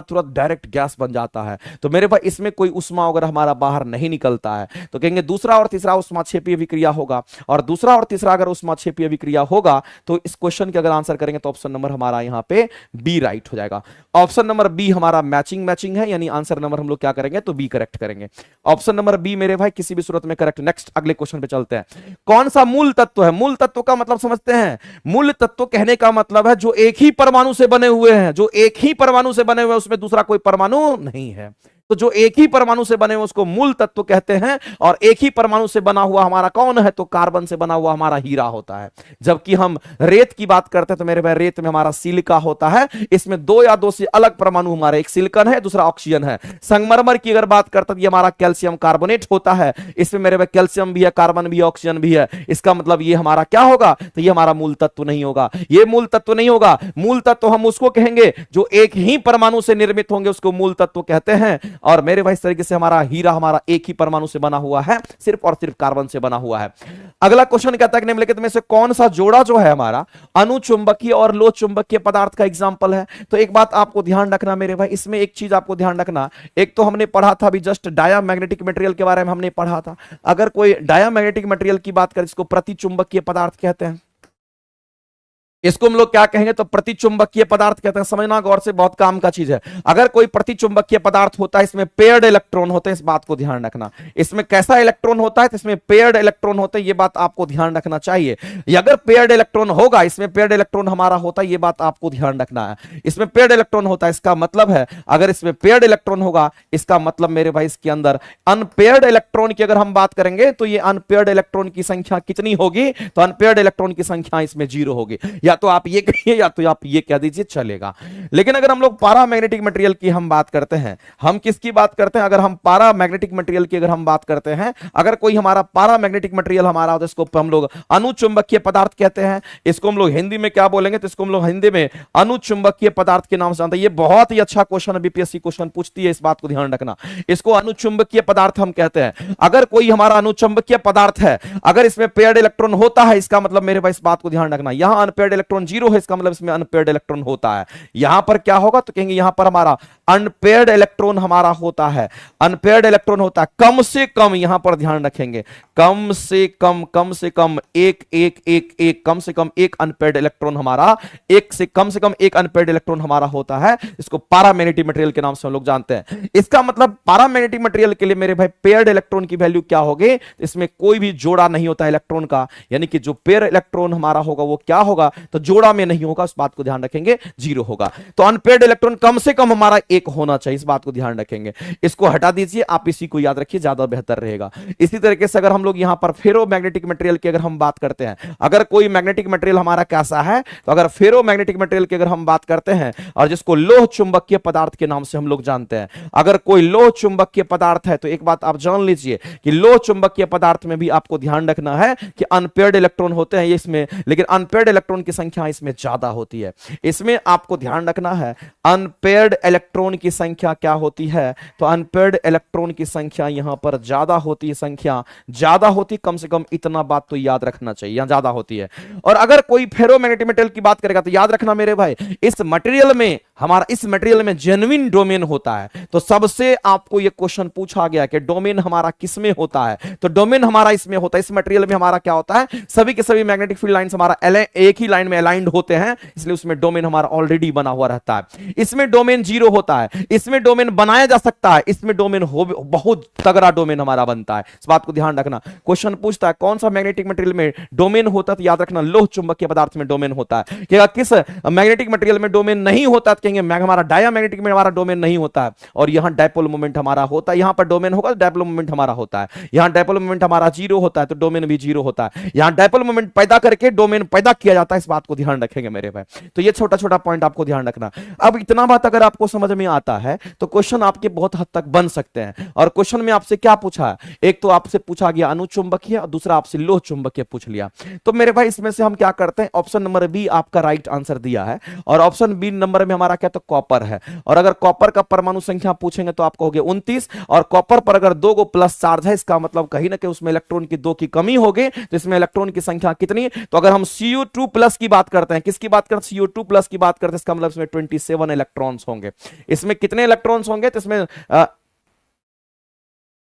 तुरंत डायरेक्ट गैस बन जाता है। तो मेरे भाई इसमें कोई उष्मा वगैरह हमारा बाहर नहीं निकलता है। तो कहेंगे दूसरा और तीसरा उष्मा क्षेपीय विक्रिया होगा। और दूसरा और तीसरा अगर उष्मा क्षेपीय विक्रिया होगा तो इस क्वेश्चन के अगर आंसर करेंगे तो ऑप्शन नंबर हमारा यहां पे बी राइट हो जाएगा। ऑप्शन नंबर बी हमारा मैचिंग है, यानी आंसर नंबर हम लोग क्या करेंगे, तो बी करेक्ट करेंगे। ऑप्शन नंबर बी मेरे भाई किसी भी सूरत में करेक्ट। नेक्स्ट अगले क्वेश्चन पे चलते हैं। कौन सा मूल तत्व है, मूल तत्व का मतलब समझते हैं। मूल तत्व कहने का मतलब है जो एक ही परमाणु से बने हुए हैं, जो एक ही परमाणु से बने हुए हैं, उसमें दूसरा कोई परमाणु नहीं है। तो जो एक ही परमाणु से बने हुए उसको मूल तत्व कहते हैं। और एक ही परमाणु से बना हुआ हमारा कौन है, तो कार्बन से बना हुआ हमारा हीरा होता है। जबकि हम रेत की बात करते हैं तो मेरे भाई रेत में हमारा सिलिका होता है, इसमें दो या दो से अलग परमाणु हमारे, एक सिलिकॉन है दूसरा ऑक्सीजन है। संगमरमर की अगर बात करते हैं तो ये हमारा कैल्शियम कार्बोनेट होता है, इसमें मेरे भाई कैल्शियम भी है, कार्बन भी है, ऑक्सीजन भी है। इसका मतलब ये हमारा क्या होगा, तो ये हमारा मूल तत्व नहीं होगा, ये मूल तत्व नहीं होगा। मूल तत्व हम उसको कहेंगे जो एक ही परमाणु से निर्मित होंगे, उसको मूल तत्व कहते हैं। और मेरे भाई इस तरीके से हमारा हीरा हमारा एक ही परमाणु से बना हुआ है, सिर्फ और सिर्फ कार्बन से बना हुआ है। अगला क्वेश्चन कहता है कि निम्नलिखित में से कौन सा जोड़ा जो है हमारा अनुचुंबकीय और लो चुंबकीय पदार्थ का एग्जांपल है। तो एक बात आपको ध्यान रखना मेरे भाई, इसमें एक चीज आपको ध्यान रखना, एक तो हमने पढ़ा था अभी जस्ट डायामैग्नेटिक मटेरियल के बारे में हमने पढ़ा था। अगर कोई डायामैग्नेटिक मटेरियल की बात करें, इसको प्रतिचुंबकीय पदार्थ कहते हैं, इसको हम लोग क्या कहेंगे, तो प्रतिचुंबकीय पदार्थ कहते हैं। समझना गौर से, बहुत काम का चीज है। अगर कोई प्रतिचुंबकीय पदार्थ होता है, इसमें पेयर्ड इलेक्ट्रॉन होते हैं, इस बात को ध्यान रखना। इसमें कैसा इलेक्ट्रॉन होता है, तो इसमें पेयर्ड इलेक्ट्रॉन होते हैं, ये बात आपको ध्यान रखना चाहिए। अगर पेयर्ड इलेक्ट्रॉन होगा, इसमें पेयर्ड इलेक्ट्रॉन हमारा होता है, ये बात आपको ध्यान रखना है। इसमें पेयर्ड इलेक्ट्रॉन होता है, इसका मतलब है अगर इसमें पेयर्ड इलेक्ट्रॉन होगा, इसका मतलब मेरे भाई इसके अंदर अनपेयर्ड इलेक्ट्रॉन की अगर हम बात करेंगे तो ये अनपेयर्ड इलेक्ट्रॉन की संख्या कितनी होगी, तो अनपेयर्ड इलेक्ट्रॉन की संख्या इसमें 0 होगी। या तो आप ये कहिए या तो आप ये कह दीजिए, चलेगा। लेकिन अगर हम लोग पारामैग्नेटिक मटेरियल की हम बात करते हैं, हम किसकी बात करते हैं, अगर हम पारामैग्नेटिक मटेरियल की अगर हम बात करते हैं, अगर कोई हमारा पारामैग्नेटिक मटेरियल हमारा हो तो इसको हम लोग अनुचुंबकीय पदार्थ कहते हैं। इसको हम लोग हिंदी में क्या बोलेंगे, तो इसको हम लोग हिंदी में अनुचुंबकीय पदार्थ के नाम से जानते हैं। ये बहुत ही अच्छा क्वेश्चन है, बीपीएससी क्वेश्चन पूछती है, इस बात को ध्यान रखना। इसको अनुचुंबकीय पदार्थ हम कहते हैं। अगर कोई हमारा अनुचुंबकीय पदार्थ है, अगर इसमें पेयर्ड इलेक्ट्रॉन होता है, इसका मतलब मेरे भाई इस बात को ध्यान रखना, यहां अनपेयर्ड इलेक्ट्रॉन 0 है, इसका मतलब इसमें अनपेयर्ड इलेक्ट्रॉन होता है। यहां पर क्या होगा, तो कहेंगे यहां पर हमारा अनपेयर्ड इलेक्ट्रॉन हमारा होता है, अनपेयर्ड इलेक्ट्रॉन होता है। कम से कम यहां पर ध्यान रखेंगे, कम से कम एक एक एक एक कम से कम एक अनपेयर्ड इलेक्ट्रॉन हमारा, एक से कम एक अनपेयर्ड इलेक्ट्रॉन हमारा होता है। इसको पारामैग्नेटिक मटेरियल के नाम से हम लोग जानते हैं। इसका मतलब पारामैग्नेटिक मटेरियल के लिए मेरे भाई पेयर्ड इलेक्ट्रॉन की वैल्यू क्या होगी, इसमें कोई भी जोड़ा नहीं होता इलेक्ट्रॉन का, यानी कि जो पेयर इलेक्ट्रॉन हमारा होगा वो क्या होगा, तो जोड़ा में नहीं होगा, इस बात को ध्यान रखेंगे, 0 होगा। तो अनपेयर्ड इलेक्ट्रॉन कम से कम हमारा एक होना चाहिए, इस बात को ध्यान रखेंगे। इसको हटा दीजिए, आप इसी को याद रखिए, ज्यादा बेहतर रहेगा। इसी तरीके से अगर हम लोग यहां पर फेरोमैग्नेटिक मटेरियल की अगर हम बात करते हैं, अगर कोई मैग्नेटिक मटेरियल हमारा कैसा है, तो अगर फेरोमैग्नेटिक मटेरियल की अगर हम बात करते हैं, और जिसको लोह चुंबकीय पदार्थ के नाम से हम लोग जानते हैं, अगर कोई लोह चुंबकीय पदार्थ है, तो एक बात आप जान लीजिए कि लोह चुंबकीय पदार्थ में भी आपको ध्यान रखना है कि अनपेयर्ड इलेक्ट्रॉन होते हैं इसमें, लेकिन अनपेयर्ड इलेक्ट्रॉन की संख्या इसमें ज्यादा होती है। इसमें आपको ध्यान रखना है अनपेयर्ड इलेक्ट्रॉन की संख्या क्या होती है, तो अनपेयर्ड इलेक्ट्रॉन की संख्या यहां पर ज्यादा होती है, संख्या ज्यादा होती, कम से कम इतना बात तो याद रखना चाहिए, यहां ज्यादा होती है। और अगर कोई फेरोमैग्नेटिक मटेरियल की बात करेगा तो याद रखना मेरे भाई, इस मटेरियल में हमारा इस मटेरियल में जेन्युइन डोमेन होता है। तो सबसे आपको यह क्वेश्चन पूछा गया कि डोमेन हमारा किसमें होता है, तो डोमेन हमारा इसमें होता है, इस मटेरियल में हमारा क्या होता है, सभी के सभी मैग्नेटिक फील्ड लाइंस हमारा एक ही लाइन में अलाइंड होते हैं, इसलिए उसमें डोमेन हमारा ऑलरेडी बना हुआ रहता है। इसमें डोमेन जीरो होता है, इसमें डोमेन बनाया जा सकता है, इसमें डोमेन हो बहुत तगड़ा डोमेन हमारा बनता है। इस बात को ध्यान रखना। क्वेश्चन पूछता है कौन सा मैग्नेटिक मटेरियल में डोमेन होता है, तो याद रखना लोह चुंबकीय पदार्थ में डोमेन होता है। कि किस मैग्नेटिक मटेरियल में डोमेन नहीं होता तो कहेंगे हमारा डायमैग्नेटिक में हमारा डोमेन नहीं होता है, और यहां डायपोल मोमेंट हमारा होता है। यहां पर डोमेन होगा तो डायपोल मोमेंट हमारा होता है। यहां डायपोल मोमेंट हमारा जीरो होता है तो डोमेन भी जीरो होता है। यहां डायपोल मोमेंट पैदा करके डोमेन पैदा किया जाता है, इस बात को ध्यान रखेंगे मेरे भाई। तो ये छोटा छोटा पॉइंट आपको ध्यान रखना। अब इतना बात अगर आपको समझ में आता है तो क्वेश्चन आपके बहुत हद तक बन सकते हैं। और क्वेश्चन में आपसे क्या पूछा है, एक तो आपसे पूछा गया अनुचुंबकीय और दूसरा आपसे लोह चुंबकीय पूछ लिया। तो मेरे भाई इसमें से हम क्या करते हैं, ऑप्शन नंबर बी आपका राइट आंसर दिया है, और ऑप्शन बी नंबर में हमारा क्या, तो कॉपर है। और अगर कॉपर का परमाणु संख्या पूछेंगे तो आपको हो गया 29, और कॉपर पर अगर 2 को प्लस चार्ज है, इसका मतलब कहीं ना कहीं उसमें इलेक्ट्रॉन की 2 की कमी होगी, तो इसमें इलेक्ट्रॉन की संख्या कितनी, तो अगर हम Cu2 प्लस की बात करते हैं, किसकी बात करते हैं, Cu2 प्लस की बात करते हैं, इसका मतलब इसमें 27 इलेक्ट्रॉन्स होंगे। इसमें कितने इलेक्ट्रॉन्स होंगे, तो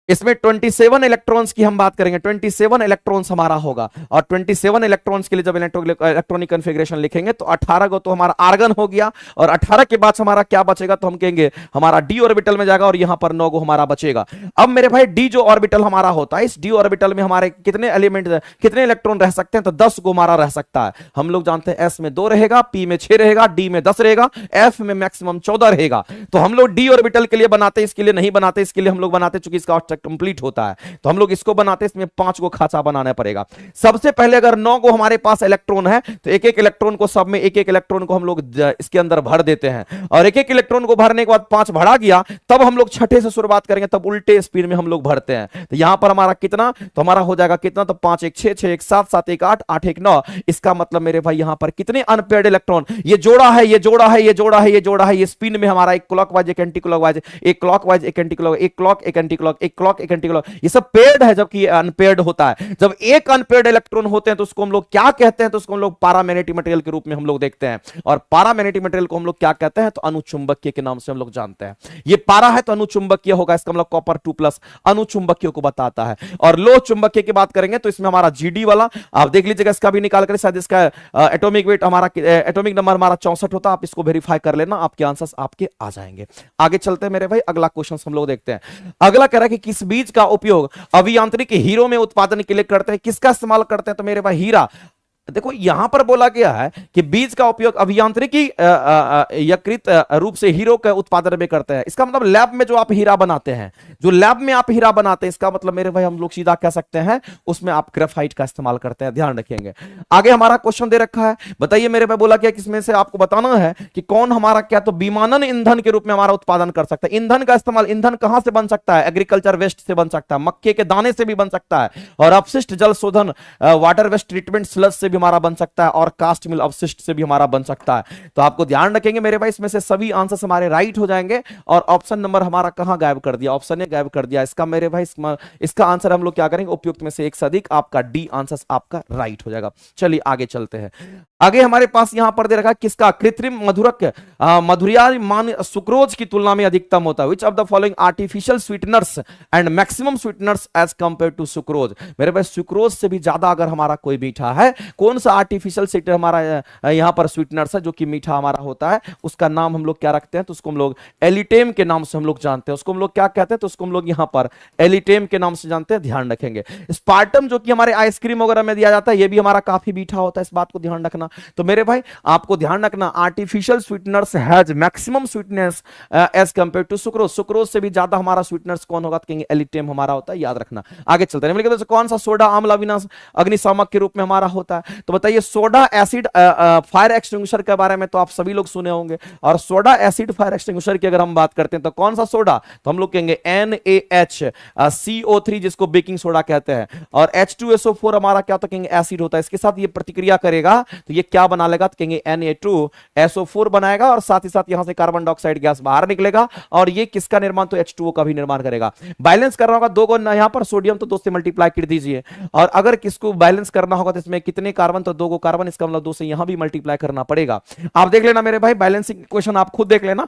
इसमें 27 इलेक्ट्रॉन्स की हम बात करेंगे, 27 इलेक्ट्रॉन्स हमारा होगा। और 27 इलेक्ट्रॉन्स के लिए जब इलेक्ट्रॉनिक कॉन्फ़िगरेशन लिखेंगे तो 18 को तो हमारा आर्गन हो गया, और 18 के बाद हमारा क्या बचेगा, तो हम कहेंगे हमारा डी ऑर्बिटल में जाएगा, और यहां पर 9 को हमारा बचेगा। अब मेरे भाई डी जो ऑर्बिटल हमारा होता है, इस डी ऑर्बिटल में हमारे कितने एलिमेंट, कितने इलेक्ट्रॉन रह सकते हैं, तो 10 को हमारा रह सकता है। हम लोग जानते हैं एस में 2 रहेगा, पी में 6 रहेगा, डी में 10 रहेगा, एफ में मैक्सिमम 14 रहेगा। तो हम लोग डी ऑर्बिटल के लिए बनाते, इसके लिए नहीं बनाते, इसके लिए हम लोग बनाते चूंकि इसका कंप्लीट होता है, तो हम लोग इसको बनाते, इसमें 5 को खांचा बनाना पड़ेगा। सबसे पहले अगर 9 को हमारे पास इलेक्ट्रॉन है तो एक एक इलेक्ट्रॉन को, सब में एक एक इलेक्ट्रॉन को हम लोग इसके अंदर भर देते हैं, और एक एक इलेक्ट्रॉन को भरने के बाद 5 भरा गया, तब हम लोग छठे से शुरुआत करेंगे, तब उल्टे स्पीड में हम लोग भरते हैं। तो यहां पर हमारा कितना, तो हमारा हो जाएगा कितना, तो 5 1 6 6 1 7 7 1 8 8 1 9। इसका मतलब मेरे भाई यहां पर कितने अनपेयर्ड इलेक्ट्रॉन, ये जोड़ा है, ये जोड़ा है, ये जोड़ा है, ये जोड़ा है, ये स्पिन में हमारा एक क्लॉकवाइज एक एंटी क्लॉकवाइज, एक क्लॉकवाइज एक एंटी क्लॉक, एक क्लॉक एक एंटी क्लॉक, एक क्लॉक एक एंटी क्लॉक, ये सब पेयर्ड है, जबकि अनपेयर्ड होता है। जब एक अनपेयर्ड इलेक्ट्रॉन होते हैं तो उसको हम लोग क्या कहते हैं, तो उसको हम लोग पारामैग्नेटिक मटेरियल के रूप में हम लोग देखते हैं। और पारामैग्नेटिक मटेरियल को हम लोग क्या कहते हैं, तो अनुचुंबकीय के नाम से हम लोग जानते हैं। ये पारा है तो अनुचुंबकीय होगा, इसका मतलब कॉपर 2+ अनुचुंबकीय को बताता है। और लोह चुंबकीय की बात करेंगे तो इसमें हमारा जीडी वाला आप देख लीजिएगा, इसका भी निकाल कर शायद इसका एटॉमिक वेट हमारा, एटॉमिक नंबर हमारा 64 होता है। आप इसको वेरीफाई कर लेना, आपके आंसर्स आपके आ जाएंगे। आगे चलते हैं मेरे भाई, अगला क्वेश्चन हम लोग देखते हैं। अगला कह रहा है कि किस बीज का उपयोग अभियांत्रिकी हीरो में उत्पादन के लिए करते हैं, किसका इस्तेमाल करते हैं, तो मेरे भाई हीरा। देखो यहां पर बोला गया है कि बीज का उपयोग अभियांत्रिकी यकृत रूप से हीरो के उत्पादन में करते हैं। इसका मतलब लैब में जो आप हीरा बनाते हैं, जो लैब में आप हीरा बनाते हैं, इसका मतलब मेरे भाई हम लोग सीधा कह सकते हैं उसमें आप ग्रेफाइट का इस्तेमाल करते हैं, ध्यान रखेंगे। आगे हमारा क्वेश्चन दे रखा है, बताइए मेरे भाई, बोला गया किसमें से आपको बताना है कि कौन हमारा क्या, तो विमानन ईंधन के रूप में हमारा उत्पादन कर सकता है। ईंधन का इस्तेमाल, ईंधन कहां से बन सकता है, एग्रीकल्चर वेस्ट से बन सकता है, मक्के के दाने से भी बन सकता है, और अपशिष्ट जल शोधन वाटर वेस्ट ट्रीटमेंट स्लज से भी हमारा बन सकता है, और कास्ट मिल अवशिष्ट से भी हमारा बन सकता है। तो आपको ध्यान रखेंगे मेरे भाई, इसमें से सभी आंसर हमारे राइट हो जाएंगे। और ऑप्शन नंबर हमारा कहां गायब कर दिया, ऑप्शन ए गायब कर दिया। इसका मेरे भाई इसका आंसर हम लोग क्या करेंगे, उपयुक्त में से एक से अधिक, आपका डी आंसर आपका राइट हो जाएगा। चलिए आगे चलते हैं। आगे हमारे पास यहां पर दे रखा है किसका कृत्रिम मधुरक मधुरिया मान सुक्रोज की तुलना में अधिकतम होता है। Which of the following artificial sweeteners and maximum sweeteners as compare to sucrose. मेरे भाई सुक्रोज से भी ज्यादा अगर हमारा कोई मीठा है, कौन सा आर्टिफिशियल स्वीटनर हमारा यहां पर स्वीटनर्स है जो कि मीठा हमारा होता है, उसका नाम हम लोग क्या रखते हैं, तो उसको हम लोग एलिटेम के नाम से हम लोग जानते हैं। उसको हम लोग क्या कहते हैं, तो उसको हम लोग यहां पर एलिटेम के नाम से जानते हैं, ध्यान रखेंगे। स्पार्टम जो कि हमारे आइसक्रीम वगैरह में दिया जाता है, ये भी हमारा काफी मीठा होता है, इस बात को ध्यान रखना। तो मेरे भाई आपको ध्यान रखना, artificial sweeteners has maximum sweetness as compare to sucrose. Sucrose से भी ज्यादा हमारा स्वीटनर्स कौन होगा, तो कहेंगे एलिटेम हमारा होता है, याद रखना। आगे चलते हैं, तो कौन सा सोडा आम्ल अग्निशामक के रूप में हमारा होता है, तो बताइए सोडा एसिड फायर एक्सटिंग्विशर के बारे में तो आप सभी लोग सुने होंगे। और सोडा एसिड फायर एक्सटिंग्विशर की अगर हम बात करते हैं तो कौन सा सोडा, तो हम लोग कहेंगे NaHCO3 जिसको बेकिंग सोडा कहते हैं। और H2SO4 हमारा क्या, तो कहेंगे एसिड होता है। इसके साथ ये प्रतिक्रिया करेगा तो ये क्या बना लेगा, तो कहेंगे Na2SO4 बनाएगा, और साथ ही साथ यहां से कार्बन डाइऑक्साइड गैस बाहर निकलेगा, और ये किसका निर्माण, तो H2O का भी निर्माण करेगा। बैलेंस करना होगा, दो को यहां पर सोडियम तो 2 से मल्टीप्लाई कर दीजिए, और अगर किसको बैलेंस करना होगा तो इसमें कितने कार्बन तो 2 को कार्बन, इसका मतलब 2 से यहां भी मल्टीप्लाई करना पड़ेगा। आप देख लेना मेरे भाई, बैलेंसिंग क्वेश्चन आप खुद देख लेना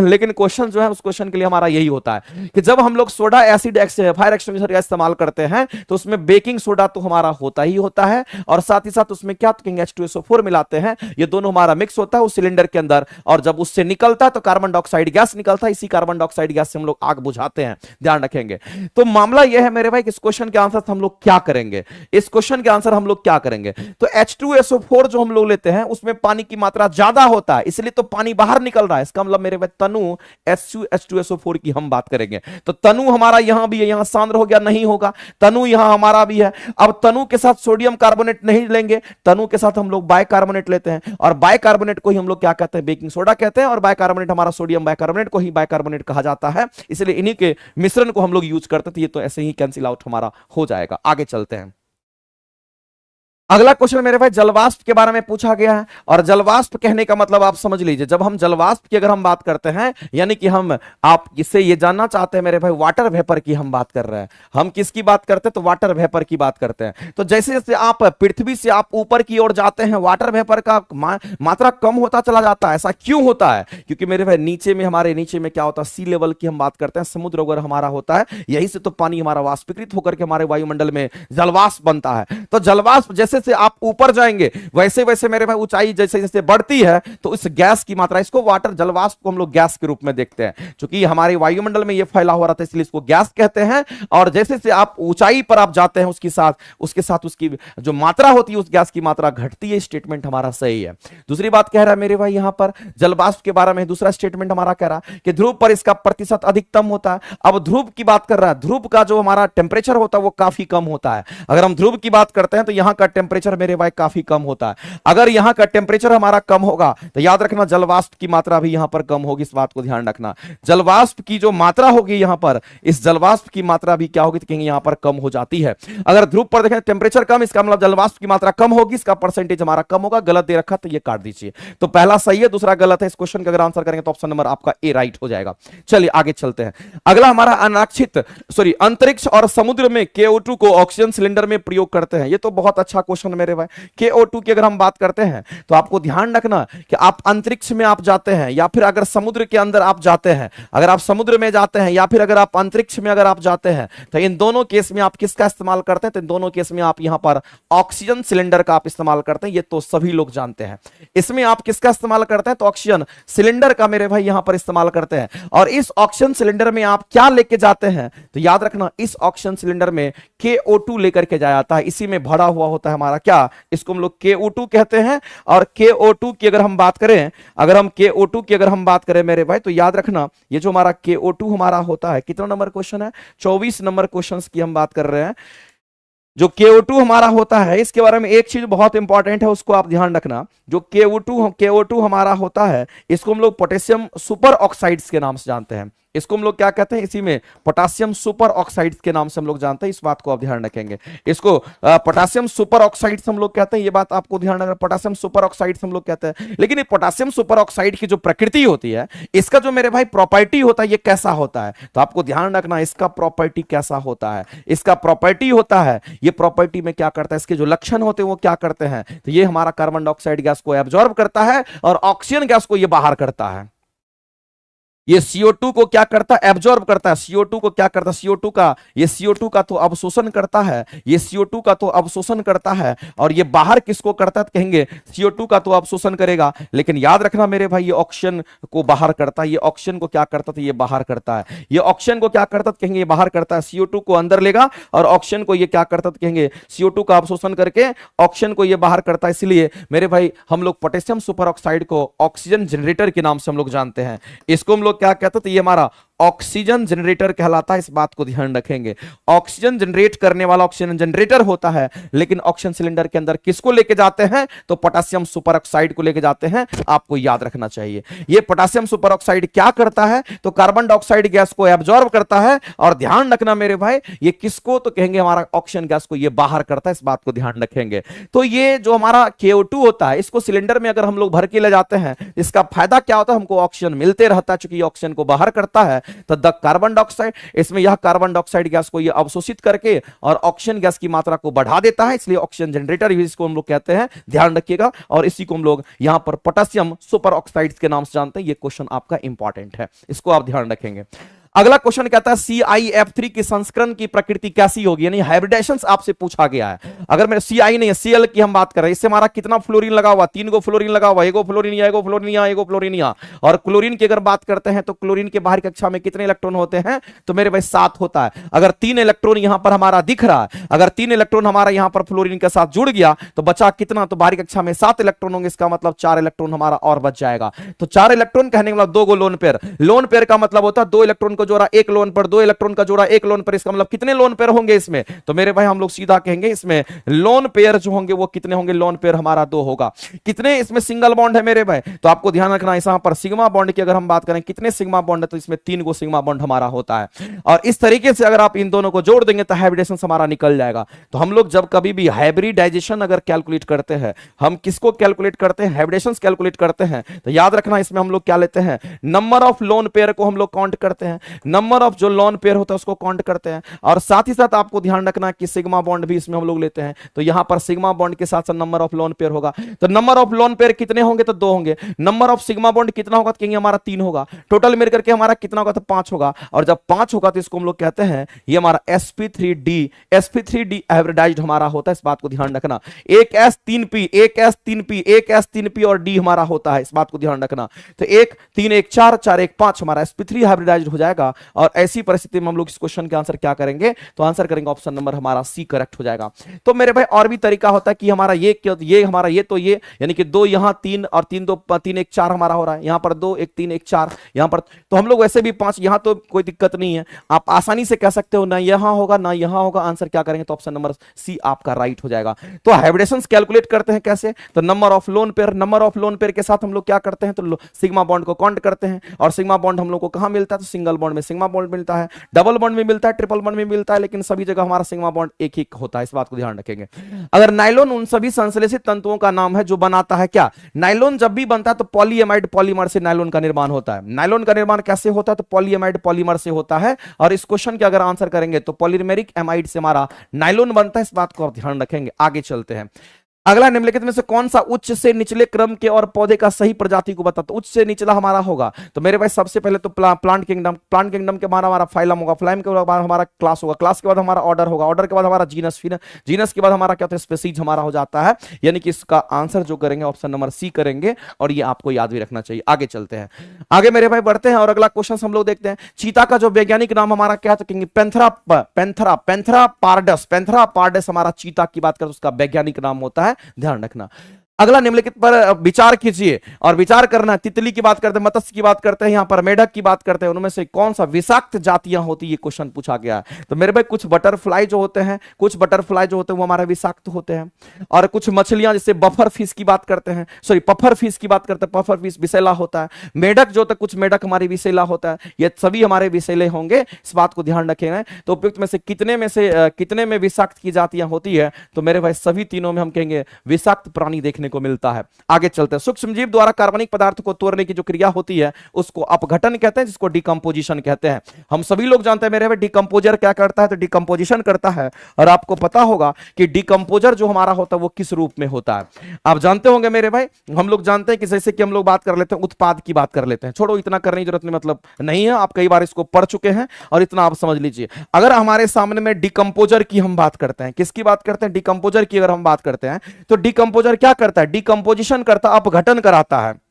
लेकिन क्वेश्चन जो है उस क्वेश्चन के लिए हमारा यही होता है कि जब हम लोग सोडा एसिड फायर एक्सटिंग्विशर का इस्तेमाल करते हैं तो उसमें बेकिंग सोडा तो हमारा होता ही होता है, और साथ ही साथ उसमें क्या कहेंगे H2SO4 मिलाते हैं, ये दोनों हमारा मिक्स होता है उस सिलेंडर के अंदर, और जब उससे निकलता है तो कार्बन डाइऑक्साइड गैस निकलता है, इसी कार्बन डाइऑक्साइड गैस से हम लोग आग बुझाते हैं, ध्यान रखेंगे। तो मामला यह है मेरे भाई, इस क्वेश्चन के आंसर हम लोग क्या करेंगे, इस क्वेश्चन के आंसर हम लोग क्या करेंगे, तो H2SO4 जो हम लोग लेते हैं उसमें पानी की मात्रा ज्यादा होता है, इसलिए तो पानी बाहर निकल रहा है, इसका मतलब मेरे भाई तनु H2SO4 की हम बात करेंगे, तो तनु हमारा यहां भी है, यहां सांद्र हो गया, नहीं होगा, तनु यहां हमारा भी है। अब तनु के साथ सोडियम कार्बोनेट नहीं लेंगे, तनु के साथ हम लोग बाइकार्बोनेट लेते हैं, और बाइकार्बोनेट को ही हम लोग क्या कहते हैं, बेकिंग सोडा कहते हैं, और बाइकार्बोनेट हमारा सोडियम बाइकार्बोनेट को ही बाइकार्बोनेट कहा जाता है, इसलिए इन्हीं के मिश्रण को हम लोग यूज करते थे। ये तो ऐसे ही कैंसिल आउट हमारा हो जाएगा। आगे चलते हैं। अगला क्वेश्चन मेरे भाई जलवाष्प के बारे में पूछा गया है, और जलवाष्प कहने का मतलब आप समझ लीजिए, जब हम जलवाष्प की अगर हम बात करते हैं, यानी कि हम आप इससे ये जानना चाहते हैं मेरे भाई, वाटर वेपर की हम बात कर रहे हैं, हम किसकी बात करते हैं, तो वाटर वेपर की बात करते हैं। तो जैसे जैसे आप पृथ्वी से आप ऊपर की ओर जाते हैं, वाटर वेपर का मात्रा कम होता चला जाता है। ऐसा क्यों होता है? क्योंकि मेरे भाई नीचे में, हमारे नीचे में क्या होता है, सी लेवल की हम बात करते हैं, समुद्र वगैरह हमारा होता है, यही से तो पानी हमारा वाष्पीकृत होकर के हमारे वायुमंडल में जलवाष्प बनता है। तो जलवाष्प जैसे से आप ऊपर जाएंगे वैसे वैसे मेरे भाई ऊंचाई जैसे जैसे बढ़ती है, तो इस गैस की मात्रा, इसको वाटर जलवाष्प को हम लोग गैस के रूप में देखते हैं, क्योंकि हमारे वायुमंडल में ये फैला हुआ रहता है, इसलिए इसको गैस कहते हैं। और जैसे से आप ऊंचाई पर आप जाते हैं, उसके साथ उसकी जो मात्रा होती है, उस गैस की मात्रा घटती है। स्टेटमेंट हमारा सही है। दूसरी बात कह रहा है मेरे भाई यहां पर जलवाष्प के बारे में, दूसरा स्टेटमेंट हमारा कह रहा है कि ध्रुव पर इसका प्रतिशत अधिकतम होता है। अब ध्रुव की बात कर रहा है, ध्रुव का जो हमारा टेम्परेचर होता है वो काफी कम होता है। अगर हम ध्रुव की बात करते हैं तो यहां का टेम्परेचर मेरे भाई काफी कम होता है। अगर यहां का टेम्परेचर हमारा कम होगा तो याद रखना जलवाष्प की मात्रा भी यहां पर कम होगी, इस बात को ध्यान रखना। जलवाष्प की जो मात्रा होगी यहां पर, इस जलवाष्प की मात्रा भी क्या होगी, तो कहेंगे यहां पर कम हो जाती है। अगर ध्रुव पर देखें टेम्परेचर कम, इसका मतलब जलवाष्प की मात्रा कम होगी, इसका परसेंटेज हमारा कम होगा। गलत दे रखा तो ये काट दीजिए। तो पहला सही है, दूसरा गलत है। इस क्वेश्चन का अगर आंसर करेंगे तो ऑप्शन नंबर आपका ए राइट हो जाएगा। चलिए आगे चलते हैं। अगला हमारा अंतरिक्ष और समुद्र में CO2 को ऑक्सीजन सिलेंडर में प्रयोग करते हैं। ये तो बहुत अच्छा क्वेश्चन मेरे भाई। CO2 की अगर हम बात करते हैं तो आपको ध्यान रखना कि आप अंतरिक्ष में आप जाते हैं, या फिर अगर समुद्र के अंदर आप जाते हैं, अगर आप समुद्र में जाते हैं या फिर अगर आप अंतरिक्ष में अगर आप जाते हैं, तो इन दोनों केस में आप किसका इस्तेमाल करते हैं, तो इन दोनों केस में आप यहां पर ऑक्सीजन सिलेंडर का आप इस्तेमाल करते हैं। ये तो सभी लोग जानते हैं। इसमें आप किसका इस्तेमाल करते हैं, तो ऑक्सीजन सिलेंडर का मेरे भाई यहां पर इस्तेमाल करते हैं। और इस ऑक्सीजन सिलेंडर में आप क्या लेके जाते हैं, तो याद रखना इस ऑक्सीजन सिलेंडर में CO2 लेकर के जाया जाता है। इसी में भरा हुआ होता है हमारा क्या, इसको हम लोग CO2 कहते हैं। और CO2 की अगर हम बात करें, CO2 की अगर हम बात करें मेरे भाई, तो याद रखना ये जो हमारा CO2 हमारा होता है, कितना नंबर क्वेश्चन है, 24 नंबर क्वेश्चन की हम बात कर रहे हैं। जो CO2 हमारा होता है, इसके बारे में एक चीज बहुत इंपॉर्टेंट है, उसको आप ध्यान रखना। जो CO2 हमारा होता है, इसको हम लोग पोटेशियम सुपर ऑक्साइड्स के नाम से जानते हैं। इसको हम लोग क्या कहते हैं, इसी में पोटेशियम सुपर ऑक्साइड्स के नाम से हम लोग जानते हैं। इस बात को आप ध्यान रखेंगे। इसको पोटेशियम सुपर ऑक्साइड्स हम लोग कहते हैं। ये बात आपको ध्यान रखना, पोटेशियम सुपर ऑक्साइड्स हम लोग कहते हैं। लेकिन ये पोटेशियम सुपर ऑक्साइड की जो प्रकृति होती है, इसका जो मेरे भाई प्रॉपर्टी होता है, ये कैसा होता है, तो आपको ध्यान रखना इसका प्रॉपर्टी कैसा होता है। इसका प्रॉपर्टी होता है, ये प्रॉपर्टी में क्या करता है, इसके जो लक्षण होते हैं वो क्या करते हैं, तो ये हमारा कार्बन डाइऑक्साइड गैस को एब्जॉर्ब करता है और ऑक्सीजन गैस को ये बाहर करता है। ये CO2 को क्या करता है, एब्जॉर्ब करता है। CO2 को क्या करता है, CO2 का तो अवशोषण करता है, ये CO2 का तो अवशोषण करता है। और ये बाहर किसको करता है, तो कहेंगे CO2 का तो अवशोषण करेगा, लेकिन याद रखना मेरे भाई ये ऑक्सीजन को बाहर करता है। ये ऑक्सीजन को क्या करता है, ये बाहर करता है। ये ऑक्सीजन को क्या करता है, कहेंगे ये बाहर करता है। CO2 को अंदर लेगा और ऑक्सीजन को ये क्या करता है, कहेंगे CO2 का अवशोषण करके ऑक्सीजन को ये बाहर करता है। इसलिए मेरे भाई हम लोग पोटेशियम सुपर ऑक्साइड को ऑक्सीजन जनरेटर के नाम से हम लोग जानते हैं। इसको हम लोग क्या कहते हैं, तो ये हमारा ऑक्सीजन जनरेटर कहलाता है। इस बात को ध्यान रखेंगे। ऑक्सीजन जनरेट करने वाला ऑक्सीजन जनरेटर होता है, लेकिन ऑक्सीजन सिलेंडर के अंदर किसको लेके जाते हैं, तो पोटेशियम सुपर ऑक्साइड को लेके जाते हैं। आपको याद रखना चाहिए ये पोटेशियम सुपर ऑक्साइड क्या करता है, तो कार्बन डाइऑक्साइड गैस को एब्जॉर्ब करता है। और ध्यान रखना मेरे भाई ये किसको, तो कहेंगे हमारा ऑक्सीजन गैस को ये बाहर करता है। इस बात को ध्यान रखेंगे। तो ये जो हमारा CO2 होता है, इसको सिलेंडर में अगर हम लोग भर के ले जाते हैं, इसका फायदा क्या होता है, हमको ऑक्सीजन मिलते रहता है, चूंकि ऑक्सीजन को बाहर करता है। तो द कार्बन डाइऑक्साइड, इसमें यह कार्बन डाइऑक्साइड गैस को ये अवशोषित करके और ऑक्सीजन गैस की मात्रा को बढ़ा देता है, इसलिए ऑक्सीजन जनरेटर इसको हम लोग कहते हैं, ध्यान रखिएगा। और इसी को हम लोग यहां पर पोटेशियम सुपर ऑक्साइड्स के नाम से जानते हैं। ये क्वेश्चन आपका इंपॉर्टेंट है, इसको आप ध्यान रखेंगे। अगला क्वेश्चन कहता है CiF3 की संस्करण की प्रकृति कैसी होगी, यानी हाइब्रिडेशन आपसे पूछा गया है। अगर मैं CI नहीं है Cl की हम बात कर रहे हैं, इससे हमारा कितना फ्लोरीन लगा हुआ, 3 गो फ्लोरीन लगा हुआ, एगो फ्लोरीन या एगो फ्लोरीन या एगो फ्लोरीन या। और क्लोरीन की अगर बात करते हैं तो क्लोरीन के बाहरी कक्षा में कितने इलेक्ट्रॉन होते हैं, तो मेरे भाई 7 होता है। अगर 3 इलेक्ट्रॉन यहां पर हमारा दिख रहा है, अगर 3 इलेक्ट्रॉन हमारा यहां पर फ्लोरीन के साथ जुड़ गया तो बचा कितना, तो बाहरी कक्षा में 7 इलेक्ट्रॉन होंगे, इसका मतलब 4 इलेक्ट्रॉन हमारा और बच जाएगा। तो 4 इलेक्ट्रॉन कहने का मतलब 2 गो लोन पेयर, लोन पेयर का मतलब होता है 2 इलेक्ट्रॉन को जोड़ा एक लोन पर, 2 इलेक्ट्रॉन का जोड़ा एक लोन पर, इसका मतलब कितने लोन पेयर होंगे इसमें, तो मेरे भाई हम लोग सीधा कहेंगे इसमें लोन पेयर जो होंगे वो कितने होंगे, लोन पेयर हमारा 2 होगा। कितने इसमें सिंगल बॉन्ड है मेरे भाई, तो आपको ध्यान रखना यहां पर सिग्मा बॉन्ड की अगर हम बात करें कितने सिग्मा बॉन्ड है, तो इसमें 3 गो सिग्मा बॉन्ड हमारा होता है। और इस तरीके से अगर आप इन दोनों को जोड़ देंगे तो हाइब्रिडेशन हमारा निकल जाएगा। तो हम लोग जब कभी भी हाइब्रिडाइजेशन अगर कैलकुलेट करते हैं, हम किसको कैलकुलेट करते हैं, हाइब्रिडेशन कैलकुलेट करते हैं, तो याद रखना इसमें हम लोग क्या लेते हैं, नंबर ऑफ लोन पेयर को हम लोग काउंट करते हैं, नंबर ऑफ जो लोन पेयर होता है उसको काउंट करते हैं। और साथ ही साथ आपको ध्यान रखना कि सिग्मा बॉन्ड भी इसमें हम लोग लेते हैं, तो यहां पर सिग्मा बॉन्ड के साथ साथ नंबर ऑफ लोन पेयर होगा। तो नंबर ऑफ लोन पेयर कितने होंगे, तो 2 होंगे। नंबर ऑफ सिग्मा बॉन्ड कितना होगा, तो कहेंगे हमारा 3 होगा। टोटल मिलकर के हमारा कितना होगा, तो 5 होगा। और जब 5 होगा तो इसको हम लोग कहते हैं ये हमारा sp3d हाइब्रिडाइज्ड हमारा होता है, इस बात को ध्यान रखना। एक s3p, एक s3p, एक s3p और d हमारा होता है, इस बात को ध्यान रखना। तो 1 3 1 4 4 1 5 हमारा sp3 हाइब्रिडाइज्ड हो जाएगा। और ऐसी परिस्थिति में हम लोग इस क्वेश्चन के आंसर क्या करेंगे, तो आंसर करेंगे ऑप्शन नंबर हमारा सी करेक्ट हो जाएगा। तो मेरे भाई और भी तरीका होता है कि हमारा ये हमारा ये तो ये यानी कि 2 यहां 3 और 3 2 3 1 4 हमारा हो रहा है, यहां पर 2 1 3 1 4 यहां पर, तो हम लोग वैसे भी 5 यहां, तो कोई दिक्कत नहीं है, आप आसानी से कह सकते हो ना यहां होगा ना यहां होगा, आंसर क्या करेंगे, तो ऑप्शन नंबर सी आपका राइट हो जाएगा। तो हाइब्रिडेशन कैलकुलेट करते हैं कैसे, तो नंबर ऑफ लोन पेयर के साथ हम लोग क्या करते हैं, तो सिग्मा बॉन्ड को काउंट करते हैं। और सिग्मा बॉन्ड हम लोग को कहां मिलता है, तो सिंगल बॉन्ड में सिग्मा बॉन्ड मिलता है, डबल बॉन्ड में मिलता है, ट्रिपल बॉन्ड में मिलता है, लेकिन सभी जगह हमारा सिग्मा बॉन्ड एक ही होता है, इस बात को ध्यान रखेंगे। अगर नाइलॉन उन सभी संश्लेषित तंतुओं का नाम है जो बनाता है क्या, नाइलॉन जब भी बनता है तो पॉलीएमाइड पॉलीमर से नाइलॉन का निर्माण होता है। नाइलॉन का निर्माण कैसे होता है, तो पॉलीएमाइड पॉलीमर से होता है। और इस क्वेश्चन के अगर आंसर करेंगे तो पॉलीमेरिक एमाइड से हमारा नाइलॉन बनता है, इस बात को आप ध्यान रखेंगे। आगे चलते हैं। अगला निम्नलिखित में से कौन सा उच्च से निचले क्रम के और पौधे का सही प्रजाति को बताता, उच्च से निचला हमारा होगा, तो मेरे भाई सबसे पहले तो प्लांट किंगडम के बाद हमारा फाइलम होगा, फाइलम के बाद हमारा क्लास होगा, क्लास के बाद हमारा ऑर्डर होगा, ऑर्डर के बाद हमारा जीनस, फिर जीनस के बाद हमारा क्या होता है, स्पीसीज हमारा हो जाता है। यानी कि इसका आंसर जो करेंगे ऑप्शन नंबर सी करेंगे, और ये आपको याद भी रखना चाहिए। आगे चलते हैं, आगे मेरे भाई बढ़ते हैं और अगला क्वेश्चन हम लोग देखते हैं। चीता का जो वैज्ञानिक नाम हमारा क्या है, कहेंगे पेंथरा पारडस हमारा चीता की बात करें उसका वैज्ञानिक नाम होता है, ध्यान रखना। अगला निम्नलिखित पर विचार कीजिए, और विचार करना, तितली की बात करते हैं, मत्स्य की बात करते हैं, यहां पर मेढक की बात करते हैं, उनमें से कौन सा विषाक्त जातियां होती है, ये क्वेश्चन पूछा गया है। तो मेरे भाई कुछ बटरफ्लाई जो होते हैं वो हमारे विषाक्त होते हैं, और कुछ मछलियां जैसे बफर फिश की बात करते हैं, सॉरी पफर फिश की बात करते हैं, पफर फिश विषैला होता है। मेढक जो होता है, कुछ मेढक हमारी विषैला होता है, ये सभी हमारे विषैले होंगे, इस बात को ध्यान रखेंगे। तो उपयुक्त में से कितने में विषाक्त की जातियां होती है, तो मेरे भाई सभी तीनों में हम कहेंगे विषाक्त प्राणी देखने को मिलता है। आगे चलते हैं। सूक्ष्मजीव द्वारा कार्बनिक पदार्थ को तोड़ने की जो क्रिया होती है उसको अपघटन कहते हैं, जिसको डिकम्पोजिशन कहते हैं। हम सभी लोग जानते हैं मेरे भाई डिकम्पोजर क्या करता है, तो डिकम्पोजिशन करता है। और आपको पता होगा कि डिकम्पोजर जो हमारा होता है वो किस रूप में होता है, आप जानते होंगे मेरे भाई। हम लोग जानते हैं कि जैसे कि हम लोग बात कर लेते हैं, उत्पाद की बात कर लेते हैं, छोड़ो इतना करने की जरूरत नहीं, मतलब नहीं है, आप कई बार इसको पढ़ चुके हैं और इतना आप समझ लीजिए। अगर हमारे सामने में डिकम्पोजर की हम बात करते हैं, किसकी बात करते हैं, डिकम्पोजर की अगर हम बात करते हैं, तो डिकम्पोजर क्या करता है, डिकम्पोजिशन करता, अपघटन कराता है।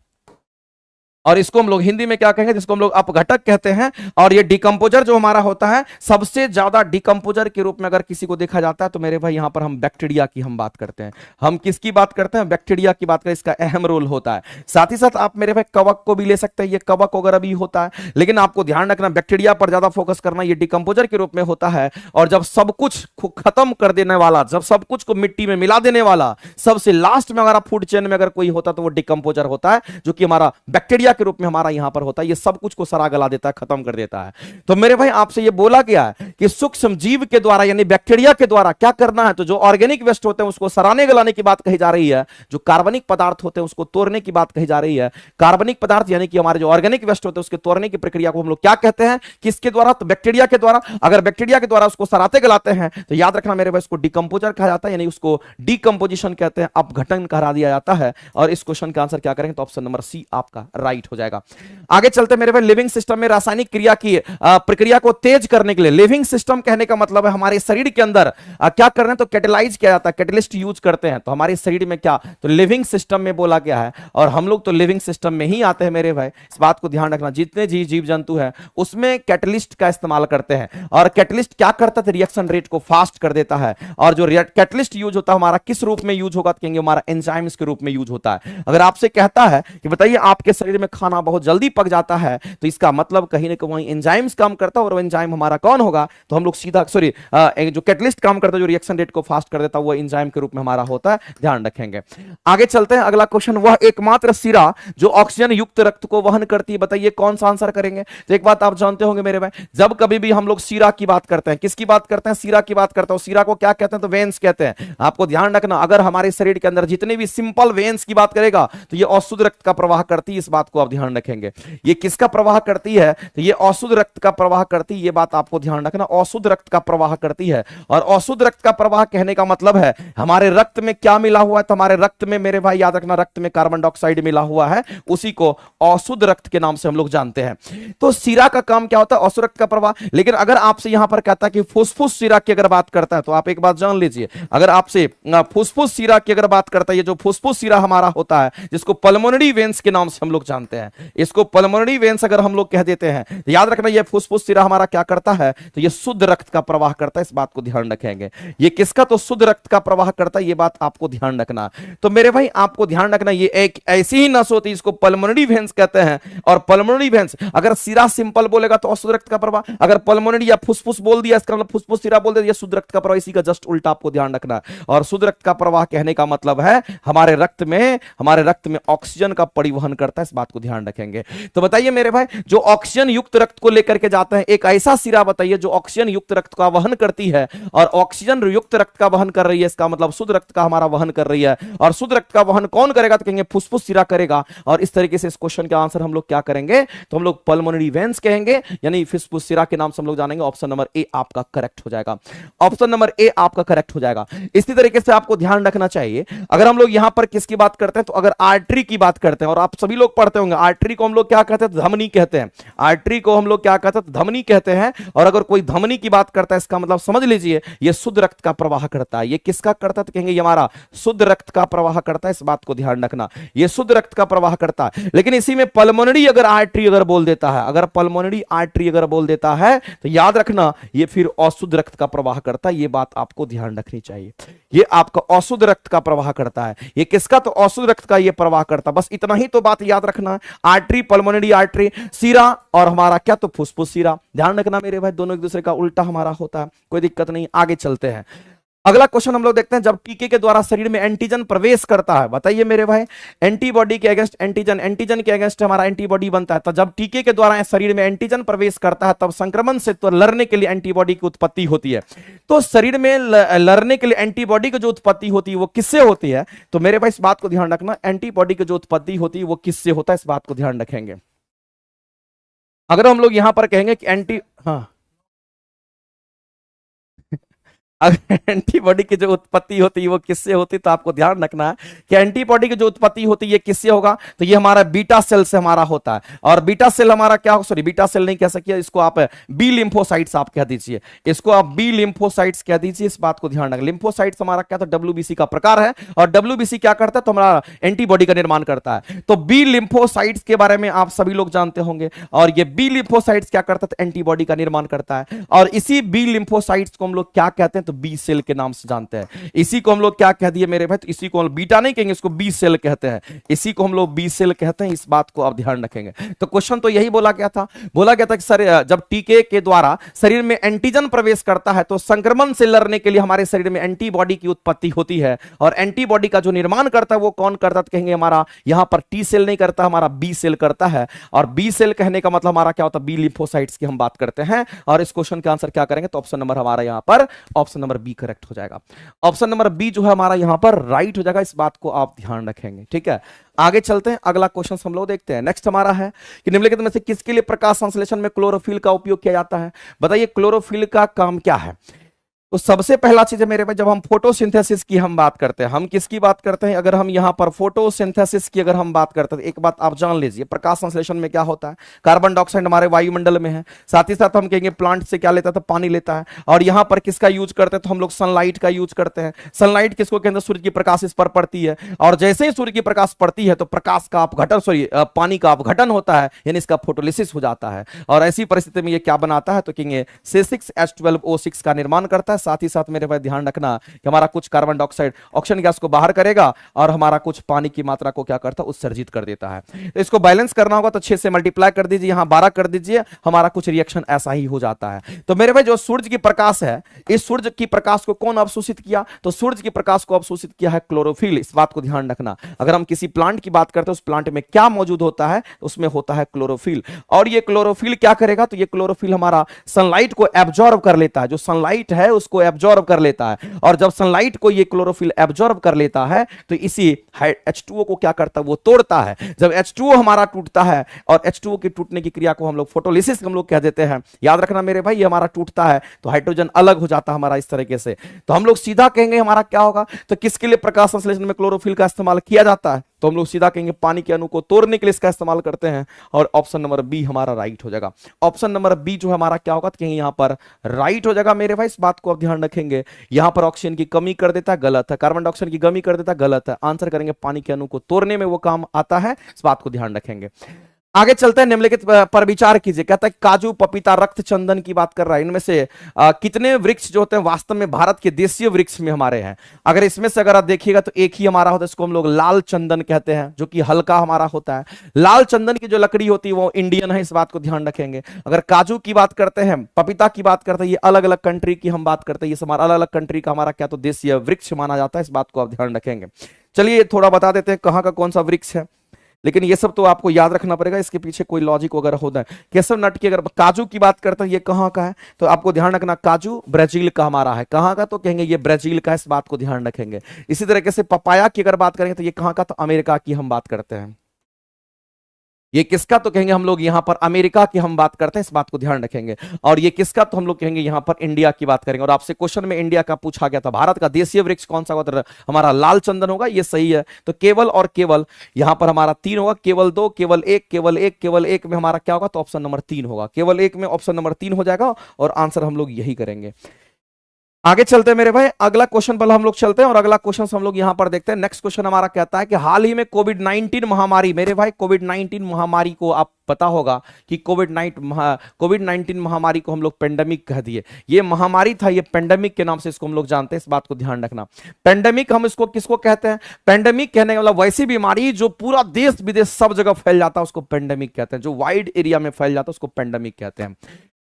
और इसको हम लोग हिंदी में क्या कहेंगे, जिसको हम लोग अपघटक कहते हैं। और ये डिकम्पोजर जो हमारा होता है, सबसे ज्यादा डिकम्पोजर के रूप में अगर किसी को देखा जाता है तो मेरे भाई यहां पर हम बैक्टीरिया की हम बात करते हैं। हम किसकी बात करते हैं, बैक्टीरिया की बात करें, इसका अहम रोल होता है। साथ ही साथ आप मेरे भाई कवक को भी ले सकते हैं, ये कवक वगैरह भी होता है, लेकिन आपको ध्यान रखना बैक्टीरिया पर ज्यादा फोकस करना, ये डिकम्पोजर के रूप में होता है। और जब सब कुछ खत्म कर देने वाला, जब सब कुछ को मिट्टी में मिला देने वाला, सबसे लास्ट में अगर फूड चेन में अगर कोई होता तो वो डिकम्पोजर होता है, जो कि हमारा बैक्टीरिया बैक्टीरिया के रूप में हमारा यहां पर होता है, ये सब कुछ को सरा गला देता है, खत्म कर देता है। तो मेरे भाई आपसे ये बोला गया है कि सूक्ष्म जीव के द्वारा यानी बैक्टीरिया के द्वारा क्या करना है, तो जो ऑर्गेनिक वेस्ट होते हैं उसको सराने गलाने की बात कही जा रही है, जो कार्बनिक पदार्थ होते हैं उसको तोड़ने की बात कही जा रही है। कार्बनिक पदार्थ यानी कि हमारे जो ऑर्गेनिक वेस्ट होते हैं उसके तोड़ने की प्रक्रिया को हम लोग क्या कहते हैं, किसके द्वारा, तो बैक्टीरिया के द्वारा। अगर बैक्टीरिया के द्वारा उसको सराते गलाते हैं तो याद रखना मेरे भाई उसको डिकम्पोजर कहा जाता है, यानी उसको डिकम्पोजिशन कहते हैं, अपघटन करा दिया जाता है। और इस क्वेश्चन का आंसर क्या करेंगे, तो ऑप्शन नंबर सी आपका राइट हो जाएगा। आगे चलते मेरे भाई, लिविंग सिस्टम में रासायनिक क्रिया की प्रक्रिया को तेज करने के लिए, लिविंग सिस्टम कहने का मतलब है हमारे शरीर के अंदर क्या कर रहे हैं, तो कैटेलाइज किया जाता है, कैटलिस्ट यूज करते हैं। तो हमारे शरीर में क्या, तो लिविंग सिस्टम में बोला गया है, और हम लोग तो लिविंग सिस्टम में ही आते हैं मेरे भाई, इस बात को ध्यान रखना। जितने जीव जंतु हैं उसमें कैटलिस्ट का इस्तेमाल करते हैं, और कैटलिस्ट क्या करता है, रिएक्शन रेट को फास्ट कर देता है। और जो कैटलिस्ट यूज होता है हमारा किस रूप में यूज होगा, तो कहेंगे हमारा एंजाइम्स के रूप में यूज होता है। अगर आपसे कहता है कि बताइए आपके शरीर में खाना बहुत जल्दी पक जाता है, तो इसका मतलब कहीं ना कहीं एंजाइम्स काम करता है, और एंजाइम हमारा कौन होगा, तो हम लोग सीधा जो कैटलिस्ट काम करता है जो रिएक्शन रेट को फास्ट कर देता है वो एंजाइम के रूप में हमारा होता है, ध्यान रखेंगे। आगे चलते हैं, अगला क्वेश्चन, वह एकमात्र सिरा जो ऑक्सीजन युक्त रक्त को वहन करती है, बताइए कौन सा आंसर करेंगे। तो एक बात आप जानते होंगे मेरे भाई, जब कभी भी हम लोग सिरा की बात करते हैं, किसकी बात करते हैं, सिरा की बात करते हैं, सिरा को क्या कहते हैं, तो वेन्स कहते हैं। आपको ध्यान रखना, अगर हमारे शरीर के अंदर जितने भी सिंपल वेन्स की बात करेगा तो ये अशुद्ध रक्त का प्रवाह करती है, इस बात को आप ध्यान रखेंगे। ये किसका प्रवाह करती है, तो ये अशुद्ध रक्त का प्रवाह करती है, ये बात आपको ध्यान रखना, अशुद्ध रक्त का प्रवाह करती है। और अशुद्ध रक्त का प्रवाह कहने का मतलब है हमारे रक्त में क्या मिला हुआ है, तो हमारे रक्त में मेरे भाई याद रखना, रक्त में कार्बन डाइऑक्साइड मिला हुआ है, उसी को अशुद्ध रक्त के नाम से हम लोग जानते हैं। तो सिरा का काम क्या होता है, अशुद्ध रक्त का प्रवाह। लेकिन अगर आपसे यहां पर कहता है कि फुसफुस सिरा की अगर बात करता है, तो आप एक बात जान लीजिए, अगर आपसे फुसफुस सिरा की अगर बात करता है, ये जो फुसफुस सिरा हमारा होता है जिसको पल्मोनरी वेन्स के नाम से हम लोग जानते हैं, इसको पल्मोनरी वेन्स अगर हम लोग कह देते हैं, तो याद रखना ये फुसफुस सिरा हमारा क्या करता है, तो ये शुद्ध रक्त का प्रवाह करता है, इस बात को ध्यान रखेंगे। ये किसका, तो शुद्ध रक्त का प्रवाह करता है, ये बात आपको ध्यान रखना। तो मेरे भाई आपको ध्यान रखना, ये एक ऐसी ही नस होती है इसको पल्मोनरी वेन्स कहते हैं। और पल्मोनरी वेन्स, अगर सिरा सिंपल बोलेगा तो अशुद्ध रक्त का प्रवाह, अगर पल्मोनरी या फुसफुस बोल दिया इसका मतलब फुसफुस सिरा बोल दिया, ये शुद्ध रक्त का प्रवाह, इसी का जस्ट उल्टा आपको ध्यान रखना। और शुद्ध रक्त का प्रवाह कहने का मतलब है हमारे रक्त में ऑक्सीजन का परिवहन करता है, इस बात को ध्यान रखेंगे। तो बताइए मेरे भाई, जो ऑक्सीजन युक्त रक्त को लेकर के जाते हैं, एक ऐसा सिरा बताइए जो ऑक्सीजन युक्त रक्त का वहन करती है, और ऑक्सीजन युक्त रक्त का वहन कर रही है, इसका मतलब शुद्ध रक्त का हमारा वहन कर रही है। और शुद्ध रक्त का वहन कौन करेगा, तो कहेंगे फुसफुस सिरा करेगा। और इस तरीके से इस क्वेश्चन का आंसर हम लोग क्या करेंगे, तो हम लोग पल्मोनरी वेन्स कहेंगे, यानी फुसफुस सिरा के नाम से हम लोग जानेंगे। ऑप्शन नंबर ए आपका करेक्ट हो जाएगा, ऑप्शन नंबर ए आपका करेक्ट हो जाएगा। इसी तरीके से आपको ध्यान रखना चाहिए, अगर हम लोग यहां पर किसकी बात करते हैं, तो अगर आर्टरी की बात करते हैं, और आप सभी लोग पढ़ते होंगे आर्टरी को हम लोग क्या कहते हैं, धमनी कहते हैं। आर्टरी को हम लोग क्या कहते हैं, धमनी कहते हैं। और अगर कोई धमनी की बात करता है, इसका मतलब समझ लीजिए ये शुद्ध रक्त का प्रवाह करता है। ये किसका करता है, तो कहेंगे ये हमारा शुद्ध रक्त का प्रवाह करता है, इस बात को ध्यान रखना, ये शुद्ध रक्त का प्रवाह करता है। लेकिन इसी में पल्मोनरी अगर आर्टरी अगर बोल देता है, अगर पल्मोनरी आर्टरी अगर बोल देता है, तो याद रखना ये फिर अशुद्ध रक्त का प्रवाह करता है, ये बात आपको ध्यान रखनी चाहिए। ये आपका अशुद्ध रक्त का प्रवाह करता है, ये किसका, तो अशुद्ध रक्त का ये प्रवाह करता है। बस इतना ही तो बात याद रखना है, आर्टरी, पल्मोनरी आर्टरी, सिरा और हमारा क्या, तो फुसफुस सिरा। ध्यान रखना मेरे भाई, दोनों एक दूसरे का उल्टा हमारा होता है, कोई दिक्कत नहीं। आगे चलते हैं, अगला क्वेश्चन हम लोग देखते हैं, जब टीके के द्वारा शरीर में एंटीजन प्रवेश करता है, बताइए मेरे भाई, एंटीबॉडी के अगेंस्ट एंटीजन के अगेंस्ट हमारा एंटीबॉडी बनता है। तो जब टीके के द्वारा शरीर में एंटीजन प्रवेश करता है, तब संक्रमण से तो लड़ने के लिए एंटीबॉडी की उत्पत्ति होती है। तो शरीर में लड़ने के लिए एंटीबॉडी की जो उत्पत्ति होती है वो किससे होती है, तो मेरे भाई इस बात को ध्यान रखना, एंटीबॉडी की जो उत्पत्ति होती है वो किससे होता है, इस बात को ध्यान रखेंगे। अगर हम लोग यहां पर कहेंगे कि अगर एंटीबॉडी की जो उत्पत्ति होती है वो किससे होती है, तो आपको ध्यान रखना है कि एंटीबॉडी की जो उत्पत्ति होती है किससे होगा, तो ये हमारा बीटा सेल से हमारा होता है। और बीटा सेल हमारा क्या हो, सॉरी बीटा सेल नहीं कह सकिए, इसको आप बी लिम्फोसाइट्स आप कह दीजिए, इसको आप बी लिम्फोसाइट्स कह दीजिए, इस बात को ध्यान रखें। लिम्फोसाइट्स हमारा क्या, तो डब्ल्यूबीसी का प्रकार है, और डब्ल्यूबीसी क्या करता है, तो हमारा एंटीबॉडी का निर्माण करता है। तो बी लिम्फोसाइट्स के बारे में आप सभी लोग जानते होंगे, और ये बी लिम्फोसाइट्स क्या करता है, तो एंटीबॉडी का निर्माण करता है। और इसी बी लिम्फोसाइट्स को हम लोग क्या कहते हैं, तो तो बी सेल के नाम से जानते हैं। इसी को हम लोग क्या कह दिए मेरे भाई, तो इसी को हम बीटा नहीं कहेंगे, इसको बी सेल कहते हैं, इसी को हम लोग बी सेल कहते हैं। इस बात को आप ध्यान रखेंगे। तो क्वेश्चन तो यही बोला गया था, कि सर जब टीके के द्वारा शरीर में एंटीजन प्रवेश करता है तो संक्रमण से लड़ने के लिए हमारे शरीर में एंटीबॉडी की उत्पत्ति होती है, और एंटीबॉडी का जो निर्माण करता है वो कौन करता है, तो कहेंगे हमारा यहां पर टी सेल नहीं करता, हमारा बी सेल करता है। और बी सेल कहने का मतलब हमारा क्या होता है, बी लिम्फोसाइट्स की हम बात करते हैं। और इस क्वेश्चन का आंसर क्या करेंगे, तो ऑप्शन नंबर हमारा यहां पर ऑप्शन नंबर बी करेक्ट हो जाएगा। ऑप्शन नंबर बी जो है हमारा यहां पर राइट हो जाएगा। इस बात को आप ध्यान रखेंगे, ठीक है। आगे चलते हैं, अगला क्वेश्चन हम लोग देखते हैं। नेक्स्ट हमारा है कि निम्नलिखित में से किसके लिए प्रकाश संश्लेषण में क्लोरोफिल का उपयोग किया जाता है। बताइए क्लोरोफिल का काम क्या है। तो सबसे पहला चीज है मेरे भाई, जब हम फोटोसिंथेसिस की हम बात करते हैं, हम किसकी बात करते हैं, अगर हम यहां पर फोटोसिंथेसिस की अगर हम बात करते हैं, तो एक बात आप जान लीजिए, प्रकाश संश्लेषण में क्या होता है, कार्बन डाइऑक्साइड हमारे वायुमंडल में है, साथ ही साथ हम कहेंगे प्लांट से क्या लेता है, तो पानी लेता है। और यहां पर किसका यूज करते हैं, तो हम लोग सनलाइट का यूज करते हैं। सनलाइट किसको कहते हैं, सूर्य की प्रकाश इस पर पड़ती है, और जैसे ही सूर्य की प्रकाश पड़ती है तो प्रकाश का अपघटन, पानी का अपघटन होता है, यानी इसका फोटोलिसिस हो जाता है। और ऐसी परिस्थिति में ये क्या बनाता है, तो कहेंगे C6H12O6 का निर्माण करता है। साथ ही साथ मेरे भाई ध्यान रखना कि हमारा कुछ कार्बन डाइऑक्साइड ऑक्सीजन गैस को बाहर करेगा, और हमारा कुछ पानी की मात्रा को क्या करता है, उत्सर्जित कर देता है। तो इसको बैलेंस करना होगा, तो 6 से मल्टीप्लाई कर दीजिए, यहां 12 कर दीजिए, हमारा कुछ रिएक्शन ऐसा ही हो जाता है। तो मेरे भाई जो सूर्य की प्रकाश है, इस सूर्य की प्रकाश को कौन अवशोषित किया, तो सूर्य की प्रकाश को अवशोषित किया है क्लोरोफिल। इस बात को ध्यान रखना। अगर हम किसी प्लांट की बात करते हैं, उस प्लांट में क्या मौजूद होता है, उसमें होता है क्लोरोफिल। और ये क्लोरोफिल क्या करेगा, तो ये क्लोरोफिल हमारा सनलाइट को एब्जॉर्ब कर लेता है, जो सनलाइट है उसको एब्जॉर्ब कर लेता है। और जब सनलाइट को ये क्लोरोफिल एब्जॉर्ब कर लेता है, तो इसी H2O को क्या करता है, वो तोड़ता है। जब H2O हमारा टूटता है, और H2O के टूटने की क्रिया को हम लोग फोटोलिसिस हम लोग कह देते हैं। याद रखना मेरे भाई, ये हमारा टूटता है तो हाइड्रोजन अलग हो जाता है हमारा इस तरीके से। तो हम लोग सीधा कहेंगे हमारा क्या होगा, तो किसके लिए प्रकाश संश्लेषण में क्लोरोफिल का इस्तेमाल किया जाता है, तो हम लोग सीधा कहेंगे पानी के अणु को तोड़ने के लिए इसका इस्तेमाल करते हैं। और ऑप्शन नंबर बी हमारा राइट हो जाएगा। ऑप्शन नंबर बी जो हमारा क्या होगा, तो कहेंगे यहां पर राइट हो जाएगा मेरे भाई। इस बात को आप ध्यान रखेंगे। यहां पर ऑक्सीजन की कमी कर देता है, गलत है। कार्बन डाइऑक्साइड की कमी कर देता है, गलत है। आंसर करेंगे पानी के अणु को तोड़ने में वो काम आता है। इस बात को ध्यान रखेंगे। आगे चलते हैं, निम्नलिखित पर विचार कीजिए। कहता है काजू, पपीता, रक्त चंदन की बात कर रहा है, इनमें से कितने वृक्ष जो होते हैं वास्तव में भारत के देशीय वृक्ष में हमारे हैं। अगर इसमें से अगर आप देखिएगा तो एक ही हमारा होता है, इसको हम लोग लाल चंदन कहते हैं, जो कि हल्का हमारा होता है। लाल चंदन की जो लकड़ी होती है वो इंडियन है, इस बात को ध्यान रखेंगे। अगर काजू की बात करते हैं, पपीता की बात करते हैं, ये अलग अलग कंट्री की हम बात करते हैं, ये हमारा अलग अलग कंट्री का हमारा क्या तो देशीय वृक्ष माना जाता है। इस बात को आप ध्यान रखेंगे। चलिए थोड़ा बता देते हैं कहाँ का कौन सा वृक्ष है, लेकिन ये सब तो आपको याद रखना पड़ेगा, इसके पीछे कोई लॉजिक वगैरह होता है। केसर नट की अगर काजू की बात करते हैं, ये कहाँ का है, तो आपको ध्यान रखना काजू ब्राजील का हमारा है। कहाँ का, तो कहेंगे ये ब्राजील का, इस बात को ध्यान रखेंगे। इसी तरीके से पपाया की अगर बात करेंगे तो ये कहाँ का, तो अमेरिका की हम बात करते हैं। ये किसका, तो कहेंगे हम लोग यहां पर अमेरिका की हम बात करते हैं, इस बात को ध्यान रखेंगे। और ये किसका, तो हम लोग कहेंगे यहां पर इंडिया की बात करेंगे। और आपसे क्वेश्चन में इंडिया का पूछा गया था, भारत का देशीय वृक्ष कौन सा होता है, हमारा लाल चंदन होगा, ये सही है। तो केवल और केवल यहां पर हमारा 3 होगा, केवल 2, केवल 1, केवल 1, केवल 1 में हमारा क्या होगा, तो ऑप्शन नंबर 3 होगा। केवल 1 में ऑप्शन नंबर 3 हो जाएगा, और आंसर हम लोग यही करेंगे। आगे चलते हैं मेरे भाई, अगला क्वेश्चन पर हम लोग चलते हैं, और अगला क्वेश्चन हम लोग यहां पर देखते हैं। नेक्स्ट क्वेश्चन हमारा कहता है कि हाल ही में कोविड-19 महामारी, मेरे भाई कोविड-19 महामारी को आप पता होगा कि कोविड-19 महामारी को हम लोग पेंडेमिक कह दिए। ये महामारी था, ये पेंडेमिक के नाम से इसको हम लोग जानते हैं, इस बात को ध्यान रखना। पेंडेमिक हम इसको किसको कहते हैं, पेंडेमिक कहने का मतलब वैसी बीमारी जो पूरा देश विदेश सब जगह फैल जाता है, उसको पेंडेमिक कहते हैं। जो वाइड एरिया में फैल जाता है उसको पेंडेमिक कहते हैं।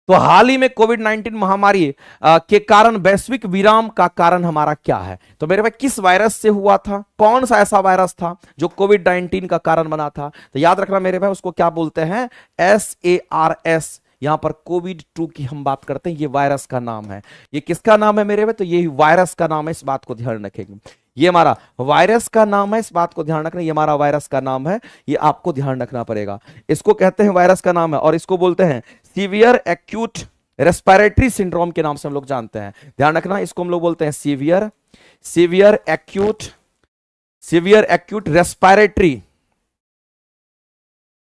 तो हाल ही में कोविड-19 महामारी के कारण वैश्विक विराम का कारण हमारा क्या है, तो मेरे भाई किस वायरस से हुआ था, कौन सा ऐसा वायरस था जो कोविड-19 का कारण बना था, तो याद रखना मेरे भाई उसको क्या बोलते हैं, SARS। यहां पर कोविड-2 की हम बात करते हैं, ये वायरस का नाम है। ये किसका नाम है मेरे भाई, तो ये वायरस का नाम है, इस बात को ध्यान रखेंगे। ये हमारा वायरस का नाम है, इस बात को ध्यान रखना, ये हमारा वायरस का नाम है, ये आपको ध्यान रखना पड़ेगा। इसको कहते हैं वायरस का नाम है, और इसको बोलते हैं सीवियर एक्यूट रेस्पिरेटरी सिंड्रोम के नाम से हम लोग जानते हैं। ध्यान रखना, इसको हम लोग बोलते हैं सीवियर एक्यूट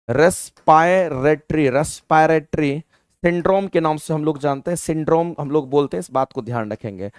रेस्पिरेटरी सिंड्रोम के नाम से हम लोग जानते हैं, सिंड्रोम हम लोग बोलते हैं, इस बात को ध्यान रखेंगे।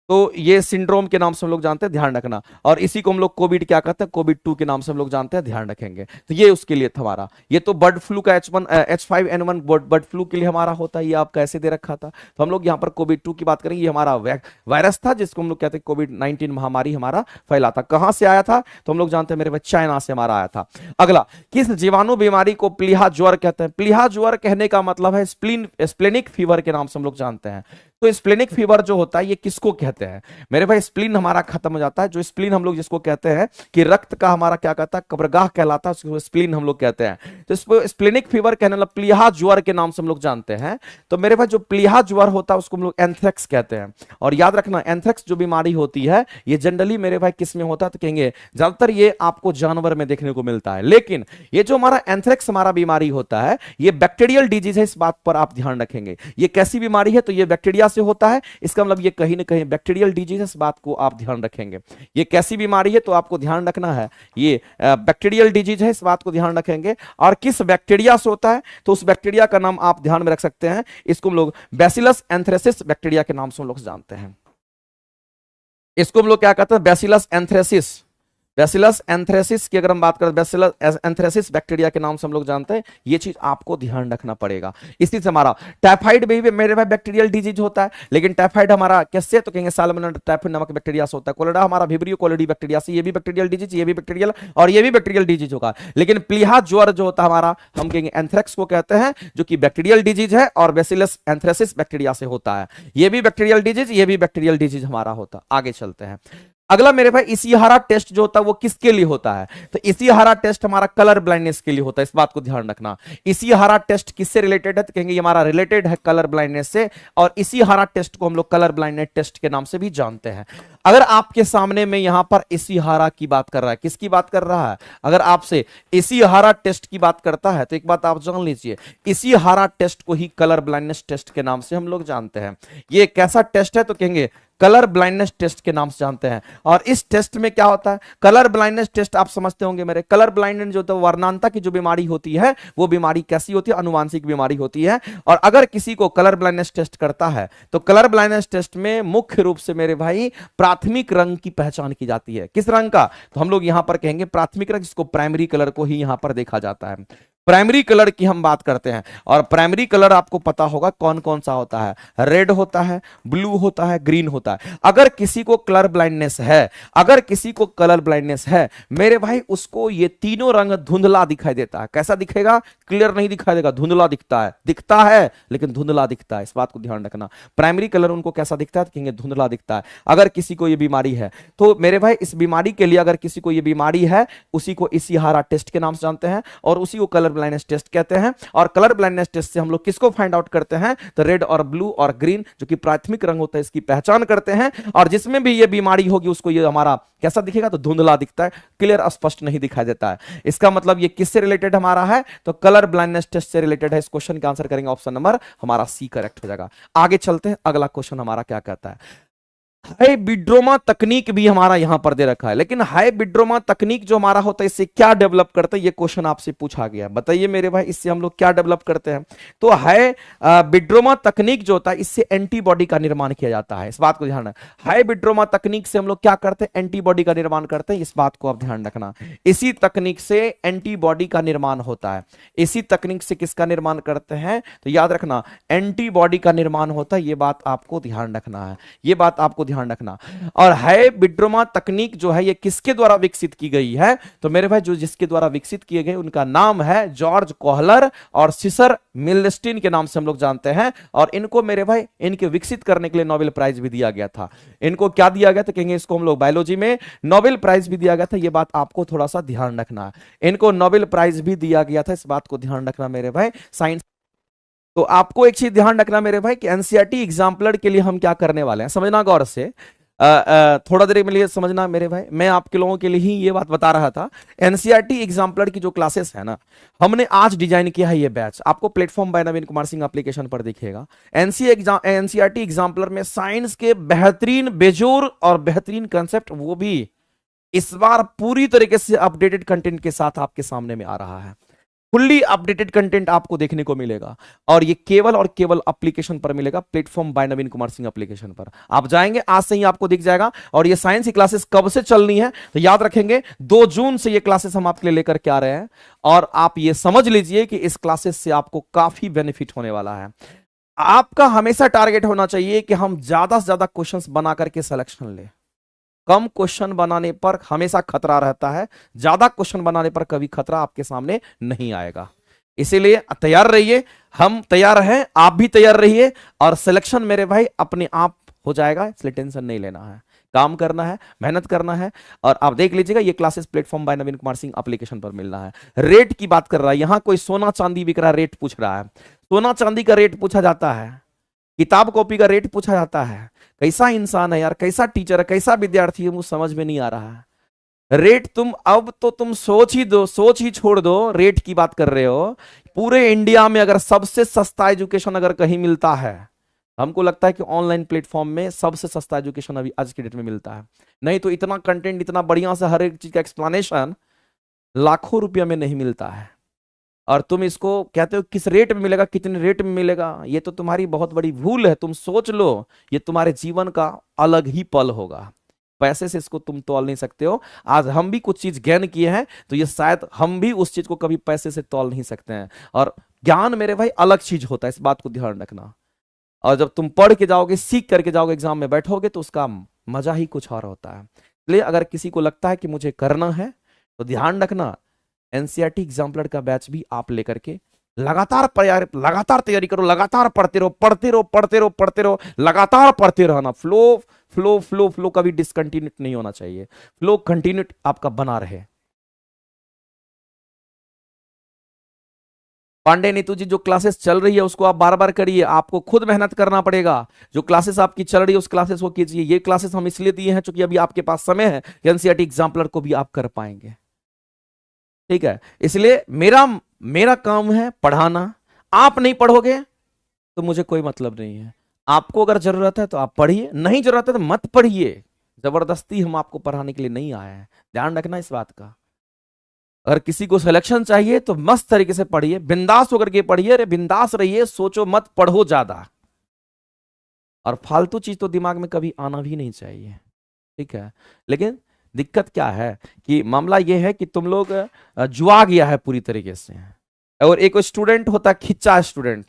तो ये सिंड्रोम के नाम से हम लोग जानते हैं, ध्यान रखना। और इसी को हम लोग कोविड क्या कहते हैं, कोविड 2 के नाम से हम लोग जानते हैं, ध्यान रखेंगे। तो ये उसके लिए था हमारा। ये तो बर्ड फ्लू का H5N1 बर्ड फ्लू के लिए हमारा होता है, ये आपका ऐसे दे रखा था। तो हम लोग यहाँ पर कोविड 2 की बात करेंगे। ये हमारा वायरस था जिसको हम लोग कहते हैं कोविड-19 महामारी हमारा फैला था। कहां से आया था तो हम लोग जानते हैं मेरे बच्चे, चाइना से हमारा आया था। अगला, किस जीवाणु बीमारी को प्लीहा ज्वर कहते हैं? प्लीहा ज्वर कहने का मतलब है स्प्लेनिक फीवर के नाम से हम लोग जानते हैं। तो स्प्लेनिक फीवर जो होता है ये किसको कहते हैं मेरे भाई? स्प्लीन हमारा खत्म हो जाता है, जो स्प्लीन हम लोग जिसको कहते हैं कि रक्त का हमारा क्या कहता है, कब्रगाह कहलाता है, उसको स्प्लीन हम लोग कहते हैं। तो इसको स्प्लेनिक फीवर कहने वाला प्लीहा ज्वर के नाम से हम लोग जानते हैं। तो मेरे भाई जो प्लीहा ज्वर होता है उसको हम लोग एंथ्रेक्स कहते हैं। और याद रखना, एंथ्रेक्स जो बीमारी होती है ये जनरली मेरे भाई किस में होता है तो कहेंगे ज्यादातर ये आपको जानवर में देखने को मिलता है। लेकिन ये जो हमारा एंथ्रेक्स हमारा बीमारी होता है ये बैक्टीरियल डिजीज है, इस बात पर आप ध्यान रखेंगे। ये कैसी बीमारी है तो ये बैक्टीरिया से होता है, इसका मतलब ये कहीं ना कहीं बैक्टीरियल डिजीज है, इस बात को आप ध्यान रखेंगे। ये कैसी बीमारी है तो आपको ध्यान रखना है, ये बैक्टीरियल डिजीज है, इस बात को ध्यान रखेंगे। और किस बैक्टीरिया से होता है तो उस बैक्टीरिया का नाम आप ध्यान में रख सकते हैं, इसको हम लोग बैसिलस एंथ्रेसिस बैक्टीरिया के नाम से हम लोग जानते हैं। इसको हम लोग क्या कहते हैं, बैसिलस एंथ्रेसिस। बैसिलस एंथ्रेसिस की अगर हम बात करें, बैसिलस एंथ्रेसिस बैक्टीरिया के नाम से हम लोग जानते हैं। ये चीज आपको ध्यान रखना पड़ेगा। इसी से हमारा टाइफाइड भी मेरे भाई बैक्टीरियल डिजीज होता है, लेकिन टाइफाइड हमारा कैसे तो कहेंगे साल्मोनेला टाइफाइड नामक बैक्टीरिया से होता है। कोलेरा हमारा विब्रियो कोलिडी बैक्टीरिया से, ये भी बैक्टीरियल डिजीज, ये भी बैक्टीरियल और ये भी बैक्टीरियल डिजीज होगा। लेकिन प्लीहा ज्वर जो होता है हमारा, हम कहेंगे एंथ्रेक्स को कहते हैं, जो कि बैक्टीरियल डिजीज है और बैसिलस एंथ्रेसिस बैक्टीरिया से होता है। ये भी बैक्टीरियल डिजीज, ये भी बैक्टीरियल डिजीज हमारा होता है। आगे चलते हैं। अगला मेरे भाई इसिहारा टेस्ट जो होता है वो किसके लिए होता है तो इसिहारा टेस्ट हमारा कलर ब्लाइंडनेस के लिए होता है, इस बात को ध्यान रखना। इसिहारा टेस्ट किससे रिलेटेड है तो कहेंगे ये हमारा रिलेटेड है कलर ब्लाइंडनेस से, और इसिहारा टेस्ट को हम लोग कलर ब्लाइंडनेस टेस्ट के नाम से भी जानते हैं। अगर आपके सामने में यहां पर इसिहारा की बात कर रहा है, किसकी बात कर रहा है, अगर आपसे इसिहारा टेस्ट की बात करता है तो एक बात आप जान लीजिए, इसिहारा टेस्ट को ही कलर ब्लाइंडनेस टेस्ट के नाम से हम लोग जानते हैं। ये कैसा टेस्ट है तो कहेंगे कलर ब्लाइंडनेस टेस्ट के नाम से जानते हैं। और इस टेस्ट में क्या होता है, कलर ब्लाइंडनेस टेस्ट आप समझते होंगे मेरे, कलर ब्लाइंडनेस जो होता है वर्णांता की जो बीमारी होती है वो बीमारी कैसी होती है, अनुवांशिक बीमारी होती है। और अगर किसी को कलर ब्लाइंडनेस टेस्ट करता है तो कलर ब्लाइंडनेस टेस्ट में मुख्य रूप से मेरे भाई प्राथमिक रंग की पहचान की जाती है। किस रंग का तो हम लोग यहां पर कहेंगे प्राथमिक रंग, जिसको प्राइमरी कलर को ही यहां पर देखा जाता है। प्राइमरी कलर की हम बात करते हैं, और प्राइमरी कलर आपको पता होगा कौन कौन सा होता है, रेड होता है, ब्लू होता है, ग्रीन होता है। अगर किसी को कलर ब्लाइंडनेस है, अगर किसी को कलर ब्लाइंडनेस है मेरे भाई, उसको ये तीनों रंग धुंधला दिखाई देता है। कैसा दिखेगा, क्लियर नहीं दिखाई देगा, धुंधला दिखता है लेकिन धुंधला दिखता है, इस बात को ध्यान रखना। प्राइमरी कलर उनको कैसा दिखता है तो कहेंगे धुंधला दिखता है। अगर किसी को ये बीमारी है तो मेरे भाई इस बीमारी के लिए, अगर किसी को ये बीमारी है उसी को इसिहारा टेस्ट के नाम से जानते हैं, और उसी को कलर ब्लाइंडनेस टेस्ट कहते हैं। और कलर ब्लाइंडनेस टेस्ट से हम लोग किसको फाइंड आउट करते हैं तो रेड और ब्लू और ग्रीन जो कि प्राथमिक रंग होता है इसकी पहचान करते हैं। और जिसमें भी ये बीमारी होगी उसको ये हमारा कैसा दिखेगा तो धुंधला दिखता है, क्लियर स्पष्ट नहीं दिखाई देता है। इसका मतलब ये किससे रिलेटेड हमारा है तो कलर ब्लाइंडनेस टेस्ट से रिलेटेड है। इस क्वेश्चन का आंसर करेंगे ऑप्शन नंबर हमारा सी करेक्ट हो जाएगा। आगे चलते हैं, अगला क्वेश्चन हमारा क्या कहता है, हाइब्रिडोमा तकनीक भी हमारा यहां पर दे रखा है, लेकिन हाइब्रिडोमा तकनीक जो हमारा होता है इससे क्या डेवलप करते हैं, ये क्वेश्चन आपसे पूछा गया। बताइए मेरे भाई इससे हम लोग क्या डेवलप करते हैं तो हाइब्रिडोमा तकनीक जो होता है इससे एंटीबॉडी का निर्माण किया जाता है, इस बात को ध्यान रखना। हाइब्रिडोमा तकनीक से हम लोग क्या करते हैं, एंटीबॉडी का निर्माण करते हैं, इस बात को आप ध्यान रखना। इसी तकनीक से एंटीबॉडी का निर्माण होता है। इसी तकनीक से किसका निर्माण करते हैं तो याद रखना एंटीबॉडी का निर्माण होता है, ये बात आपको ध्यान रखना है, ये बात आपको ध्यान रखना। और हाइब्रिडोमा तकनीक जो है ये किसके द्वारा विकसित की गई है तो मेरे भाई जो जिसके द्वारा विकसित किए गए उनका नाम है जॉर्ज कोहलर और सीसर मिल्स्टीन के नाम से हम लोग जानते हैं। और इनको मेरे भाई इनके विकसित करने के लिए नोबेल प्राइज भी दिया गया था। इनको क्या दिया गया तो कहेंगे इसको हम लोग बायोलॉजी में नोबेल प्राइज भी दिया गया था, ये बात आपको थोड़ा सा ध्यान रखना है। इनको नोबेल प्राइज भी दिया गया था, इस बात को ध्यान रखना मेरे भाई साइंस। तो आपको एक चीज ध्यान रखना मेरे भाई कि एनसीईआरटी एग्जाम्पलर के लिए हम क्या करने वाले हैं, समझना गौर से। थोड़ा देर में लिए समझना मेरे भाई, मैं आपके लोगों के लिए ही ये बात बता रहा था। एनसीईआरटी एग्जाम्पलर की जो क्लासेस है ना, हमने आज डिजाइन किया है ये बैच, आपको प्लेटफॉर्म बाय नवीन कुमार सिंह एप्लीकेशन पर दिखेगा। एनसीईआरटी एग्जाम्पलर में साइंस के बेहतरीन बेजोर और बेहतरीन कंसेप्ट, वो भी इस बार पूरी तरीके से अपडेटेड कंटेंट के साथ आपके सामने में आ रहा है। फुल्ली अपडेटेड कंटेंट आपको देखने को मिलेगा, और ये केवल और केवल एप्लीकेशन पर मिलेगा, प्लेटफॉर्म बाय नवीन कुमार सिंह एप्लीकेशन पर। आप जाएंगे, आज से ही आपको दिख जाएगा। और ये साइंस की क्लासेस कब से चलनी है तो याद रखेंगे, 2 जून से ये क्लासेस हम आपके लिए लेकर के आ रहे हैं। और आप ये समझ लीजिए कि इस क्लासेस से आपको काफी बेनिफिट होने वाला है। आपका हमेशा टारगेट होना चाहिए कि हम ज्यादा से ज्यादा क्वेश्चंस बना करके सिलेक्शन ले। कम क्वेश्चन बनाने पर हमेशा खतरा रहता है, ज्यादा क्वेश्चन बनाने पर कभी खतरा आपके सामने नहीं आएगा। इसीलिए तैयार रहिए, हम तैयार हैं, आप भी तैयार रहिए, और सिलेक्शन मेरे भाई अपने आप हो जाएगा, इसलिए टेंशन नहीं लेना है। काम करना है, मेहनत करना है। और आप देख लीजिएगा, ये क्लासेस प्लेटफॉर्म बाय नवीन कुमार सिंह एप्लीकेशन पर मिलना है। रेट की बात कर रहा है, यहां कोई सोना चांदी बिक रहा है, रेट पूछ रहा है। सोना चांदी का रेट पूछा जाता है, किताब कॉपी का रेट पूछा जाता है। कैसा इंसान है यार, कैसा टीचर है, कैसा विद्यार्थी है, मुझे समझ में नहीं आ रहा है। रेट तुम सोच ही दो, सोच ही छोड़ दो, रेट की बात कर रहे हो। पूरे इंडिया में अगर सबसे सस्ता एजुकेशन अगर कहीं मिलता है, हमको लगता है कि ऑनलाइन प्लेटफॉर्म में सबसे सस्ता एजुकेशन अभी आज के डेट में मिलता है। नहीं तो इतना कंटेंट, इतना बढ़िया से हर एक चीज का एक्सप्लेनेशन लाखों रुपया में नहीं मिलता है। और तुम इसको कहते हो किस रेट में मिलेगा, कितने रेट में मिलेगा, ये तो तुम्हारी बहुत बड़ी भूल है। तुम सोच लो, ये तुम्हारे जीवन का अलग ही पल होगा। पैसे से इसको तुम तौल नहीं सकते हो। आज हम भी कुछ चीज ज्ञान किए हैं, तो ये शायद हम भी उस चीज को कभी पैसे से तौल नहीं सकते हैं। और ज्ञान मेरे भाई अलग चीज होता है, इस बात को ध्यान रखना। और जब तुम पढ़ के जाओगे, सीख करके जाओगे, एग्जाम में बैठोगे, तो उसका मजा ही कुछ और होता है। इसलिए अगर किसी को लगता है कि मुझे करना है, तो ध्यान रखना, एनसीईआरटी एग्जाम्पलर का बैच भी आप लेकर के लगातार तैयारी करो, लगातार पढ़ते रहो, पढ़ते रहो, पढ़ते रहो, पढ़ते रहो, लगातार पढ़ते रहना। फ्लो फ्लो फ्लो फ्लो कभी डिसकंटिन्यूट नहीं होना चाहिए, फ्लो कंटिन्यूट आपका बना रहे। पांडे नीतू जी, जो क्लासेस चल रही है उसको आप बार बार करिए, आपको खुद मेहनत करना पड़ेगा। जो क्लासेस आपकी चल रही है उस क्लासेस को कीजिए। ये क्लासेस हम इसलिए दिए हैं क्योंकि अभी आपके पास समय है, एनसीईआरटी एग्जाम्पलर को भी आप कर पाएंगे। ठीक है, इसलिए मेरा मेरा काम है पढ़ाना। आप नहीं पढ़ोगे तो मुझे कोई मतलब नहीं है। आपको अगर जरूरत है तो आप पढ़िए, नहीं जरूरत है तो मत पढ़िए। जबरदस्ती हम आपको पढ़ाने के लिए नहीं आए हैं, ध्यान रखना इस बात का। अगर किसी को सिलेक्शन चाहिए तो मस्त तरीके से पढ़िए, बिंदास होकर के पढ़िए। अरे बिंदास रहिए, सोचो मत, पढ़ो ज्यादा। और फालतू चीज तो दिमाग में कभी आना भी नहीं चाहिए, ठीक है। लेकिन दिक्कत क्या है कि मामला यह है कि तुम लोग जुआ गया है पूरी तरीके से। और एक स्टूडेंट होता है खिच्चा स्टूडेंट,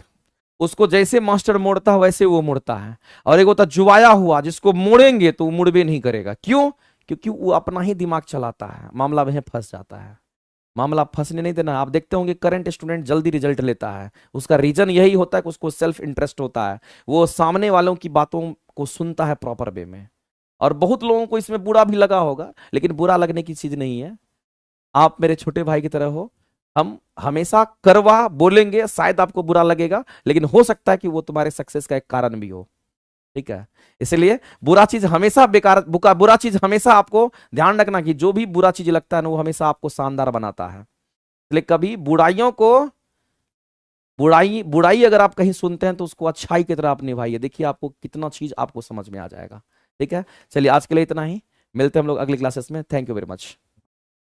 उसको जैसे मास्टर मोड़ता है वैसे वो मुड़ता है। और एक होता जुआया हुआ, जिसको मोड़ेंगे तो वो मुड़बे नहीं करेगा। क्यों? क्योंकि वो अपना ही दिमाग चलाता है, मामला वहीं फंस जाता है। मामला फंसने नहीं देना। आप देखते होंगे करंट स्टूडेंट जल्दी रिजल्ट लेता है, उसका रीजन यही होता है कि उसको सेल्फ इंटरेस्ट होता है, वो सामने वालों की बातों को सुनता है प्रॉपर वे में। और बहुत लोगों को इसमें बुरा भी लगा होगा, लेकिन बुरा लगने की चीज नहीं है। आप मेरे छोटे भाई की तरह हो, हम हमेशा करवा बोलेंगे, शायद आपको बुरा लगेगा, लेकिन हो सकता है कि वो तुम्हारे सक्सेस का एक कारण भी हो, ठीक है। इसलिए बुरा चीज हमेशा बेकार, बुरा चीज हमेशा आपको ध्यान रखना कि जो भी बुरा चीज लगता है ना, वो हमेशा आपको शानदार बनाता है। इसलिए कभी बुराइयों को, बुराई अगर आप कहीं सुनते हैं तो उसको अच्छाई की तरह आप निभाइए। देखिए आपको कितना चीज आपको समझ में आ जाएगा, ठीक है। चलिए आज के लिए इतना ही, मिलते हैं हम लोग अगली क्लासेस में। Thank you very much.